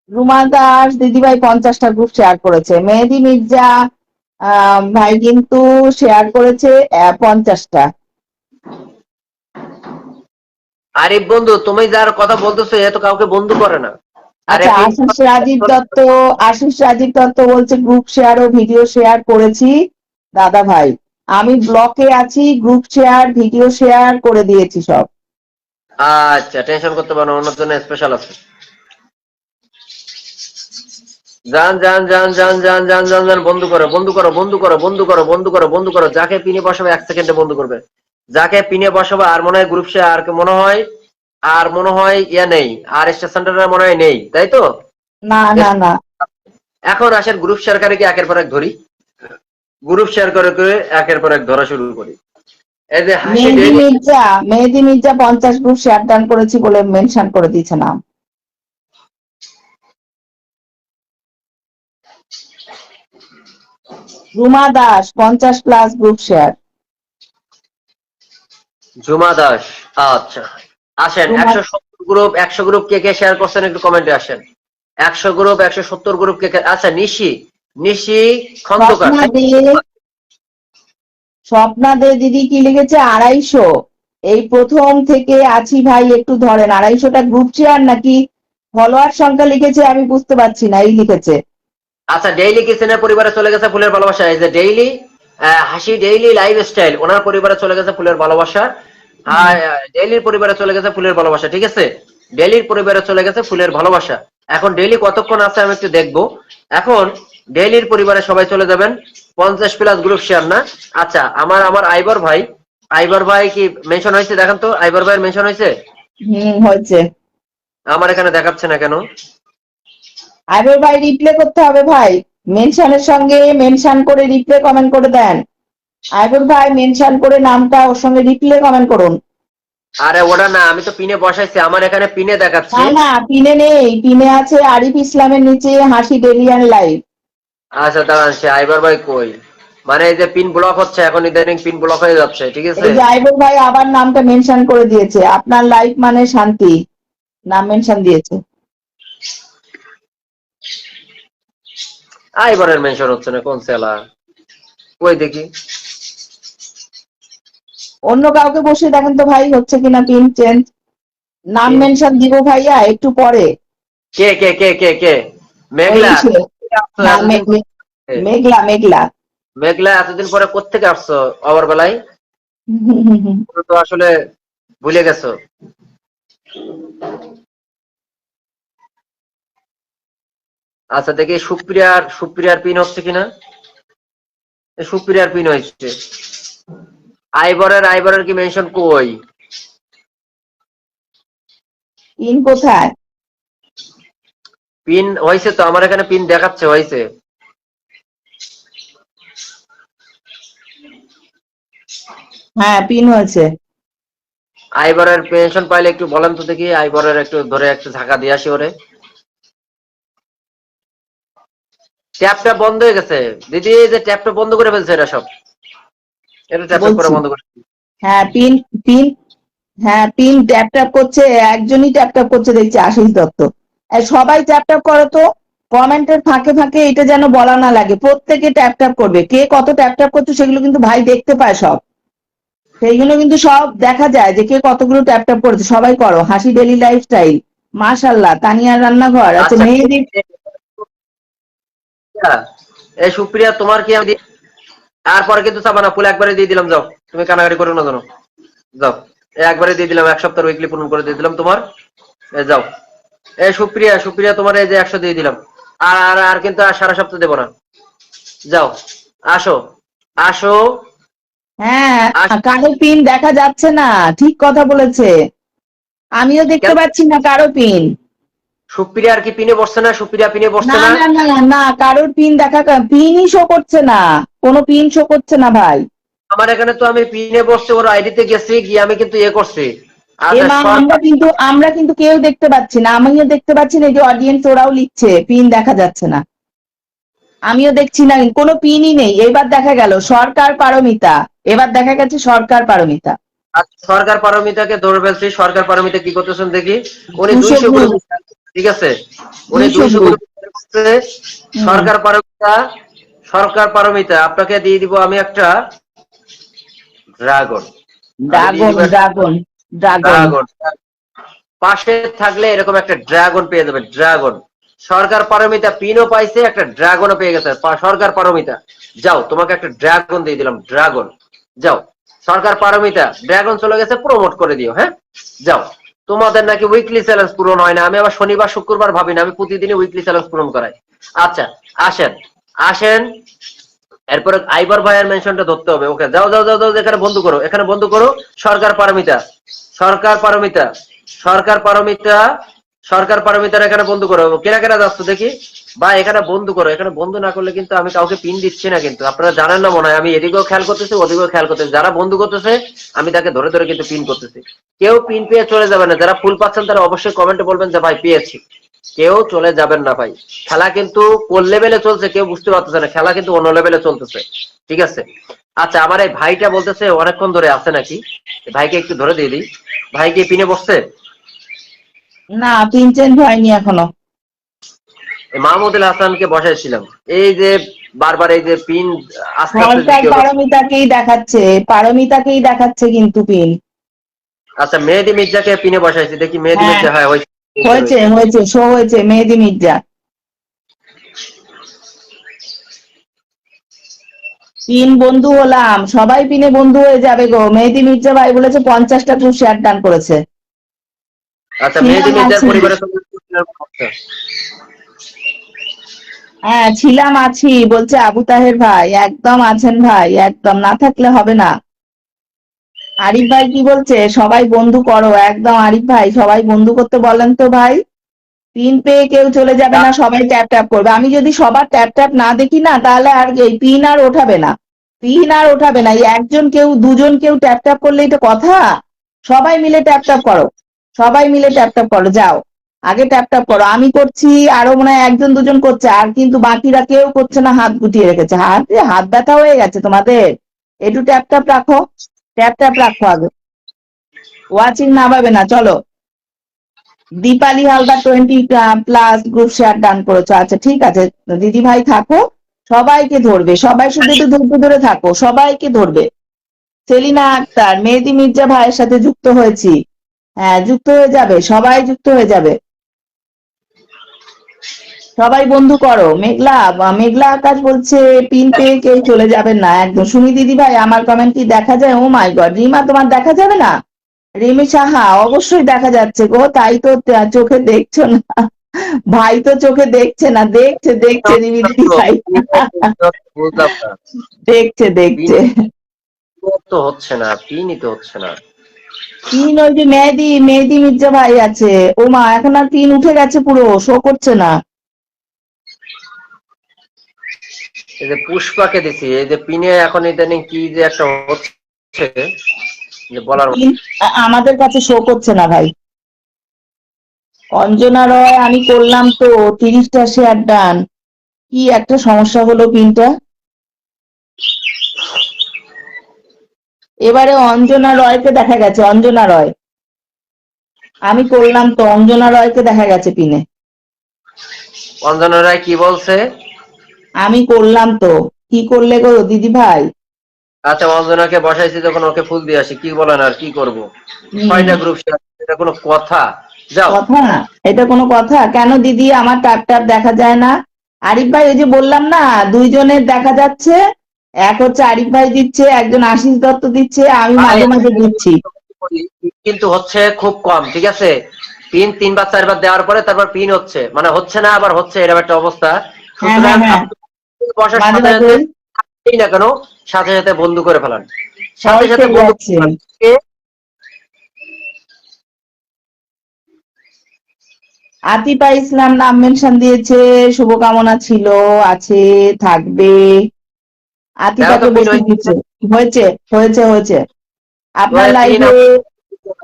রুমা দাস দিদিভাই 50টা গ্রুপ শেয়ার করেছে। মেহেদি মির্জা ভাই কিন্তু শেয়ার করেছে 50টা। আরিফ বন্ধু, তুমি যার কথা বলতেছো এ তো কাউকে বন্ধু করে না। আরে আচ্ছা, আশিস রাজীব দত্ত বলছে গ্রুপ শেয়ার ও ভিডিও শেয়ার করেছি দাদা ভাই। আমি ব্লকে আছি, গ্রুপ শেয়ার ভিডিও শেয়ার করে দিয়েছি সব। আচ্ছা, টেনশন করতে পারো, ওনার জন্য স্পেশাল আছে। যান যান যান যান যান যান যান যান, বন্ধু করো, বন্ধু করো, বন্ধু করো, বন্ধু করো, বন্ধু করো, বন্ধু করো। যাকে পিনে বসাবে 1 সেকেন্ডে বন্ধু করবে। যাকে পিনে বসাবে। আর মনে হয় গ্রুপ শেয়ার, আর মনে হয় ইয়া নেই, আর স্টেশন সেন্টারে মনে হয় নেই, তাই তো? না না না, এখন আসেন গ্রুপ শেয়ারকারীকে একের পর এক ধরি। গ্রুপ শেয়ার করে করে একের পর এক ধরা শুরু করি। এই যে হাসি daily. Mehedi Mirza 50 group share done করেছি বলে মেনশন করে দিয়েছে নাম। Ruma Das 50+ group share. ঝুমা দাস, আচ্ছা। আসেন, রুমা 100 গ্রুপ কে কে শেয়ার করছেন একটু কমেন্টে আসেন। 100 গ্রুপ 170 গ্রুপ কে কে। আচ্ছা, নিশি খন্দকার। স্বপ্না দে স্বপ্না দে দিদি কি লিখেছে 250। এই প্রথম থেকে আছি ভাই, একটু ধরেন। 250টা গ্রুপ শেয়ার নাকি ফলোয়ার সংখ্যা লিখেছে আমি বুঝতে পারছি না। এই লিখেছে। আচ্ছা, ডেইলি কিচেনের পরিবারে চলে গেছে ফুলের ভালোবাসা। এই যে ডেইলি হাসি ডেইলি লাইফ স্টাইল, ওনার পরিবারে চলে গেছে ফুলের ভালোবাসা। আর ডেইলির পরিবারে চলে গেছে ফুলের ভালোবাসা। ঠিক আছে, ডেইলির পরিবারে চলে গেছে ফুলের ভালোবাসা। এখন ডেইলি কতক্ষণ আছে আমি একটু দেখবো। এখন ডেইলির পরিবারে সবাই চলে যাবেন। 50+ গ্রুপ শেয়ার না? আচ্ছা, আমার আমার আইবার ভাই কি মেনশন হয়েছে দেখেন তো, আইবার ভাইয়ের মেনশন হয়েছে? হয়েছে। আমার এখানে দেখাচ্ছে না কেন? আইবার ভাই রিপ্লে করতে হবে ভাই। মেনশনের সঙ্গে মেনশন করে রিপ্লে কমেন্ট করে দেন। আইবার ভাই মেনশন করে নামটা ওর সঙ্গে রিপ্লে কমেন্ট করুন। আরে ওটা না, আমি তো পিনে বসাইছি, আমার এখানে পিনে দেখাচ্ছে। না না, পিনে নেই। পিনে আছে আরিফ ইসলামের নিচে হাসি ডেলিয়ান লাইভ। আচ্ছা দাঁড়ান, সে আইবার ভাই কই? মানে এই যে পিন ব্লক হচ্ছে এখন, ইদানিং পিন ব্লক হয়ে যাচ্ছে। ঠিক আছে, এই যে আইবার ভাই আবার নামটা মেনশন করে দিয়েছে। আপনার লাইফ মানে শান্তি, নাম মেনশন দিয়েছে। আইবারের মেনশন হচ্ছে না কোন সেলা? কই দেখি। অন্য কাউকে বসে দেখেন তো ভাই হচ্ছে কিনা পিন চেঞ্জ। নাম মেনশন দিব ভাইয়া একটু পরে। কে কে কে কে কে? ওই মেঘলা? যে হ্যাঁ এতদিন মেঘলা মেঘলা। মেঘলা এতদিন পরে কোত্থেকে আসছো আবার বেলায়? তুমি তো আসলে ভুলে গেছো। আচ্ছা দেখি সুপ্রিয়ার পিন হচ্ছে কিনা। সুপ্রিয়ার পিন হচ্ছে। আইবরের কি মেনশন কই? পিন কোথায়? পিন হয়েছে তো, আমার এখানে পিন দেখাচ্ছে হয়েছে। হ্যাঁ পিন হয়েছে। আইবরের পেনশন পাইলে একটু বলেন তো দেখি, আইবরের একটু ধরে একটু ঝাঁকা দিয়ে আসি ওরে। ট্যাপটা বন্ধ হয়ে গেছে দিদি, এই যে ট্যাপটা বন্ধ করে ফেলছে এরা সব। এটা ট্যাপ করে বলছি বন্ধ করে। হ্যাঁ পিন পিন হ্যাঁ পিন ট্যাপ ট্যাপ করছে, একজনই ট্যাপ ট্যাপ করছে দেখছি, আশিস দত্ত। সবাই ট্যাপ ট্যাপ করো তো, কমেন্টের ফাঁকে ফাঁকে এটা যেন বলা না লাগে, প্রত্যেকে ট্যাপ ট্যাপ করবে, কে কত ট্যাপ ট্যাপ করছে সেগুলো কিন্তু ভাই দেখতে পায় সব, সেইগুলো কিন্তু সব দেখা যায় যে কে কতগুলো ট্যাপ ট্যাপ করেছে। সবাই করো, হাসি ডেলি লাইফস্টাইল, মাশাল্লাহ, তানিয়ার রান্নাঘর, আচ্ছা আচ্ছা মেহেদী। এই সুপ্রিয়া তোমার কি আমি তারপরে কিন্তু চাবা না, ফুল একবারে দিয়ে দিলাম, যাও তুমি কানাকাটি করো না জানো, যাও একবারে দিয়ে দিলাম, এক সপ্তাহ উইকলি পূরণ করে দিয়ে দিলাম তোমার। যাও এই সুপ্রিয়া তোমার এই যে 100 দিয়ে দিলাম। আর আর আর কিন্তু আর সারা সপ্তাহ দেবো না। যাও আসো আসো হ্যাঁ আসো। কারো পিন দেখা যাচ্ছে না, ঠিক কথা বলেছে, আমিও দেখতে কেন পাচ্ছি না কারো পিন। সুপ্রিয়া আর কি পিনে বসছে না? সুপ্রিয়া পিনে বসছে না না? না না না, কারোর পিন দেখা, পিনই শো করছে না, কোনো পিন শো করছে না ভাই। আমার এখানে তো আমি পিনে বসছে, ওর আইডিতে গেছি গিয়ে আমি কিন্তু ইয়ে করছি। এ আচ্ছা মা, সরকার আমরা কিন্তু কেউ দেখতে পাচ্ছি না, আমিও দেখতে পাচ্ছি না, এই যে অডিয়েন্স ওরাও লিখছে পিন দেখা যাচ্ছে না, আমিও দেখছি না, কোনো পিনই নেই। এবার দেখা গেল সরকার পারমিতা, এবার দেখা গেছে সরকার পারমিতা। সরকার পারমিতাকে ধরে ফেলছি। সরকার পারমিতা কি করতেছেন দেখি। উনি 200 200 গ্রুপ, গ্রুপ, ঠিক আছে, উনি 200 200 গ্রুপ। গ্রুপ করছে। হুম। সরকার পারমিতা, সরকার পারমিতা আপনাকে দিয়ে দিব আমি একটা ড্রাগন। আমি দিয়ে ড্রাগন দিব একটা ড্রাগন ড্রাগন। ড্রাগন। পাশে থাকলে এরকম একটা ড্রাগন পেয়ে যাবে, ড্রাগন। সরকার পারমিতা পিনও পাইছে, একটা ড্রাগনও পেয়ে গেছে। সরকার পারমিতা যাও, তোমাকে একটা ড্রাগন দিয়ে দিলাম, ড্রাগন। যাও সরকার পারমিতা, ড্রাগন চলে গেছে, প্রমোট করে দিও। হ্যাঁ যাও। তোমাদের নাকি উইকলি চ্যালেঞ্জ পূরণ হয় না, আমি আবার শনিবার শুক্রবার ভাবি না, আমি প্রতিদিনই উইকলি চ্যালেঞ্জ পূরণ করাই। আচ্ছা আসেন আসেন, এরপরে আইবার ভাইয়ের মেনশনটা ধরতে হবে। ওকে যাও যাও যাও যাও, এখানে বন্ধু করো, এখানে বন্ধু করো। সরকার পারমিতা, সরকার পারমিতা, সরকার পারমিতা, সরকার পারমিতার এখানে বন্ধু করো। কেনা কেনা যাচ্ছ দেখি বা এখানে বন্ধু করো। এখানে বন্ধু না করলে কিন্তু আমি কাউকে পিন দিচ্ছি না, কিন্তু আপনারা জানেন না মনে হয়, আমি এদিকেও খেয়াল করতেছি ওদিকেও খেয়াল করতেছি। যারা বন্ধু করতেছে আমি তাকে ধরে ধরে কিন্তু পিন করতেছি। কেউ পিন পেয়ে চলে যাবে না, যারা ফুল পাচ্ছেন তারা অবশ্যই কমেন্টে বলবেন যে ভাই পেয়েছি। কেউ চলে যাবেন না ভাই, খেলা কিন্তু কোন লেভেলে চলছে কেউ বুঝতে পারতেছে না, খেলা কিন্তু অন্য লেভেলে চলতেছে, ঠিক আছে। আচ্ছা আমার এই ভাইটা বলতেছে অনেকক্ষণ ধরে আছে নাকি, ভাইকে একটু ধরে দিয়ে দিই। ভাই কি পিনে বসছে? না পিন চেঞ্জ হয়নি এখনো। মাহমুদুল হাসানকে বসাইছিলাম, এই যে বারবার এই যে পিন আস্তে আস্তে সরকার দিতে হবে। পারমিতাকেই দেখাচ্ছে, পারমিতাকেই দেখাচ্ছে কিন্তু পিন। আচ্ছা মেহেদি মির্জাকে পিনে বসাইছি, দেখি মেহেদি হ্যাঁ মির্জা, হ্যাঁ হয়েছে হয়েছে হয়েছে। হয়েছে, শো হয়েছে মেহেদি মির্জা। পিন বন্ধু হলাম, সবাই পিনে বন্ধু হয়ে যাবে গো। মেহেদি মির্জা ভাই বলেছে 50টা গ্রুপ শেয়ার ডান করেছে। আচ্ছা মেহেদি ছিলাম মির্জার আছি, পরিবারের সঙ্গে হ্যাঁ ছিলাম আছি বলছে আবু তাহের ভাই, একদম আছেন ভাই, একদম না থাকলে হবে না। আরিফ ভাই কি বলছে, সবাই বন্ধু করো, একদম আরিফ ভাই সবাই বন্ধু করতে বলেন তো ভাই। পিন পেয়ে কেউ চলে যাবে না, সবাই ট্যাপ ট্যাপ করবে। আমি যদি সবার ট্যাপ ট্যাপ না দেখি না, তাহলে আর এই পিন আর ওঠাবে না, পিন আর ওঠাবে না। এই একজন কেউ দুজন কেউ ট্যাপ ট্যাপ করলে এটা কথা? সবাই মিলে ট্যাপ ট্যাপ করো, সবাই মিলে ট্যাপ ট্যাপ করো, যাও আগে ট্যাপ ট্যাপ করো। আমি করছি, আরো মনে হয় একজন দুজন করছে, আর কিন্তু বাকিরা কেউ করছে না, হাত গুটিয়ে রেখেছে। হাত ব্যথা হয়ে গেছে তোমাদের, একটু ট্যাপ ট্যাপ রাখো, ট্যাপ ট্যাপ রাখো আগে, ওয়াচিং নামাবে না। চলো দীপালি হালদার 20+ গ্রুপ শেয়ার ডান করেছো, আচ্ছা ঠিক আছে দিদি ভাই থাকো, সবাইকে ধরবে, সবাই শুধু একটু ধৈর্য ধরে থাকো, সবাইকে ধরবে। সেলিনা আক্তার, মেহেদি মির্জা ভাইয়ের সাথে যুক্ত হয়েছি, হ্যাঁ, যুক্ত হয়ে যাবে, সবাই যুক্ত হয়ে যাবে, সবাই বন্ধু করো। মেঘলা আকাশ বলছে পিন পেয়ে কেউ চলে যাবেন না একদম। সুমি দিদি ভাই, আমার কমেন্ট কি দেখা যায়? ও মাই গড, রিমা তোমার দেখা যাবে না? রিমি সাহা, অবশ্যই দেখা যাচ্ছে গো, তাই তো চোখে দেখছো না। ভাই তো চোখে দেখছে না, দেখছে দেখছে রিমি দিদি ভাই। বুঝলাম না। দেখছে পিন দেখছে। তো হচ্ছে না, পিনই তো হচ্ছে না। পিন ওই যে মেহেদি মির্জা ভাই আছে। ও মা, এখন আর পিন উঠে গেছে, পুরো শো করছে না। এই যে পুষ্পাকে দিছি, এই যে পিনে এখন ইদানিং কি যে একটা হচ্ছে যে বলার মতো পিন আমাদের কাছে শো করছে না ভাই। অঞ্জনা রয়, আমি করলাম তো 30টা শেয়ার ডান। কি একটা সমস্যা হলো পিনটা। এবারে অঞ্জনা রয়কে দেখা গেছে, অঞ্জনা রয়, আমি করলাম তো, অঞ্জনা রয়কে দেখা গেছে পিনে। অঞ্জনা রায় কি বলছে? আমি করলাম তো। কি করলে গো দিদি ভাই? আচ্ছা, অঞ্জনাকে বসাইছি যখন ওকে ফুল দিয়ে আসি, কি বলেন আর কি করব? হুম। 6টা গ্রুপ শেয়ার, এটা কোনো কথা? যাও। কথা না, এটা কোনো কথা? কেন দিদি, আমার ট্যাপ দেখা যায় না? আরিফ ভাই, ওই যে বললাম না, দুইজনের দেখা যাচ্ছে। এক হচ্ছে আরিফ ভাই দিচ্ছে, একজন আশিস দত্ত দিচ্ছে, আমি ভাই মাঝে আমি মাঝে দিচ্ছি। কিন্তু হচ্ছে খুব কম, ঠিক আছে? পিন 3 বার 4 বার দেওয়ার পরে তারপর পিন হচ্ছে, মানে হচ্ছে না আবার হচ্ছে, এরকম একটা অবস্থা। হ্যাঁ সুতরাং হ্যাঁ হ্যাঁ, আপনি বসার মাঝে সাথে মাঝে সাথে এই না কেন, সাথে সাথে বন্ধ করে ফেলান, সাথে ফলসে সাথে বন্ধ করে যাচ্ছে। ফেলান। আতিফা ইসলাম নাম মেনশন দিয়েছে, শুভকামনা ছিল, আছে, থাকবে। দেখো তো আতিফাকে পিন বসিয়ে হয়েছে। দিচ্ছে। হয়েছে হয়েছে হয়েছে। আপনার পিন লাইভে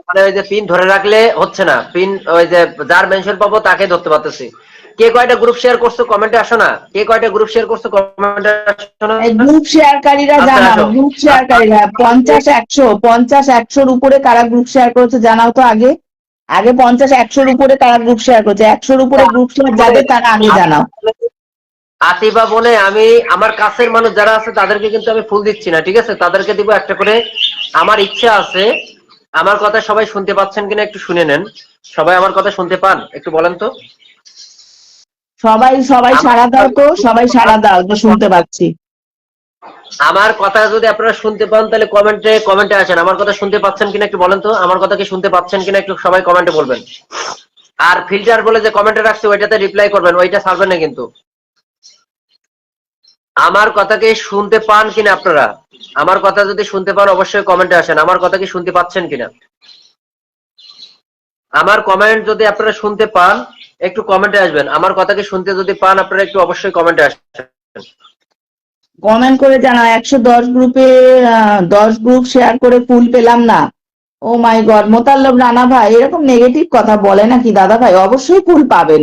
মানে ওই যে পিন ধরে রাখলে হচ্ছে না, পিন ওই যে যার মেনশন পাবো তাকে ধরতে পারতেছি। কে কয়টা গ্রুপ শেয়ার করছো কমেন্টে আসো না, কে কয়টা গ্রুপ শেয়ার করছো কমেন্টে আসো না। গ্রুপ শেয়ারকারীরা আচ্ছা জানাও, আসো। গ্রুপ শেয়ারকারীরা 50 100 উপরে কারা গ্রুপ শেয়ার করেছে জানাও তো আগে। আগে 50 100 উপরে কারা গ্রুপ শেয়ার করেছে, 100 উপরে গ্রুপ শেয়ার যাদের, তারা আগে জানাও। আতিবা বলে আমি আমার কাছের মানুষ যারা আছে তাদেরকে কিন্তু আমি ফুল দিচ্ছি না, ঠিক আছে? তাদেরকে দিব একটা করে। আমার ইচ্ছা আছে। আমার কথা সবাই শুনতে পাচ্ছেন কিনা একটু শুনে নেন। সবাই আমার কথা শুনতে পান? একটু বলেন তো। সবাই সবাই আমার সাড়া দাও তো, সবাই সাড়া দাও যে শুনতে পাচ্ছি। আমার কথা যদি আপনারা শুনতে পান তাহলে কমেন্টে আসেন, আমার কথা শুনতে পাচ্ছেন কিনা একটু বলেন তো। আমার কথা কি শুনতে পাচ্ছেন কিনা একটু সবাই কমেন্টে বলবেন। আর ফিল্টার বলে যে কমেন্টে রাখছে ওইটাতে রিপ্লাই করবেন, ওইটা ছাড়বেন না কিন্তু। আমার কথা কি শুনতে পান কিনা আপনারা? আমার কথা যদি শুনতে পান অবশ্যই কমেন্টে আসেন, আমার কথা কি শুনতে পাচ্ছেন কিনা। আমার কমেন্ট যদি আপনারা শুনতে পান একটু কমেন্টে আসবেন, আমার কথা কি শুনতে যদি পান আপনারা একটু অবশ্যই কমেন্টে আসবেন। কমেন্ট করে জানাও। 110 গ্রুপে 10 গ্রুপ শেয়ার করে ফুল পেলাম না। ও মাই গড, মোতাল্লব রানা ভাই এরকম নেগেটিভ কথা বলে নাকি দাদা ভাই? অবশ্যই ফুল পাবেন,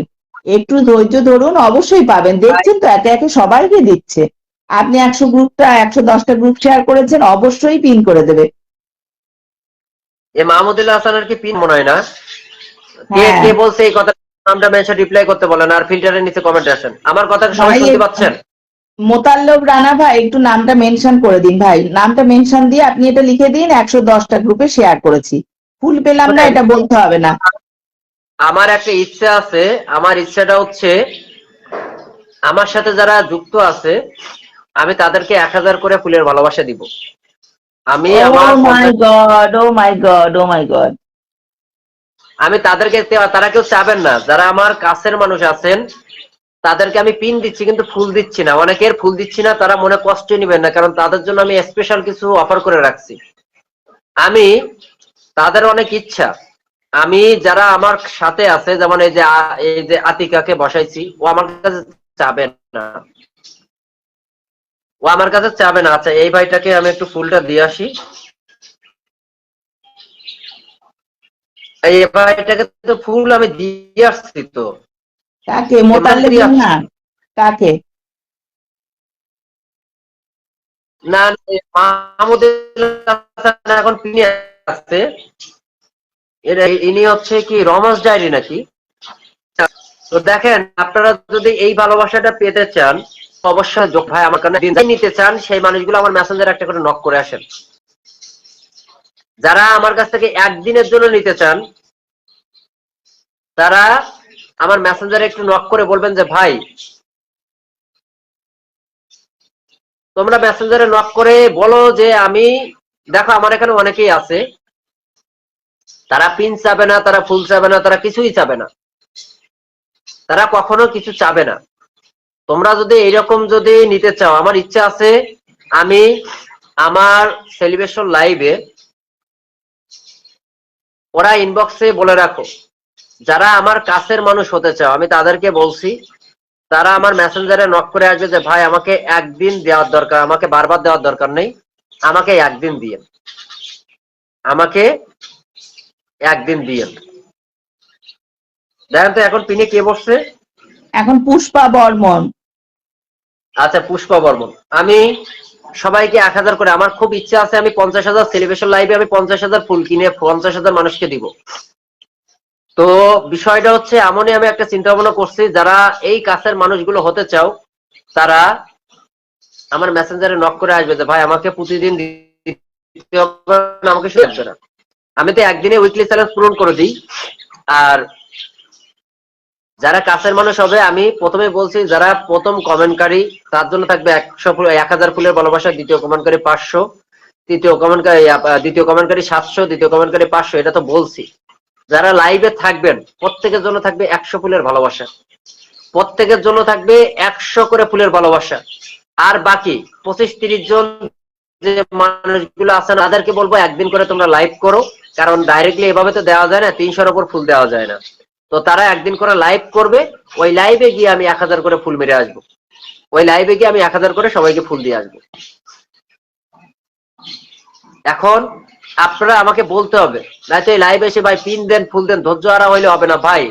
একটু ধৈর্য ধরুন, অবশ্যই পাবেন। দেখছেন তো একে একে সবাইকে দিচ্ছে। আপনি 110টা গ্রুপ শেয়ার করেছেন, অবশ্যই পিন করে দেবে। এ মাহমুদুল্লাহ হাসানের কি পিন মনে হয় না? কে হ্যাঁ কে বলছে এই কথা? নামটা মেনশন রিপ্লাই করতে বলেন আর ফিল্টারের নিচে কমেন্টে আসেন। আমার কথা সবাই ভাই, শুনতে পাচ্ছেন? মোতাল্লব রানা ভাই একটু নামটা মেনশন করে দিন ভাই, নামটা মেনশন দিয়ে আপনি এটা লিখে দিন 110টা গ্রুপে শেয়ার করেছি, ফুল পেলাম না শুনেন, এটা বলতে হবে না। আমার একটা ইচ্ছা আছে। আমার ইচ্ছাটা হচ্ছে আমার সাথে যারা যুক্ত আছে আমি তাদেরকে 1000 করে ফুলের ভালোবাসা দিব। আমি ও আমার মাই 50, god, O my god, O my god. আমি তাদেরকে তারা কেউ চাবেন না, যারা আমার কাছের মানুষ আছেন তাদেরকে আমি পিন দিচ্ছি কিন্তু ফুল দিচ্ছি না। অনেকের ফুল দিচ্ছি না, তারা মনে কষ্ট নেবেন না, কারণ তাদের জন্য আমি স্পেশাল কিছু অফার করে রাখছি। আমি তাদের অনেক ইচ্ছা, আমি যারা আমার সাথে আছে যেমন এই যে আতিকাকে বসাইছি, ও আমার কাছে চাবে না, ও আমার কাছে চাবে না। আচ্ছা, এই ভাইটাকে আমি একটু ফুলটা দিয়ে আসি। এই ভাইটাকে তো ফুল আমি দিয়ে আসছি তো। কাকে? এমনিতে মোতাল্লেব দিয়ে আসছি। রানা? কাকে? না না, মাহমুদুল্লাহ হাসান এখন পিনে আসছে। ইনি হচ্ছে কি রমাস ডায়েরি নাকি? তো দেখেন, আপনারা যদি এই ভালোবাসাটা পেতে চান অবশ্যই ভাই আমার কাছে নিতে চান সেই মানুষগুলো আমার মেসেঞ্জারে একটা করে নক করে আসেন। যারা আমার কাছ থেকে একদিনের জন্য নিতে চান তারা আমার মেসেঞ্জারে একটু নক করে বলবেন যে ভাই, তোমরা মেসেঞ্জারে নক করে বলো যে আমি, দেখো আমার এখানে অনেকেই আছে, তারা পিন চাবে না, তারা ফুল চাবে না, তারা কিছুই চাবে না, তারা কখনো কিছু চাবে না। তোমরা যদি এইরকম যদি নিতে চাও, আমার ইচ্ছা আছে আমি আমার সেলিব্রেশন লাইভে, ওরা ইনবক্সে বলে রাখো, যারা আমার কাছের মানুষ হতে চাও, আমি তাদেরকে বলছি তারা আমার মেসেঞ্জারে নক করে আসবে যে ভাই আমাকে একদিন দেওয়ার দরকার, আমাকে বারবার দেওয়ার দরকার নেই, আমাকে একদিন দিয়ে, আমাকে একদিন দিয়ে। দেখেন তো এখন পিনে কে বসছে? এখন পুষ্পা বর্মন। আচ্ছা, পুষ্পা বর্মন। আমি সবাইকে 1000 করে, আমার খুব ইচ্ছা আছে আমি 50,000 সেলিব্রেশন লাইভে আমি 50,000 ফুল কিনে 50,000 মানুষকে দিব। তো বিষয়টা হচ্ছে এমনই, আমি একটা চিন্তা ভাবনা করছি, যারা এই কাছের মানুষগুলো হতে চাও তারা আমার মেসেঞ্জারে নক করে আসবে যে ভাই আমাকে প্রতিদিন দিতে হবে না, আমাকে শুনবে না। আমি তো একদিনে উইকলি চ্যালেঞ্জ পূরণ করে দিই। আর যারা কাছের মানুষ হবে, আমি প্রথমে বলছি যারা প্রথম কমেন্টকারী তার জন্য থাকবে 1000 ফুলের ভালোবাসা, দ্বিতীয় কমেন্টকারী 500, দ্বিতীয় কমেন্টকারী 700, দ্বিতীয় কমেন্টকারী 500, এটা তো বলছি। যারা লাইভে থাকবেন প্রত্যেকের জন্য থাকবে 100 ফুলের ভালোবাসা, প্রত্যেকের জন্য থাকবে 100 করে ফুলের ভালোবাসা। আর বাকি 25-30 জন যে মানুষগুলো আছেন তাদেরকে বলবো একদিন করে তোমরা লাইভ করো, কারণ ডাইরেক্টলি এভাবে তো দেওয়া যায় না, 300-র উপর ফুল দেওয়া যায় না। তো তারা একদিন করে লাইভ করবে, ওই লাইভে গিয়ে আমি 1000 করে ফুল মেরে আসবো, ওই লাইভে গিয়ে আমি 1000 করে সবাইকে ফুল দিয়ে আসবো। এখন আপনারা আমাকে বলতে হবে, নয়তো এই লাইভ এসে ভাই পিন দেন ফুল দেন ধৈর্য হারা হইলে হবে না। ভাই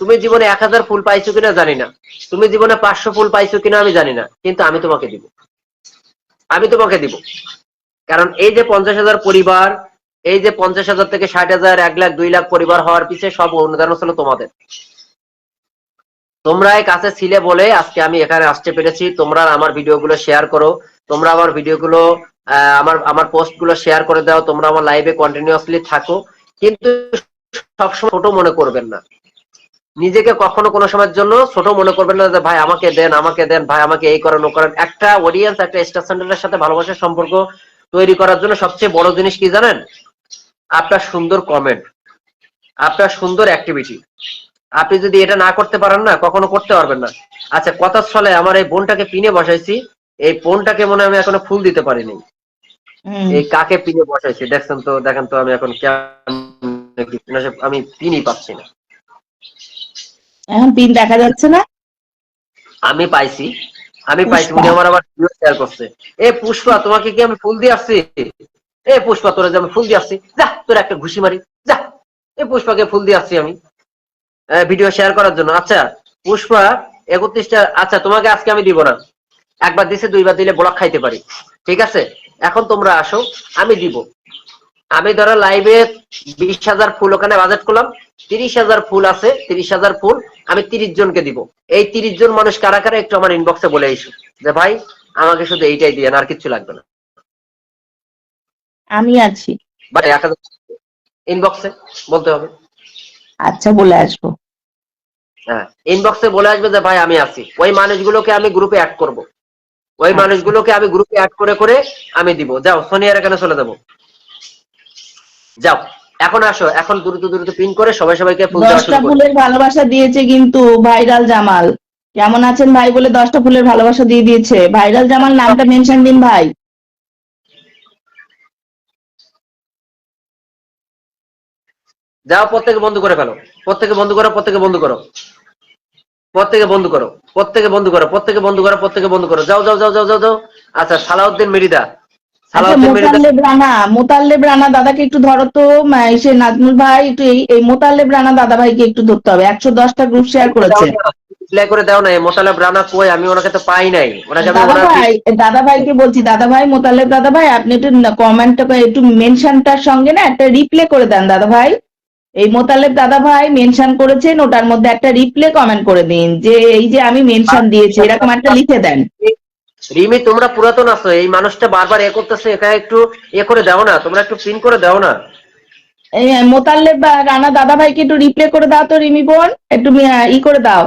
তুমি জীবনে 1000 ফুল পাইছো কিনা জানি না, তুমি জীবনে 500 ফুল পাইছো কিনা আমি জানি না, কিন্তু আমি তোমাকে দিব, আমি তোমাকে দিব। কারণ এই যে 50,000 পরিবার, এই যে 50,000 থেকে 60,000, 1 লাখ 2 লাখ পরিবার হওয়ার পিছনে সব অনুদান ছিল তোমাদের। তোমরা এই কাছে ছিলে বলে আজকে আমি এখানে আসতে পেরেছি। তোমরা আমার ভিডিওগুলো শেয়ার করো, তোমরা আমার ভিডিওগুলো আমার পোস্ট গুলো শেয়ার করে দাও, তোমরা আমার লাইভে কন্টিনিউয়াসলি থাকো, কিন্তু সবসময় ছোট মনে করবেন না, নিজেকে কখনো কোনো সময়ের জন্য ছোট মনে করবেন না যে ভাই আমাকে দেন, আমাকে দেন, ভাই আমাকে এই করেন ও করেন। একটা অডিয়েন্স, একটা স্টার চ্যানেলের সাথে ভালোবাসার সম্পর্ক তৈরি করার জন্য সবচেয়ে বড় জিনিস কি জানেন? আপনার সুন্দর কমেন্ট, আপনার সুন্দর অ্যাক্টিভিটি। আপনি যদি এটা না করতে পারেন না, কখনো করতে পারবেন না। আচ্ছা, কথার ছলে আমার এই বোনটাকে পিনে বসাইছি, এই বোনটাকে মনে আমি এখনো ফুল দিতে পারিনি। এই কাকে পিনে বসাইছি দেখছেন তো, দেখেন তো আমি এখন আমি পিনই পাচ্ছি না। এখন পিন দেখা যাচ্ছে না? আমি পাইছি, আমি পাইছি। উনি আমার আবার ভিডিও শেয়ার করছে। এ পুষ্পা, তোমাকে কি আমি ফুল দিয়ে আসছি? এ পুষ্পা, তোরা যে আমি ফুল দিয়ে আসছি, যা তোর একটা ঘুষি মারি, যা। এ পুষ্পাকে ফুল দিয়ে আসছি আমি ভিডিও শেয়ার করার জন্য। আচ্ছা পুষ্পা 31টা, আচ্ছা তোমাকে আজকে আমি দিব না, একবার দিছে 2বার দিলে ব্লক খাইতে পারি, ঠিক আছে? এখন তোমরা আসো, আমি দিব। আমি ধরো লাইভে 20,000 ফুল ওখানে বাজেট করলাম, 30,000 ফুল আছে, 30,000 ফুল আমি 30 জনকে দিব। এই 30 জন মানুষ কারা কারা একটু আমার ইনবক্সে বলে এসো যে ভাই আমাকে শুধু এইটাই দিয়ে, আর কিচ্ছু লাগবে না। আমি আছি, বাট 1000 ইনবক্সে বলতে হবে। আচ্ছা বলে আসবো। হ্যাঁ, ইনবক্সে বলে আসবে যে ভাই আমি আছি। ওই মানুষগুলোকে আমি গ্রুপে অ্যাড করব, ওই আচ্ছা। মানুষগুলোকে আমি গ্রুপে অ্যাড করে করে আমি দিব। যাও সোনিয়ার এখানে চলে যাবো, যাও এখন আসো, এখন দ্রুত দ্রুত পিন করে সবাই সবাইকে ফুল দেওয়া 10টা শুরু করো। ফুলের ভালোবাসা দিয়েছে কিন্তু ভাইরাল জামাল। কেমন আছেন ভাই বলে 10টা ফুলের ভালোবাসা দিয়ে দিয়েছে। ভাইরাল জামাল নামটা মেনশন দিন ভাই। যাও প্রত্যেকে বন্ধ করে ফেলো, প্রত্যেকে বন্ধ করো, প্রত্যেকে বন্ধ করো, প্রত্যেকে বন্ধ করো, প্রত্যেকে বন্ধ করো, প্রত্যেকে বন্ধ করো, প্রত্যেকে বন্ধ করো। যাও যাও যাও যাও যাও যাও। আচ্ছা সালাউদ্দিন মৃধা, আচ্ছা সালাউদ্দিন মৃধা, মোতাল্লেব রানা দাদাকে একটু ধরো তো। সে নাজমুল ভাই একটু এই মোতাল্লেব রানা দাদা ভাইকে একটু ধরতে হবে। 110টা গ্রুপ শেয়ার করেছে। রিপ্লাই করে দাও না। মোতালেব রানা কই? আমি ওনাকে তো পাই নাই, ওনাকে আমি দাদা ভাইকে বলছি, দাদা ভাই মোতাল্লেব দাদা ভাই আপনি একটু কমেন্টটা একটু মেনশনটার সঙ্গে না একটা রিপ্লে করে দেন দাদা ভাই। এই মোতালেব দাদা ভাই মেনশন করেছেন, ওটার মধ্যে একটা রিপ্লে কমেন্ট করে দিন যে এই যে আমি মেনশন দিয়েছি, এরকম একটা লিখে দেন। রিমি তোমরা পুরাতন আছো, এই মানুষটা বারবার করতেছে, এখানে একটু করে দাও না, তোমরা একটু পিন করে দাও না। এই মোতাল্লেব বা রানা দাদা ভাইকে একটু রিপ্লে করে দাও তো রিমি বোন, একটু ই করে দাও,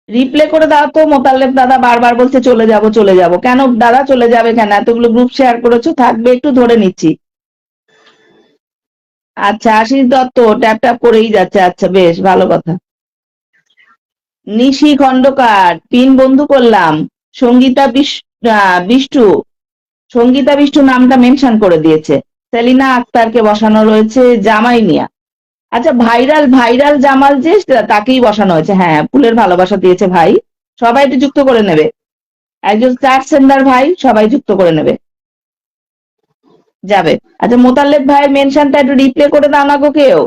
রিপ্লে করে দাও তো। মোতাল্লেব দাদা বারবার বলছে চলে যাব চলে যাব, কেন দাদা চলে যাবে কেন? এতগুলো গ্রুপ শেয়ার করেছো, থাকবে একটু, ধরে নিচ্ছি। আচ্ছা, আশিস দত্ত ট্যাপ ট্যাপ করেই যাচ্ছে, আচ্ছা বেশ ভালো কথা। নিশি খন্দকার পিন বন্ধু করলাম। সঙ্গীতা বিষ্টু, সঙ্গীতা বিষ্টু নামটা মেনশন করে দিয়েছে। সেলিনা আক্তারকে বসানো রয়েছে জামাই মিয়া। আচ্ছা, ভাইরাল ভাইরাল জামাল যে তাকেই বসানো হয়েছে, হ্যাঁ ফুলের ভালোবাসা দিয়েছে ভাই, সবাই একটু যুক্ত করে নেবে। একজন চার সেন্ডার ভাই, সবাই যুক্ত করে নেবে, যাবে। আচ্ছা, মোতাল্লেব ভাইয়ের মেনশনটা একটু রিপ্লে করে দাও না গো কেউ,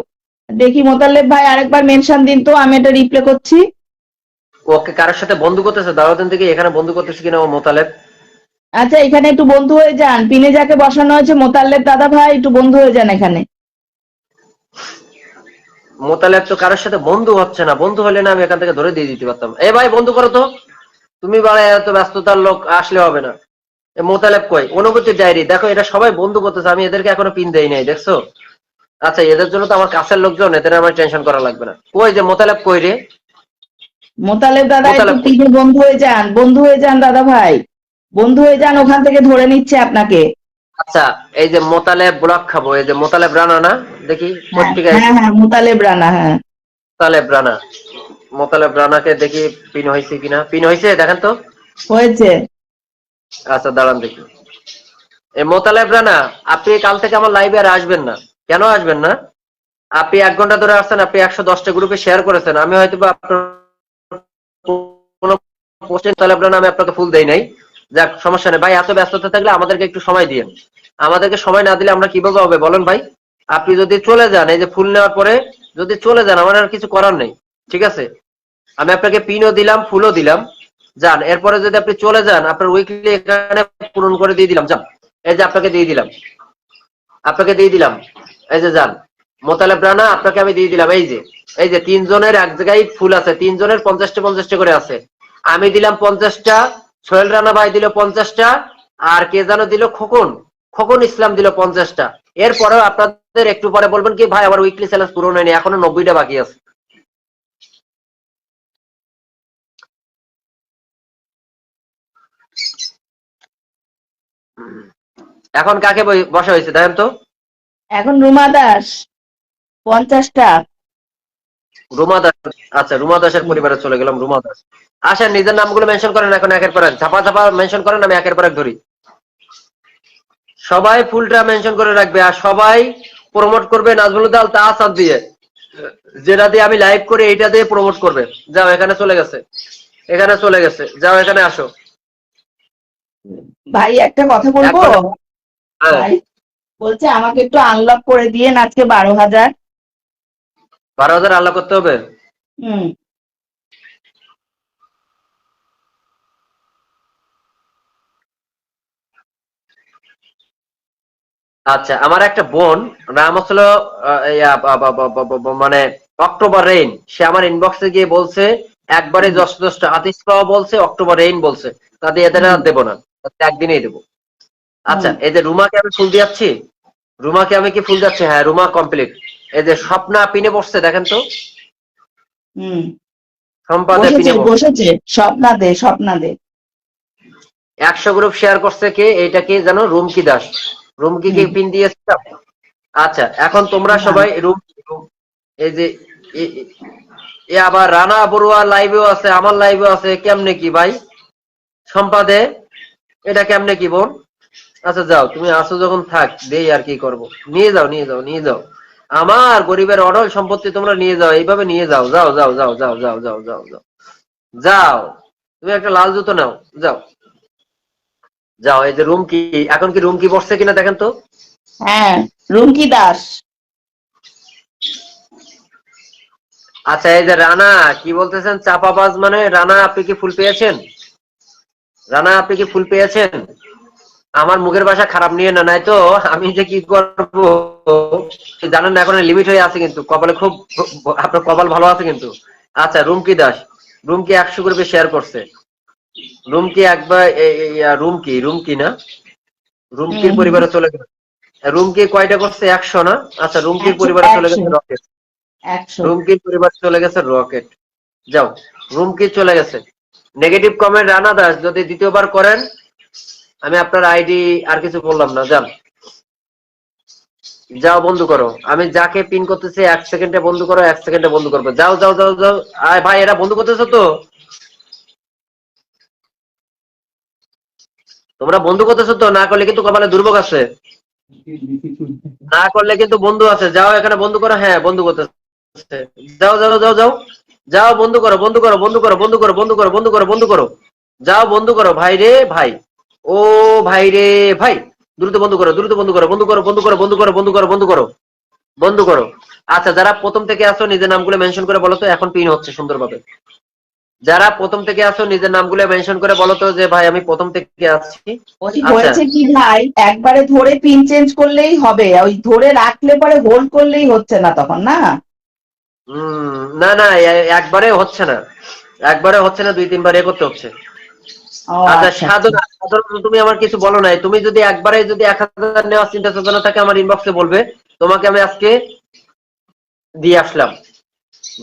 দেখি। মোতাল্লেব ভাই আরেকবার মেনশন দিন তো, আমি এটা রিপ্লে করছি। ওকে কারোর সাথে বন্ধু করতেছে, দাওয়াতেন থেকে এখানে বন্ধু করতেছে কিনা ও মোতালেব। আচ্ছা, এখানে একটু বন্ধু হয়ে যান, পিনে যাকে বসানো হয়েছে মোতাল্লেব দাদা ভাই, একটু বন্ধু হয়ে যান এখানে। মোতালেব তো কারোর সাথে বন্ধু হচ্ছে না, বন্ধু হলে না আমি এখান থেকে ধরে দিয়ে দিতে পারতাম। এ ভাই বন্ধু করো তো, তুমি বাড়ায় এত ব্যস্ততার লোক আসলে হবে না। এ মোতালেব কই, অনুভূতির ডায়েরি দেখো, এটা সবাই বন্ধু করতেছে, আমি এদেরকে এখনো পিন দেই নাই, দেখছো? আচ্ছা, এদের জন্য তো আমার কাছের লোকজন, এদের আমার টেনশন করা লাগবে না। কই যে মোতালেব কই রে? মোতালেব দাদা একটু মোতালেব কই? পিনে বন্ধু হয়ে যান, বন্ধু হয়ে যান দাদা ভাই, বন্ধু হয়ে যান, ওখান থেকে ধরে নিচ্ছে আপনাকে। আচ্ছা, এই যে মোতালেব ব্লক খাবো, এই যে মোতালেব রানা না, দেখি হ্যাঁ পত্রিকায় হ্যাঁ হ্যাঁ, মোতালেব রানা, হ্যাঁ মোতালেব রানা, মোতালেব রানাকে দেখি পিন হয়েছে কিনা। পিন হয়েছে দেখেন তো। হয়েছে। আচ্ছা দাঁড়ান দেখি। এই মোতালেব রানা, আপনি কাল থেকে আমার লাইভে আর আসবেন না। কেন আসবেন না? আপনি 1 ঘন্টা ধরে আসছেন, আপনি 110টা গ্রুপে শেয়ার করেছেন, আমি হয়তো বা আপনার কোনো পোস্টে মোতালেব রানা আমি আপনাকে ফুল দেই নাই। যাক, সমস্যা নেই ভাই, এত ব্যস্ততা থাকলে আমাদেরকে একটু সময় দিয়েন। আমাদেরকে সময় না দিলে আমরা কিভাবে হবে বলেন ভাই? আপনি যদি চলে যান, এই যে ফুল নেওয়ার পরে যদি চলে যান, আমার আর কিছু করার নেই, ঠিক আছে? আমি আপনাকে পিনও দিলাম, ফুলও দিলাম, যান। এরপরে যদি আপনি চলে যান, আপনার উইকলি এখানে পূরণ করে দিয়ে দিলাম, যান। এই যে আপনাকে দিয়ে দিলাম, আপনাকে দিয়ে দিলাম, এই যে যান। মোতালেব রানা আপনাকে আমি দিয়ে দিলাম, এই যে 3 জনের এক জায়গায় ফুল আছে, 3 জনের 50টা 50টা করে আছে। আমি দিলাম 50টা, সোহেল রানা ভাই দিল 50টা, আর কে যেন দিল, খোকন, খোকন ইসলাম দিল 50টা। এরপরেও আপনাদের একটু পরে বলবেন কি ভাই আমার উইকলি চ্যালেঞ্জ পূরণ হয়নি, এখনো 90টা বাকি আছে। এখন কাকে বসা হয়েছে দেখেন তো। এখন রুমা দাস 50টা। রুমা দাস, আচ্ছা রুমা দাসের পরিবারে চলে গেলাম। রুমা দাস, আসেন নিজের নামগুলো মেনশন করেন এখন একের পর এক, ঝাপা ঝাপা মেনশন করেন, আমি একের পর এক ধরি। সবাই ফুলটা মেনশন করে রাখবে, আর সবাই প্রমোট করবে নাজমুল দাল তাসাদ দিয়ে, যেটা দিয়ে আমি লাইভ করি এইটা দিয়ে প্রমোট করবে। যাও, এখানে চলে গেছে, এখানে চলে গেছে, যাও এখানে আসো। ভাই একটা কথা বলবো, 1 ঘন্টা। হ্যাঁ, ভাই বলছে আমাকে একটু আনলক করে দিয়েন আজকে 12,000। 12,000 আল্লাহ করতে হবে। হুম। আচ্ছা, আমার একটা বোন, নাম হচ্ছিল মানে অক্টোবর রেইন, সে আমার ইনবক্সে গিয়ে বলছে একবারে হুম। 10-10টা আতিস পাওয়া বলছে, অক্টোবর রেইন বলছে, তাদের এদের আর দেবো না, একদিনেই দেবো। আচ্ছা, হুম। এই যে রুমাকে আমি ফুল দিচ্ছি, রুমাকে আমি কি ফুল যাচ্ছি, হ্যাঁ রুমা কমপ্লিট। এই যে স্বপ্না পিনে বসছে দেখেন তো, হুম। সম্পাদে বসেছে পিনে বসছে। বসেছে, স্বপ্না দে, স্বপ্না দে। 100 গ্রুপ শেয়ার করছে কে, এইটা কি জানো, রুমকি দাস। রুমকি কে হুম। পিন দিয়েছে। আচ্ছা, এখন তোমরা না। সবাই এই যে এ আবার রানা বড়ুয়া লাইভেও আছে, আমার লাইভেও আছে, কেমনে কি ভাই সম্পাদে, এটা কেমনে কি বোন? আচ্ছা যাও, তুমি আসো যখন থাক দেই, আর কি করব। নিয়ে যাও নিয়ে যাও নিয়ে যাও, আমার গরিবের অঢল সম্পত্তি তোমরা নিয়ে যাও, এইভাবে নিয়ে যাও, যাও যাও যাও যাও যাও যাও যাও যাও যাও। তুমি একটা লাল জুতো নাও, যাও যাও। এই যে রুমকি, এখন কি রুমকি বসছে কিনা দেখেন তো। হ্যাঁ, রুমকি দাস। আচ্ছা, এই যে রানা কি বলতেছেন, চাপাবাজ মানে রানা আপনি কি ফুল পেয়েছেন? রানা আপনি কি ফুল পেয়েছেন? আমার মুখের ভাষা খারাপ নিয়ে না, নাই তো আমি যে কি করব জানেন না, এখন লিমিট হয়ে আছে, কিন্তু কপালে খুব, আপনার কপাল ভালো আছে কিন্তু। আচ্ছা, রুমকি দাস, রুমকি 100 গ্রুপে শেয়ার করছে। রুমকি একবার রুমকি না, হুম রুমকির হুম। পরিবারে চলে গেল। রুমকি কয়টা করছে? 100 না? আচ্ছা, রুমকির 100 পরিবারে চলে 100 গেছে রকেট। 100 রুমকির পরিবারে চলে গেছে রকেট। যাও, রুমকি চলে গেছে। নেগেটিভ কমেন্ট রানা দাস, যদি দ্বিতীয়বার করেন আমি আপনার আইডি আর কিছু বললাম না, যান। যাও বন্ধু করো, আমি যাকে পিন করতেছি 1 সেকেন্ডে বন্ধু করো, 1 সেকেন্ডে বন্ধু করবো। যাও যাও যাও যাও। আয় ভাই, এরা বন্ধু করতেছো তো? তোমরা বন্ধু করতেছো তো? না করলে কিন্তু কপালে দুর্ভোগ আছে। না করলে কিন্তু বন্ধু আছে। যাও এখানে বন্ধু করো। হ্যাঁ, বন্ধু করতেছে। যাও যাও যাও যাও। যাও বন্ধু করো, বন্ধু করো, বন্ধু করো, বন্ধু করো, বন্ধু করো, বন্ধু করো, বন্ধু করো। যাও বন্ধু করো ভাই রে ভাই। ও ভাই রে ভাই, দ্রুত বন্ধু করো, দ্রুত বন্ধু করো, বন্ধু করো, বন্ধু করো, বন্ধু করো, বন্ধু করো, বন্ধু করো, বন্ধু করো। আচ্ছা, যারা প্রথম থেকে আসো নিজের নামগুলো মেনশন করে বলো তো, এখন পিন হচ্ছে সুন্দরভাবে। যারা প্রথম থেকে আসো নিজের নামগুলো মেনশন করে বলো তো যে ভাই আমি প্রথম থেকে আসছি। ওই আচ্ছা, হয়েছে কি ভাই, একবারে ধরে পিন চেঞ্জ করলেই হবে, ওই ধরে রাখলে পরে হোল্ড করলেই হচ্ছে না তখন, না? না না, একবারে হচ্ছে না, একবারে হচ্ছে না, 2-3 বার করতে হচ্ছে। ও আচ্ছা আচ্ছা আচ্ছা। সাধনা, সাধারণত তুমি আমার কিছু বলো নাই। তুমি যদি একবারে যদি 1000 নেওয়ার চিন্তা চেতনা থাকে আমার ইনবক্সে বলবে, তোমাকে আমি আজকে দিয়ে আসলাম।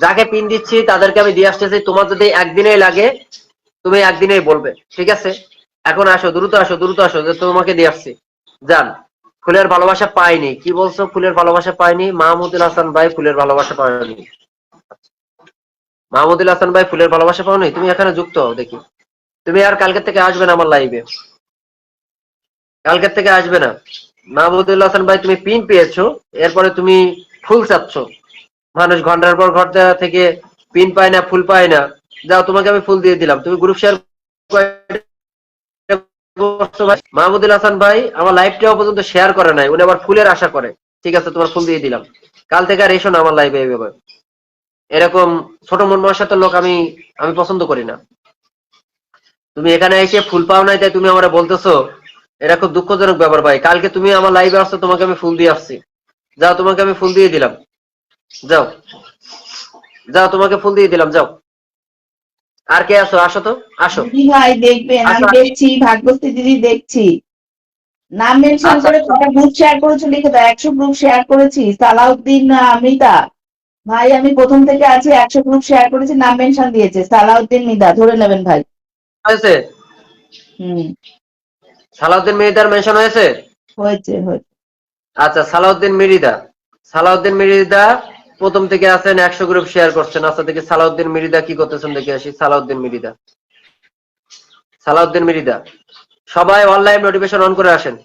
যাকে পিন দিচ্ছি তাদেরকে আমি দিয়ে আসতেছি। তোমার যদি একদিনেই লাগে তুমি একদিনেই বলবে, ঠিক আছে? এখন আসো, দ্রুত আসো, দ্রুত আসো, যে তোমাকে দিয়ে আসছি। যান। ফুলের ভালোবাসা পাইনি? কি বলছো? ফুলের ভালোবাসা পাইনি? মাহমুদুল হাসান ভাই ফুলের ভালোবাসা পাইনি? মাহমুদুল হাসান ভাই ফুলের ভালোবাসা পাওনি? তুমি এখানে যুক্ত হও দেখি। তুমি আর কালকের থেকে আসবে না আমার লাইভে, কালকের থেকে আসবে না। মাহমুদুল হাসান ভাই তুমি পিন পেয়েছো, এরপরে তুমি ফুল চাচ্ছ। মানুষ ঘন্টার পর ঘন্টা থেকে পিন পায় না, ফুল পায় না। যাও, তোমাকে আমি ফুল দিয়ে দিলাম। তুমি গ্রুপ শেয়ার মাহমুদুল হাসান ভাই আমার লাইভটাও পর্যন্ত শেয়ার করে নাই, উনি আবার ফুলের আশা করে। ঠিক আছে, তোমার ফুল দিয়ে দিলাম। কাল থেকে আর এসো না আমার লাইভে এইভাবে। এরকম ছোট মন মানসিকতার লোক আমি আমি পছন্দ করি না। তুমি এখানে এসে ফুল পাও নাই তাই তুমি আমার বলতেছো, এটা খুব দুঃখজনক ব্যাপার ভাই। কালকে তুমি আমার লাইভে আসছো, তোমাকে আমি ফুল দিয়ে আসছি। যাও, তোমাকে আমি ফুল দিয়ে দিলাম। যাও যাও, তোমাকে ফুল দিয়ে দিলাম। যাও। আর কে আসো? আসো তো, আসো। দিদি ভাই দেখবেন, আসো আমি দেখছি, ভাগ্যশ্রী দিদি দেখছি। নাম মেনশন আচ্ছা, করে কটা গ্রুপ শেয়ার করেছো লিখে দাও। 100 গ্রুপ শেয়ার করেছি। সালাউদ্দিন মৃদা ভাই, আমি প্রথম থেকে আছি, 100 গ্রুপ শেয়ার করেছি, নাম মেনশন দিয়েছে সালাউদ্দিন মৃদা, ধরে নেবেন ভাই। হয়েছে। হুম। সালাউদ্দিন মিরিদার মেনশন হয়েছে। হয়েছে হয়েছে। আচ্ছা, সালাউদ্দিন মিরিদা, সালাউদ্দিন মিরিদা প্রথম থেকে আছেন, 100 গ্রুপ শেয়ার করছেন। আচ্ছা দেখি সালাউদ্দিন মিরিদা কি করতেছেন, দেখে আসি। সালাউদ্দিন মিরিদা, সালাউদ্দিন মিরিদা, সবাই অনলাইন নোটিফিকেশন অন করে আসেন।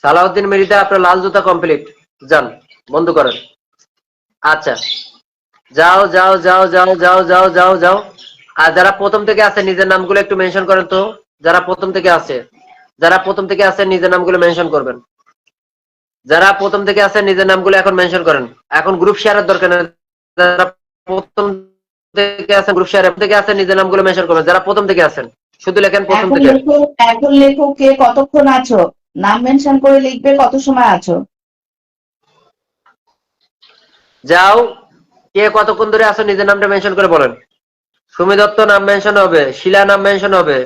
সালাউদ্দিন মিরিদা, আপনার লাল জুতা কমপ্লিট। যান, বন্ধ করেন। আচ্ছা, যাও যাও যাও যাও যাও যাও যাও যাও। আর যারা প্রথম থেকে আছে নিজের নামগুলো একটু মেনশন করেন তো। যারা প্রথম থেকে আছে, যারা প্রথম থেকে আছে নিজের নামগুলো মেনশন করবেন। যারা প্রথম থেকে আছেন নিজের নামগুলো এখন মেনশন করেন। এখন গ্রুপ শেয়ারের দরকার নেই। যারা প্রথম থেকে আছেন গ্রুপ শেয়ার থেকে আছেন নিজের নামগুলো মেনশন করবেন। যারা প্রথম থেকে আছেন শুধু লেখেন প্রথম এখন থেকে। লেখো, এখন লেখো কে কতক্ষণ আছো, নাম মেনশন করে লিখবে কত সময় আছো। যাও, কে কতক্ষণ ধরে আছো নিজের নামটা মেনশন করে বলেন। সুমি দত্ত নাম মেনশন হবে, শিলা নাম মেনশন হবে।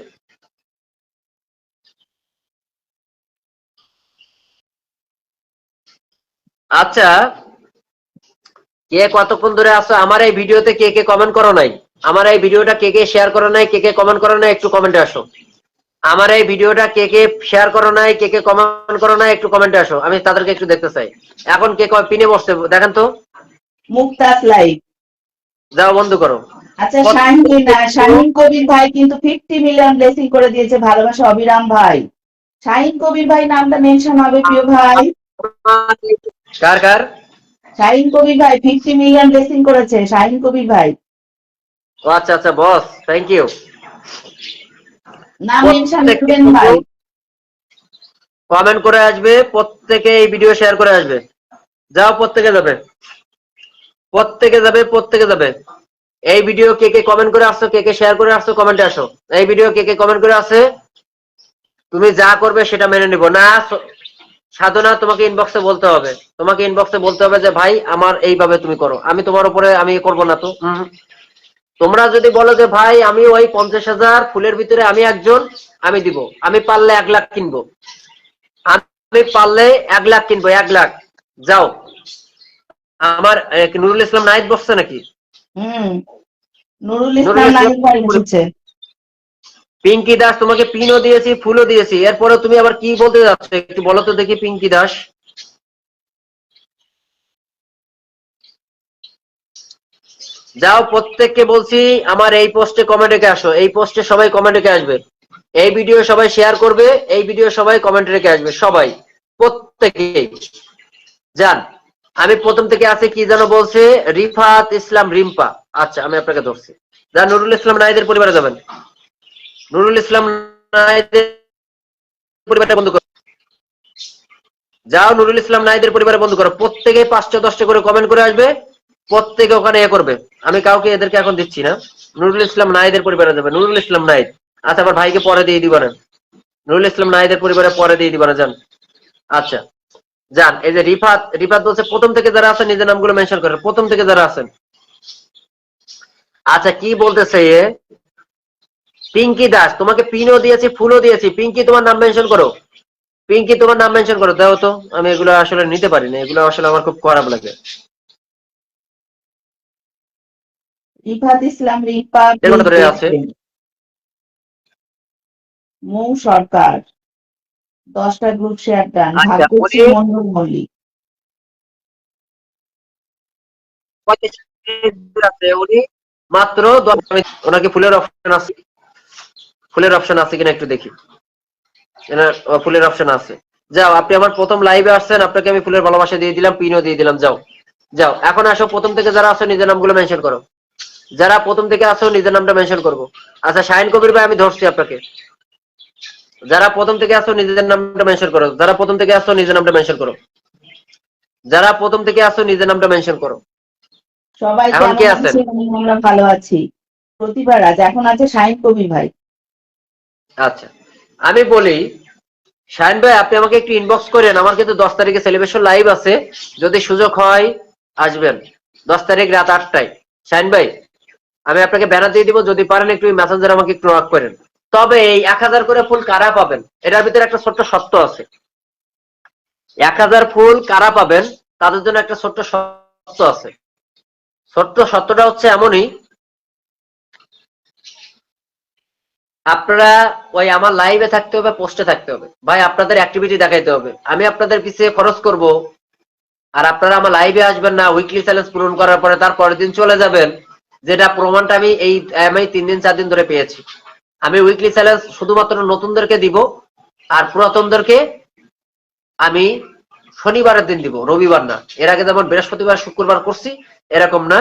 আচ্ছা, কে কতক্ষণ ধরে আছো? আমার এই ভিডিওতে কে কে কমেন্ট করো নাই? আমার এই ভিডিওটা কে কে শেয়ার করো নাই? কে কে কমেন্ট করো নাই? একটু কমেন্টে আসো। আমার এই ভিডিওটা কে কে শেয়ার করো নাই? কে কে কমেন্ট করো নাই? একটু কমেন্টে আসো, আমি তাদেরকে একটু দেখতে চাই। এখন কে পিনে বসছে দেখেন তো। মুক্তাস লাইভ। যাও, বন্ধ করো। আচ্ছা শাহিন কবির ভাই কিন্তু 50 মিলিয়ন ব্লেসিং করে দিয়েছে, ভালোবাসা অবিরাম ভাই। শাহিন কবির ভাই নামটা মেনশন হবে প্রিয় ভাই। কার কার? শাহিন কবির ভাই 50 মিলিয়ন ব্লেসিং করেছে, শাহিন কবির ভাই। ও আচ্ছা আচ্ছা বস, থ্যাংক ইউ। নাম মেনশন প্রত্যেকে করবেন ভাই। কমেন্ট করে আসবে, প্রত্যেকে এই ভিডিও শেয়ার করে আসবে। যাও, প্রত্যেকে যাবে, প্রত্যেকে যাবে, প্রত্যেকে যাবে। এই ভিডিও কে কে কমেন্ট করে আসছো, কে কে শেয়ার করে আসছো, কমেন্টে আসো। এই ভিডিও কে কে কমেন্ট করে আসে, তুমি যা করবে সেটা মেনে নিব না। সাধনা, তোমাকে ইনবক্সে বলতে হবে, তোমাকে ইনবক্সে বলতে হবে যে ভাই আমার এইভাবে তুমি করো, আমি তোমার উপরে আমি করবো না তো। তোমরা যদি বলো যে ভাই আমি ওই 50,000 ফুলের ভিতরে আমি একজন, আমি দিব, আমি পারলে 1 লাখ কিনবো, আমি পারলে 1 লাখ কিনবো, 1 লাখ। যাও। আমার নুরুল ইসলাম নাহিদ বসছে নাকি? হুম, নুরুল নুরুল ইসলাম ইসলাম নাহিদ ভাই এসেছে। পিঙ্কি দাস, তোমাকে পিনও দিয়েছি, ফুলও দিয়েছি, এরপরে তুমি আবার কি বলতে যাচ্ছ একটু বলো তো দেখি পিঙ্কি দাস। যাও, প্রত্যেককে বলছি আমার এই পোস্টে কমেন্ট রেখে আসো, এই পোস্টে সবাই কমেন্ট রেখে আসবে, এই ভিডিও সবাই শেয়ার করবে, এই ভিডিও সবাই কমেন্ট রেখে আসবে, সবাই, প্রত্যেকেই। যান, আমি প্রথম থেকে আছে কি যেন বলছে, রিফাত ইসলাম রিম্পা। আচ্ছা, আমি আপনাকে ধরছি। যান, নুরুল ইসলাম নাহিদের পরিবারে যাবেন, নুরুল ইসলাম নাহিদের পরিবারটা বন্ধ করো। যাও, নুরুল ইসলাম নাহিদের পরিবারে বন্ধ করো, প্রত্যেকে 5টা 10টা করে কমেন্ট করে আসবে, প্রত্যেকে ওখানে করবে। আমি কাউকে এদেরকে এখন দিচ্ছি না, নুরুল ইসলাম নাহিদের পরিবারে যাবে, নুরুল ইসলাম নাহিদ। আচ্ছা, আমার ভাইকে পরে দিয়ে দিবা না, নুরুল ইসলাম নাহিদের পরিবারে পরে দিয়ে দিবা না, যান। আচ্ছা, যান। এই যে রিফাত, রিফাত বলছে প্রথম থেকে যারা আছেন নিজের নামগুলো মেনশন করেন, প্রথম থেকে যারা আছেন। আচ্ছা, কি বলতেছে এ? পিঙ্কি দাস, তোমাকে পিনও দিয়েছি, ফুলও দিয়েছি, পিঙ্কি তোমার নাম মেনশন করো, পিঙ্কি তোমার নাম মেনশন করো, দাও তো। আমি এগুলো আসলে নিতে পারি না, এগুলো আসলে আমার খুব খারাপ লাগে। রিফাত ইসলাম রিম্পা, ধরে আছে। মৌ সরকার, 10টা গ্রুপ শেয়ার ডান, আচ্ছা, ভাগ্যশ্রী উনি মন্ডল মল্লিক। আছে, উনি মাত্র ওনাকে ফুলের অপশন আছে, ফুলের অপশন আছে কিনা একটু দেখি। এনার ফুলের অপশন আছে। যাও, আপনি আমার প্রথম লাইভে আসছেন, আপনাকে আমি ফুলের ভালোবাসা দিয়ে দিলাম, পিনও দিয়ে দিলাম। যাও, যাও, এখন আসো, প্রথম থেকে যারা আছো নিজের নামগুলো মেনশন করো, যারা প্রথম থেকে আছো নিজের নামটা মেনশন করবো। আচ্ছা, শাহিন কবির ভাই, আমি ধরছি আপনাকে, যারা প্রথম থেকে আসো নিজের নামটা মেনশন করো, যারা প্রথম থেকে আসো নিজের নামটা মেনশন করো, যারা প্রথম থেকে আসো নিজের নামটা মেনশন করো। সবাই এখন কেমন কে আছেন? আছেন? আমরা ভালো আছি। প্রতিভা রাজ, এখন আছে শাহিন কবির ভাই। আচ্ছা, আমি বলি, শাহিন ভাই আপনি আমাকে একটু ইনবক্স করেন, আমার কিন্তু 10 তারিখে সেলিব্রেশন লাইভ আছে, যদি সুযোগ হয় আসবেন, 10 তারিখ রাত 8টায়। শাহিন ভাই, আমি আপনাকে ব্যানার দিয়ে দিব, যদি পারেন একটু মেসেঞ্জার আমাকে একটু নক করেন। তবে এই 1000 করে ফুল কারা পাবেন, এটার ভিতরে একটা ছোট্ট সত্য আছে। 1000 ফুল কারা পাবেন, তাদের জন্য একটা ছোট্ট সত্য আছে। ছোট্ট সত্যটা হচ্ছে এমনই, আপনারা ওই আমার লাইভে থাকতে হবে, পোস্টে থাকতে হবে ভাই, আপনাদের অ্যাক্টিভিটি দেখাইতে হবে, আমি আপনাদের পিছিয়ে খরচ করব, আর আপনারা আমার লাইভে আসবেন না, উইকলি চ্যালেঞ্জ পূরণ করার পরে তার পরের দিন চলে যাবেন, যেটা প্রমাণটা আমি এই 3 দিন 4 দিন ধরে পেয়েছি। আমি উইকলি চ্যালেঞ্জ শুধুমাত্র নতুনদেরকে দিব, আর পুরাতনদেরকে আমি শনিবারের দিন দিব, রবিবার না। এর আগে যেমন বৃহস্পতিবার শুক্রবার করছি, এরকম না,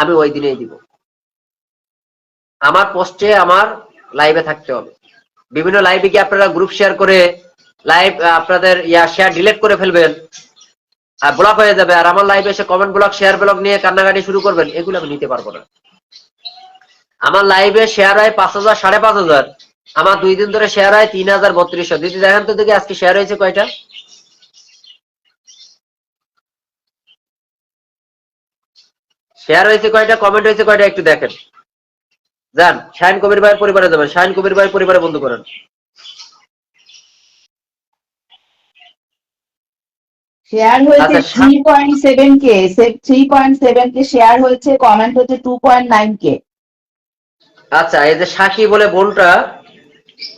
আমি ওই দিনেই দিব। আমার পোস্টে আমার লাইভে থাকতে হবে। বিভিন্ন লাইভে কি আপনারা গ্রুপ শেয়ার করে লাইভ আপনাদের শেয়ার ডিলিট করে ফেলবেন আর ব্লক হয়ে যাবে, আর আমার লাইভে এসে কমেন্ট ব্লক শেয়ার ব্লক নিয়ে কান্নাকাটি শুরু করবেন, এগুলো আমি নিতে পারবো না। আমার লাইভে শেয়ার হয় 5000 5500, আমার 2 দিন ধরে শেয়ার হয় 3300। দিদি দেখেন তো দেখি আজকে শেয়ার হয়েছে কয়টা, শেয়ার হয়েছে কয়টা, কমেন্ট হয়েছে কয়টা একটু দেখেন। যান, শাহিন কবির ভাইয়ের পরিবারে যাবেন, শাহিন কবির ভাইয়ের পরিবারে বন্ধু করেন। শেয়ার হয়েছে আচ্ছা, 3.7 কে, 3.7 কে শেয়ার হয়েছে, কমেন্ট হচ্ছে 2.9 কে। আচ্ছা, এই যে সাকি বলে বোনটা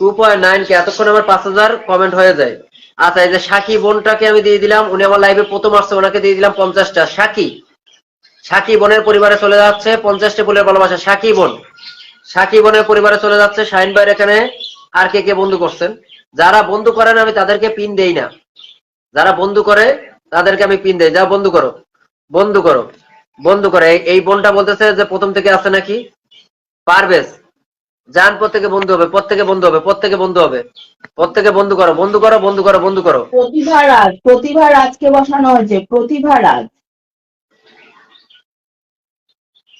2.9 কে, এতক্ষণ আমার 5000 কমেন্ট হয়ে যায়। আচ্ছা, এই যে সাকি বোনটাকে আমি দিয়ে দিলাম, উনি আমার লাইভে প্রথম আসছে, ওনাকে দিয়ে দিলাম 50টা। সাকি, সাকি বোনের পরিবারে চলে যাচ্ছে 50টা ফুলের ভালোবাসা। সাকি বোন, সাকি বোনের পরিবারে চলে যাচ্ছে। শাহিন ভাইয়ের এখানে আর কে কে বন্ধু করছেন? যারা বন্ধু করেন আমি তাদেরকে পিন দেই না, যারা বন্ধু করে তাদেরকে আমি পিন দেই। যা, বন্ধু করো, বন্ধু করো, বন্ধু করে। এই বোনটা বলতেছে যে প্রথম থেকে আছে নাকি, পারবেশ। যান, প্রত্যেকে বন্ধু হবে, প্রত্যেকে বন্ধু হবে, প্রত্যেকে বন্ধু হবে, প্রত্যেকে বন্ধু করো, বন্ধু করো, বন্ধু করো, বন্ধু করো। প্রতিভা রাজ, প্রতিভা রাজকে বসানো হয়েছে, প্রতিভা রাজ।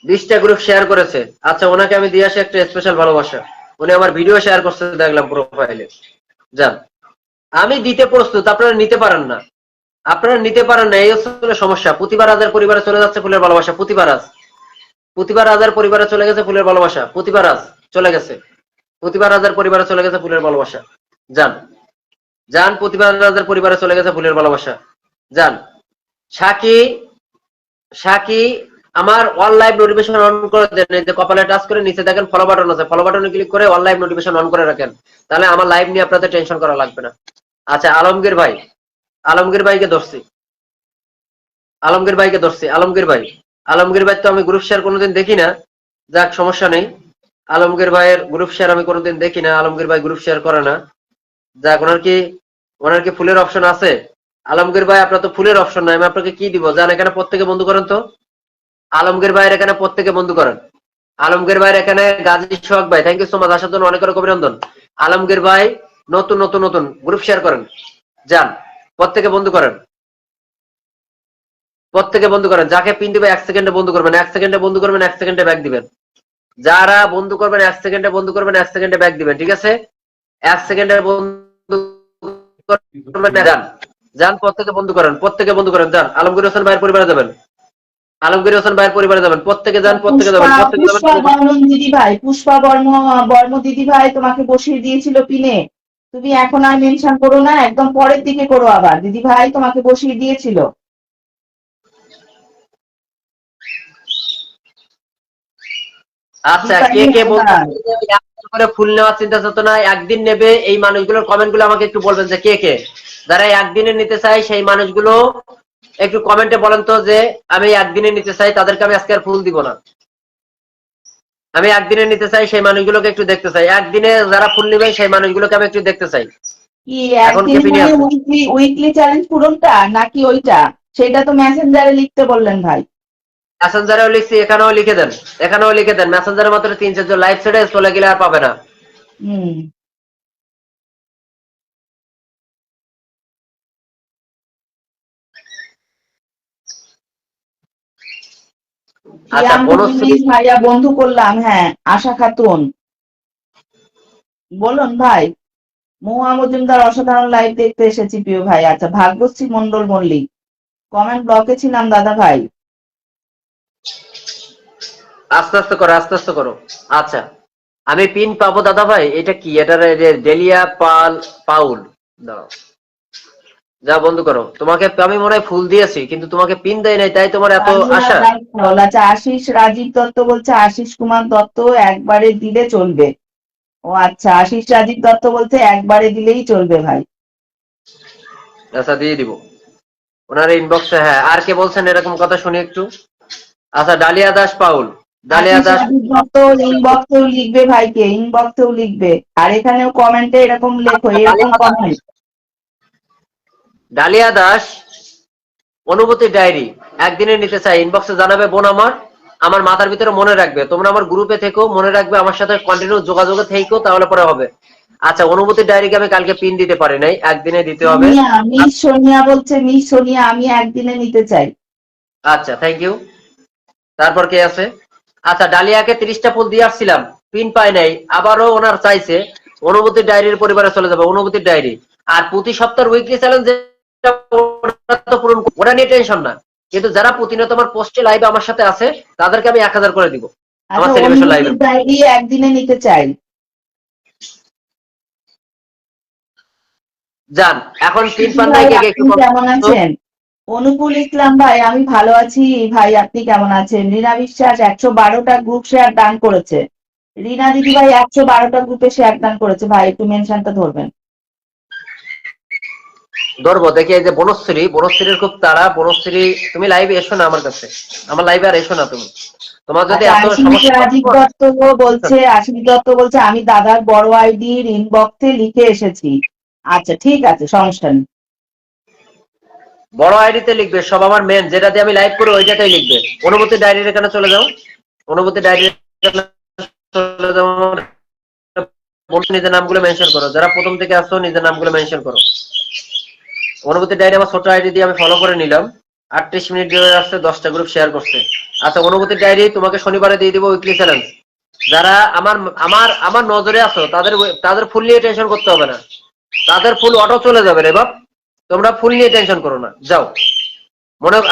20টা গ্রুপ শেয়ার করেছে। আচ্ছা, ওনাকে আমি দিয়ে আসি একটা স্পেশাল ভালোবাসা, উনি আমার ভিডিও শেয়ার করতে দেখলাম প্রোফাইলে। যান, আমি দিতে প্রস্তুত, আপনারা নিতে পারেন না, আপনারা নিতে পারেন না, এই হচ্ছে সমস্যা। প্রতিভা রাজের পরিবারে চলে যাচ্ছে ফুলের ভালোবাসা, প্রতিভা রাজ, প্রতিভা রাজের পরিবারে চলে গেছে ফুলের ভালোবাসা, প্রতিভা রাজ চলে গেছে, প্রতিভা রাজার পরিবারে চলে গেছে ফুলের ভালোবাসা। যান যান, প্রতিভা রাজার পরিবারে চলে গেছে ফুলের ভালোবাসা। যান। সাকি সাকি আমার অল লাইভ নোটিফিকেশন অন করে দেন। এই যে কপালে টাচ করে নিচে দেখেন ফলো বাটন আছে, ফলো বাটনে ক্লিক করে অল লাইভ নোটিফিকেশন অন করে রাখেন, তাহলে আমার লাইভ নিয়ে আপনাদের টেনশন করা লাগবে না। আচ্ছা, আলমগীর ভাই, আলমগীর ভাইকে ধরছি, আলমগীর ভাইকে ধরছি। আলমগীর ভাই তো আমি গ্রুপ শেয়ার কোনোদিন দেখি না। যাক, সমস্যা নেই। আলমগীর ভাইয়ের গ্রুপ শেয়ার আমি কোনোদিন দেখি না, আলমগীর ভাই গ্রুপ শেয়ার করে না। যাক, ওনার কি ফুলের অপশন আছে? আলমগীর ভাই, আপনার তো ফুলের অপশন নাই, আমি আপনাকে কি দিব? যান, এখানে প্রত্যেকে বন্ধু করেন তো। আলমগীর ভাইয়ের এখানে প্রত্যেকে বন্ধু করেন। আলমগীর ভাইয়ের এখানে গাজী সোহাগ ভাই, থ্যাংক ইউ সো মাচ, আসার জন্য অনেক অনেক অভিনন্দন। আলমগীর ভাই নতুন নতুন নতুন গ্রুপ শেয়ার করেন। যান, প্রত্যেকে বন্ধু করেন, প্রত্যেকে বন্ধু করেন। যাকে পিন দিবে 1 সেকেন্ডে বন্ধু করবেন, 1 সেকেন্ডে বন্ধু করবেন, 1 সেকেন্ডে ব্যাক দিবেন। যারা বন্ধু করবেন 1 সেকেন্ডে বন্ধু করবেন, 1 সেকেন্ডে ব্যাক দিবেন, ঠিক আছে? 1 সেকেন্ডে বন্ধু করবেন। যান যান, প্রত্যেকে বন্ধু করেন, প্রত্যেকে বন্ধু করেন। যান, আলমগীর হোসেন ভাইয়ের পরিবারে যাবেন, আলমগীর হোসেন ভাইয়ের পরিবারে যাবেন, প্রত্যেকে যান, প্রত্যেকে যাবেন, প্রত্যেকে যাবেন। পুষ্পা বর্মন দিদি ভাই, পুষ্পা বর্ম দিদি ভাই তোমাকে বসিয়ে দিয়েছিল পিনে। তুমি এখন আর মেনশন করো না, একদম পরের দিকে করো। আবার দিদি ভাই তোমাকে বসিয়ে দিয়েছিল। আচ্ছা, কে কে বলতে করে ফুল নেওয়ার চিন্তা চেতনা একদিন নেবে, এই মানুষগুলোর কমেন্ট গুলো আমাকে একটু বলবেন যে কে কে যারা একদিনে নিতে চাই, সেই মানুষগুলো একটু কমেন্টে বলেন তো যে আমি একদিনে নিতে চাই, তাদেরকে আমি আজকে আর ফুল দিব না। আমি একদিনে নিতে চাই, সেই মানুষগুলোকে একটু দেখতে চাই। একদিনে যারা ফুল নেবে সেই মানুষগুলোকে আমি একটু দেখতে চাই। কি এখন একদিন কে পিনে মানে আছে? উইকলি চ্যালেঞ্জ পূরণটা নাকি ওইটা? সেটা তো মেসেঞ্জারে লিখতে বললেন ভাই। মেসেঞ্জারেও লিখছি, এখানেও লিখে দেন, এখানেও লিখে দেন। মেসেঞ্জারের মাত্র 3-4 জন, লাইভ ছেড়ে চলে গেলে আর পাবে না। হুম। আচ্ছা, ভাইয়া বন্ধু করলাম, হ্যাঁ। আশা খাতুন বলুন ভাই। মহুয়া মজুমদার অসাধারণ লাইভ দেখতে এসেছি প্রিয় ভাই। আচ্ছা, ভাগ্যশ্রী মন্ডল মল্লিক, কমেন্ট ব্লকে ছিলাম দাদা ভাই। আস্তে আস্তে করো, আস্তে আস্তে করো। আচ্ছা, আমি পিন পাবো দাদা ভাই? এটা কি? এটা ডেলিয়া পাউল। দাঁড়াও, যা বন্ধ করো। তোমাকে আমি মনে হয় ফুল দিয়েছি, কিন্তু তোমাকে পিন দেয় নাই, তাই তোমার এত আশা। আচ্ছা, আশিস রাজীব দত্ত বলছে আশিস কুমার দত্ত একবারে দিলে চলবে। ও আচ্ছা, আশিস রাজীব দত্ত বলছে একবারে দিলেই চলবে ভাই। আচ্ছা, দিয়ে দিব ওনার ইনবক্সে। হ্যাঁ, আর কে বলছেন এরকম কথা শুনি একটু? আচ্ছা, ডালিয়া দাস পাউল, ডালিয়া আশিস দাস রাজীব দত্ত ইনবক্সেও লিখবে ভাইকে, ইনবক্সেও লিখবে। আর এখানেও কমেন্টে এরকম লেখো, এরকম কমেন্ট। ডালিয়া দাস অনুভূতি ডায়েরি একদিনে নিতে চাই, ইনবক্সে জানাবে বোন আমার। আমার মাথার ভিতরে মনে রাখবে, তোমরা আমার গ্রুপে থেকো, মনে রাখবে, আমার সাথে কন্টিনিউ যোগাযোগে থেকো, তাহলে পরে হবে। আচ্ছা, অনুভূতি ডায়েরিকে আমি কালকে পিন দিতে পারি নাই, একদিনে দিতে হবে। মিস সোনিয়া বলছে, মিস সোনিয়া আমি একদিনে নিতে চাই। আচ্ছা, থ্যাংক ইউ। তারপর কে আছে? আচ্ছা, ডালিয়াকে 30টা ফুল দিয়ে আসছিলাম, পিন পাই নাই, আবারও ওনার চাইছে। অনুভূতি ডায়েরির পরিবারে চলে যাবে, অনুভূতির ডায়েরি। আর প্রতি সপ্তাহের উইকলি চ্যালেঞ্জ পূরণ, ওটা নিয়ে টেনশন না। কিন্তু যারা প্রতিনিয়ত আমার পোস্টে লাইভে আমার সাথে আছে, তাদেরকে আমি 1000 করে দিব আমার আচ্ছা, সেলিব্রেশন লাইভে। অনুভূতির ডায়েরি একদিনে নিতে চাই। যান, এখন পিন পান নাই কে কে একটু কেমন আছেন? অনুকূল ইসলাম ভাই, আমি ভালো আছি ভাই, আপনি কেমন আছেন? রীনা বিশ্বাস 112টা গ্রুপ শেয়ার দান করেছে। রীনা দিদি ভাই 112টা গ্রুপে শেয়ার দান করেছে ভাই, একটু মেনশনটা ধরবেন। ধরবো দেখি। এই যে বনশ্রী, বনশ্রীর খুব তাড়া। বনশ্রী, তুমি লাইভে এসো না আমার কাছে, আমার লাইভে আর এসো না তুমি। তোমার যদি এত সমস্যা। আশিস দত্ত বলছে আমি দাদার বড় আইডির ইনবক্সে লিখে এসেছি। আচ্ছা, ঠিক আছে, সমস্যা নেই। বড় আইডিতে লিখবে সব, আমার মেন যেটা দিয়ে আমি লাইভ করি ওইটাতেই লিখবে। অনুভূতি ডায়েরির এখানে চলে যাও, অনুভূতি ডায়েরির চলে যাও। নিজের নামগুলো মেনশন করো, যারা প্রথম থেকে আসছো নিজের নামগুলো মেনশন করো। অনুভূতি ডায়েরি আমার ছোট আইডি দিয়ে আমি ফলো করে নিলাম। 38 মিনিট ধরে আসছে, 10টা গ্রুপ শেয়ার করছে। আচ্ছা, অনুভূতি ডায়েরি তোমাকে শনিবারে দিয়ে দিব উইকলি চ্যালেঞ্জ। যারা আমার আমার আমার নজরে আছো, তাদের ফুল নিয়ে টেনশন করতে হবে না, তাদের ফুল অটো চলে যাবে রে বাপ। তোমরা ফুল নিয়ে টেনশন করো না, যাও।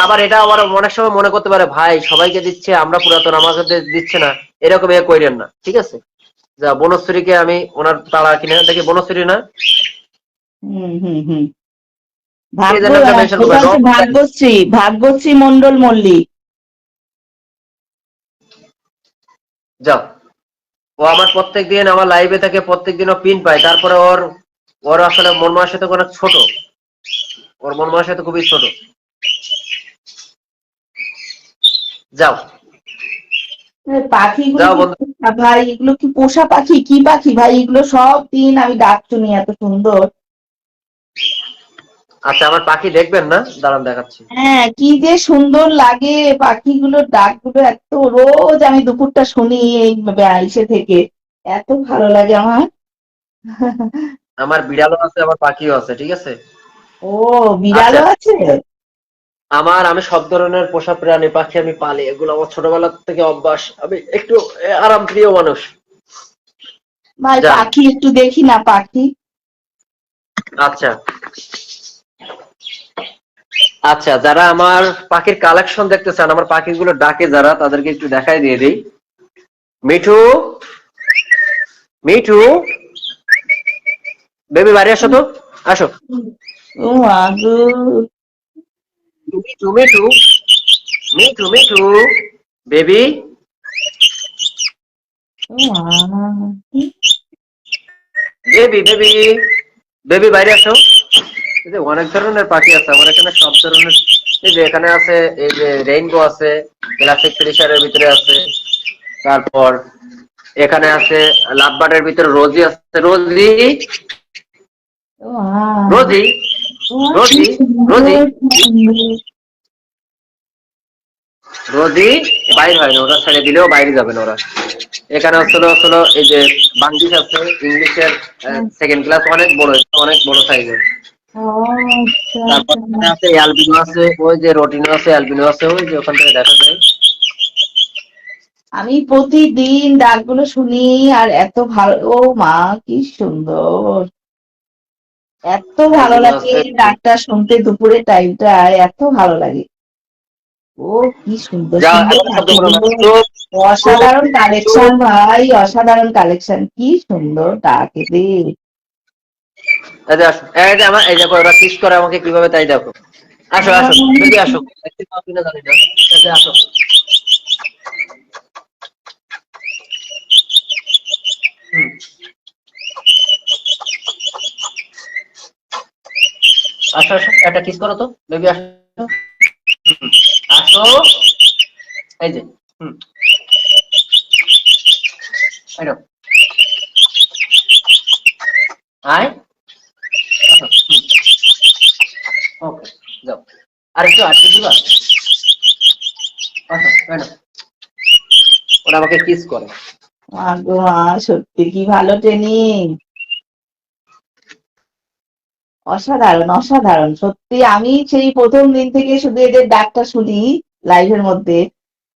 আবার এটা আবার অনেক সময় মনে করতে পারে ভাই সবাইকে দিচ্ছে, আমরা পুরাতন, আমাকে দিচ্ছে না, এরকম কইরেন না, ঠিক আছে? যা বনশ্রীকে আমি ওনার তাড়া কিনে দেখি বনশ্রী না হুম। এই ভাগ্য যে নামটা মেনশন এটা করবেন হচ্ছে ভাগ্যশ্রী মন্ডল মল্লিক। যাও ও আমার প্রত্যেকদিন আমার লাইভে থাকে, প্রত্যেকদিন ও পিন পায়, তারপরে ওর ওর আসলে মন মানসিকতা অনেক ছোট, ওর মন মানসিকতা খুবই ছোট। যাও পাখিগুলো যাও কি বন্ধু। পোষা ভাই? এগুলো কি পোষা পাখি? কি পাখি ভাই এগুলো? সব দিন আমি ডাক শুনি এত সুন্দর। আচ্ছা আমার পাখি দেখবেন না, দাঁড়ান দেখাচ্ছি। হ্যাঁ, কি যে সুন্দর লাগে পাখিগুলোর ডাকগুলো, এত রোজ আমি দুপুরটা শুনি এই ইসে থেকে, এত ভালো লাগে আমার। আমার বিড়ালও আছে, আমার পাখিও আছে, ঠিক আছে। ও, আচ্ছা বিড়ালও আছে? আমি সব ধরনের পোষা প্রাণী পাখি আমি পালি, এগুলো আমার ছোটবেলা থেকে অভ্যাস, আমি একটু আরাম প্রিয় মানুষ। ভাই যান। পাখি একটু দেখি না, পাখি। আচ্ছা আচ্ছা, যারা আমার পাখির কালেকশন দেখতে চান, আমার পাখিগুলো ডাকে যারা, তাদেরকে একটু দেখাই দিয়ে দিই। মিঠু, মিঠু, বেবি বাড়ি আসো তো, আসো। ও আগো, মিঠু মিঠু, মিঠু মিঠু, বেবি, ও মা, বেবি বেবি, বেবি বাইরে আসো। এই যে অনেক ধরনের পাখি আছে আমার এখানে, সব ধরনের। এই যে এখানে আছে, এই যে রেইনবো আছে, ক্লাসিক ফিনিশারের ভিতরে আছে, তারপর এখানে আছে লাভবার্ডের ভিতরে রোজি আছে, রোজি, ও মা, রোজি, ও কি রোজি, রোজি, সুন্দর, কি সুন্দর। রোজি বাইরে হয় না, ওরা ছেড়ে দিলেও বাইরে যাবে না ওরা। এখানে হচ্ছিল এই যে বাংলিশ আছে, ইংলিশের সেকেন্ড ক্লাস, অনেক বড় সাইজের। ও আচ্ছা তারপর আচ্ছা। এখানে আছে অ্যালবিনো আছে, ওই যে রটিনো আছে, অ্যালবিনো আছে, ওই যে ওখান থেকে দেখা যায়। আমি প্রতিদিন ডাকগুলো শুনি, আর এত ভালো, ও মা কি সুন্দর, এত ভালো অ্যালবিনো লাগে আছে। ডাকটা শুনতে দুপুরের টাইমটায়, এত ভালো লাগে। ও কি সুন্দর যা সুন্দর এখন শব্দ করো না, পাখিগুলো, চুপ, চুপ, অসাধারণ কালেকশন চুপ। ভাই, অসাধারণ কালেকশন, কি সুন্দর ডাক এদের। এই যে আসো, এই যে আমার, এই দেখো ওরা কিস করে আমাকে কিভাবে, তাই দেখো। আসো আসো, বেবি আসো, একটু পাও কিনা জানি না। এই যে আসো। হুম, আসো আসো, একটা কিস করো তো, বেবি আসো। হুম, আসো, এই যে, হুম, এই নাও, আয়, আসো, ওকে, যাও। আরেকটু দিবা, আসো, এই নাও। ওরা আমাকে কিস করে। মা গো মা, সত্যি কি ভালো ট্রেনিং, অসাধারণ অসাধারণ সত্যি। আমি সেই প্রথম দিন থেকে শুধু এদের ডাকটা শুনি লাইভের মধ্যে,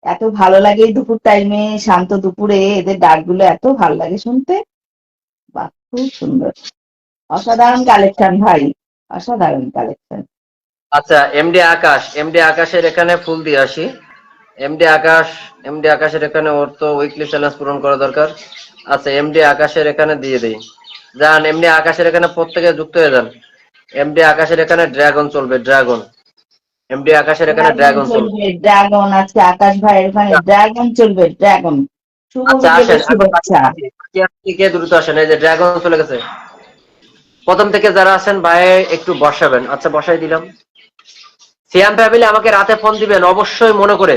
এত ভালো লাগে এই দুপুর টাইমে, শান্ত দুপুরে এদের ডাকগুলো এত ভালো লাগে শুনতে। বাহ, খুব সুন্দর, অসাধারণ কালেকশন ভাই, অসাধারণ কালেকশন। আচ্ছা এমডি আকাশের এখানে ফুল দিয়ে আসি। এমডি আকাশের এখানে, ওর তো উইকলি চ্যালেঞ্জ পূরণ করা দরকার। আচ্ছা এমডি আকাশের এখানে দিয়ে দেই। যান এমডি আকাশের এখানে প্রত্যেকে যুক্ত হয়ে যান। এমডি আকাশের এখানে ড্রাগন চলবে, ড্রাগন। এমডি আকাশের এখানে ড্রাগন ড্রাগন চলবে। চলবে, ড্রাগন আছে আকাশ ভাইয়ের ওখানে, ড্রাগন চলবে, ড্রাগন। শুভ আচ্ছা বিকেলের আসেন, আমি বাকি শুভেচ্ছা। কে দ্রুত আসেন, এই যে ড্রাগন চলে গেছে। প্রথম থেকে যারা আছেন ভাই একটু বসাবেন। আচ্ছা বসাই দিলাম। সিয়াম ফ্যামিলি আমাকে রাতে ফোন দিবেন অবশ্যই মনে করে।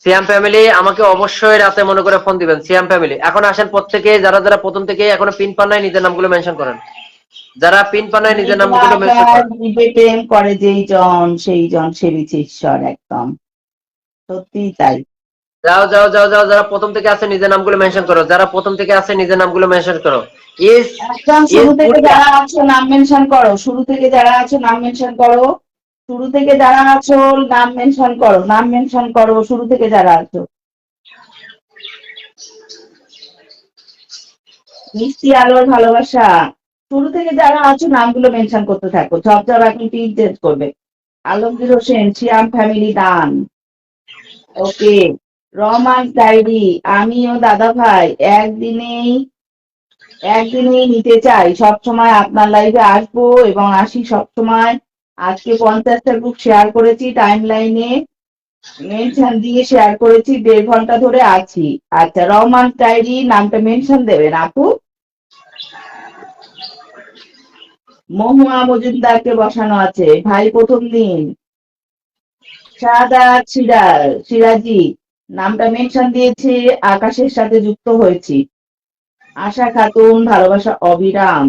সিয়াম ফ্যামিলি আমাকে অবশ্যই রাতে মনে করে ফোন দিবেন। সিয়াম ফ্যামিলি এখন আসেন প্রত্যেকে, যারা যারা প্রথম থেকে এখনো পিন পান নাই নিজের নামগুলো মেনশন করেন। যারা পিন পান নাই নিজের মেঘলা নামগুলো মেনশন আকাশ করেন। দিবে প্রেম করে যেই জন, সেই জন সেবিছে ঈশ্বর, একদম সত্যিই তাই। যাও যাও যাও যাও, যারা প্রথম থেকে আছে নিজের নামগুলো মেনশন করো, যারা প্রথম থেকে আছে নিজের নামগুলো মেনশন করো। ইস, একদম শুরু ইস থেকে বুড়িয়া। যারা আছো নাম মেনশন করো, শুরু থেকে যারা আছো নাম মেনশন করো, শুরু থেকে যারা আছো নাম মেনশন করো, নাম মেনশন করো, শুরু থেকে যারা আছো। মিষ্টি আলোর ভালোবাসা, শুরু থেকে যারা আছো নামগুলো মেনশন করতে থাকো, ঝপঝপ এখন টিম চেঞ্জ করবে। আলমগীর হোসেন, শিয়াম ফ্যামিলি, দান, ওকে। রহমান ডায়েরি, আমিও দাদা ভাই একদিনেই নিতে চাই, সবসময় আপনার লাইভে আসবো এবং আসি সবসময়। আজকে 50টা গ্রুপ শেয়ার করেছি, টাইম লাইনে মেনশন দিয়ে শেয়ার করেছি, 1.5 ঘন্টা ধরে আছি। আচ্ছা, রহমান ডায়েরি নামটা মেনশন দেবেন আপু। মহুয়া মজুমদারকে বসানো আছে ভাই প্রথম দিন। শাহাদাত সিরাজি নামটা মেনশন দিয়েছে, আকাশের সাথে যুক্ত হয়েছি। আশা খাতুন ভালোবাসা অবিরাম।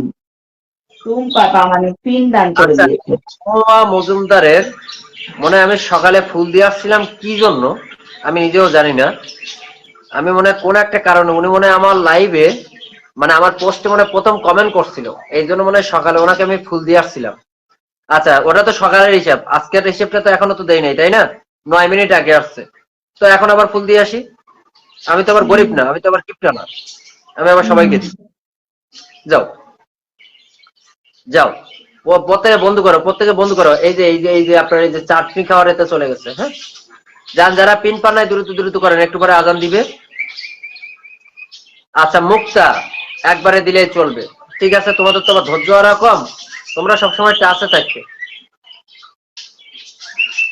টুম্পা মানে পিন দান করে আচ্ছা, দিয়েছে। মহুয়া মজুমদারের মনে হয় আমি সকালে ফুল দিয়ে আসছিলাম কি জন্য আমি নিজেও জানি না। আমি মনে হয় কোন একটা কারণে উনি মনে হয় আমার লাইভে মানে আমার পোস্টে মনে হয় প্রথম কমেন্ট করছিল, এই জন্য মনে হয় সকালে ওনাকে আমি ফুল দিয়ে আসছিলাম। আচ্ছা, ওটা তো সকালের হিসাব, আজকের হিসেবটা তো এখনো তো দেই নাই, তাই না? 9 মিনিট আগে আসছে, তো এখন আবার ফুল দিয়ে আসি। আমি তো আবার গরিব না, আমি তো আবার কিপটা না, আমি আবার সবাইকে দিই। যাও যাও, ও প্রত্যেকে বন্ধু করো। এই যে আপনার এই যে চাটনি খাওয়ার এতে চলে গেছে। হ্যাঁ, যারা পিন পান নাই দ্রুত দ্রুত করেন, একটু পরে আজান দিবে। আচ্ছা মুক্তা, একবারে দিলেই চলবে। ঠিক আছে, তোমাদের তো আবার ধৈর্য হারা কম, তোমরা সবসময় টাচে থাকবে।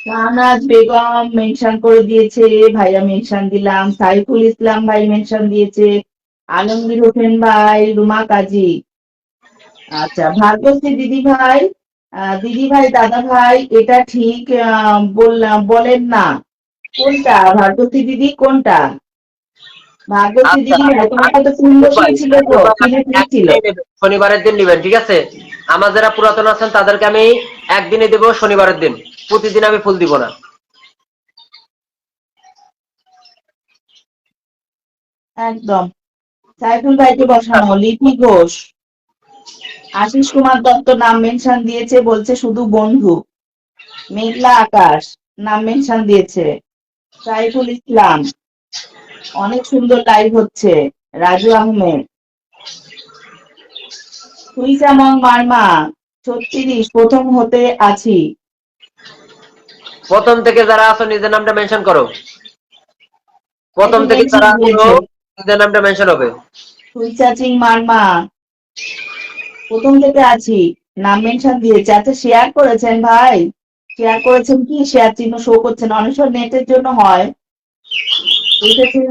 শাহনাজ বেগম মেনশন করে দিয়েছে, ভাইয়া মেনশন দিলাম। সাইফুল ইসলাম ভাই মেনশন দিয়েছে। আলমগীর হোসেন ভাই, রুমা কাজী। আচ্ছা, ভাগ্যশ্রী দিদি ভাই দাদা ভাই, এটা ঠিক বলেন না। কোনটা ভাগ্যশ্রী দিদি, কোনটা? ভাগ্যশ্রী আচ্ছা, দিদি ভাই, তোমার তো ফুল ভাই, বসিয়েছিল, তো ফিরে ছিল। একদিনেই নেবেন, শনিবারের দিন নেবেন, ঠিক আছে? আমার যারা পুরাতন আছেন তাদেরকে আমি একদিনে দেবো, শনিবারের দিন। প্রতিদিন আমি ফুল দিব না। একদম। সাইফুল ভাইকে বসানো। লিপি ঘোষ, আশিস কুমার দত্ত নাম মেনশন দিয়েছে, বলছে শুধু বন্ধু। মেঘলা আকাশ নাম মেনশন দিয়েছে। সাইফুল ইসলাম, অনেক সুন্দর লাইভ হচ্ছে। রাজু আহমেদ, সুইসামং মার্মা 36 প্রথম হতে আছি। প্রথম থেকে যারা আছো নিজের নামটা মেনশন করো। প্রথম এই থেকে মেনশন যারা আছো দিয়েছে। নিজের নামটা মেনশন হবে। সুইচাচিং মার্মা প্রথম থেকে আছি, নাম মেনশন দিয়েছে। আচ্ছা, শেয়ার করেছেন ভাই, শেয়ার করেছেন কি? শেয়ার চিহ্ন শো করছে না, অনেক সময় নেটের জন্য হয়। সুইচাচিং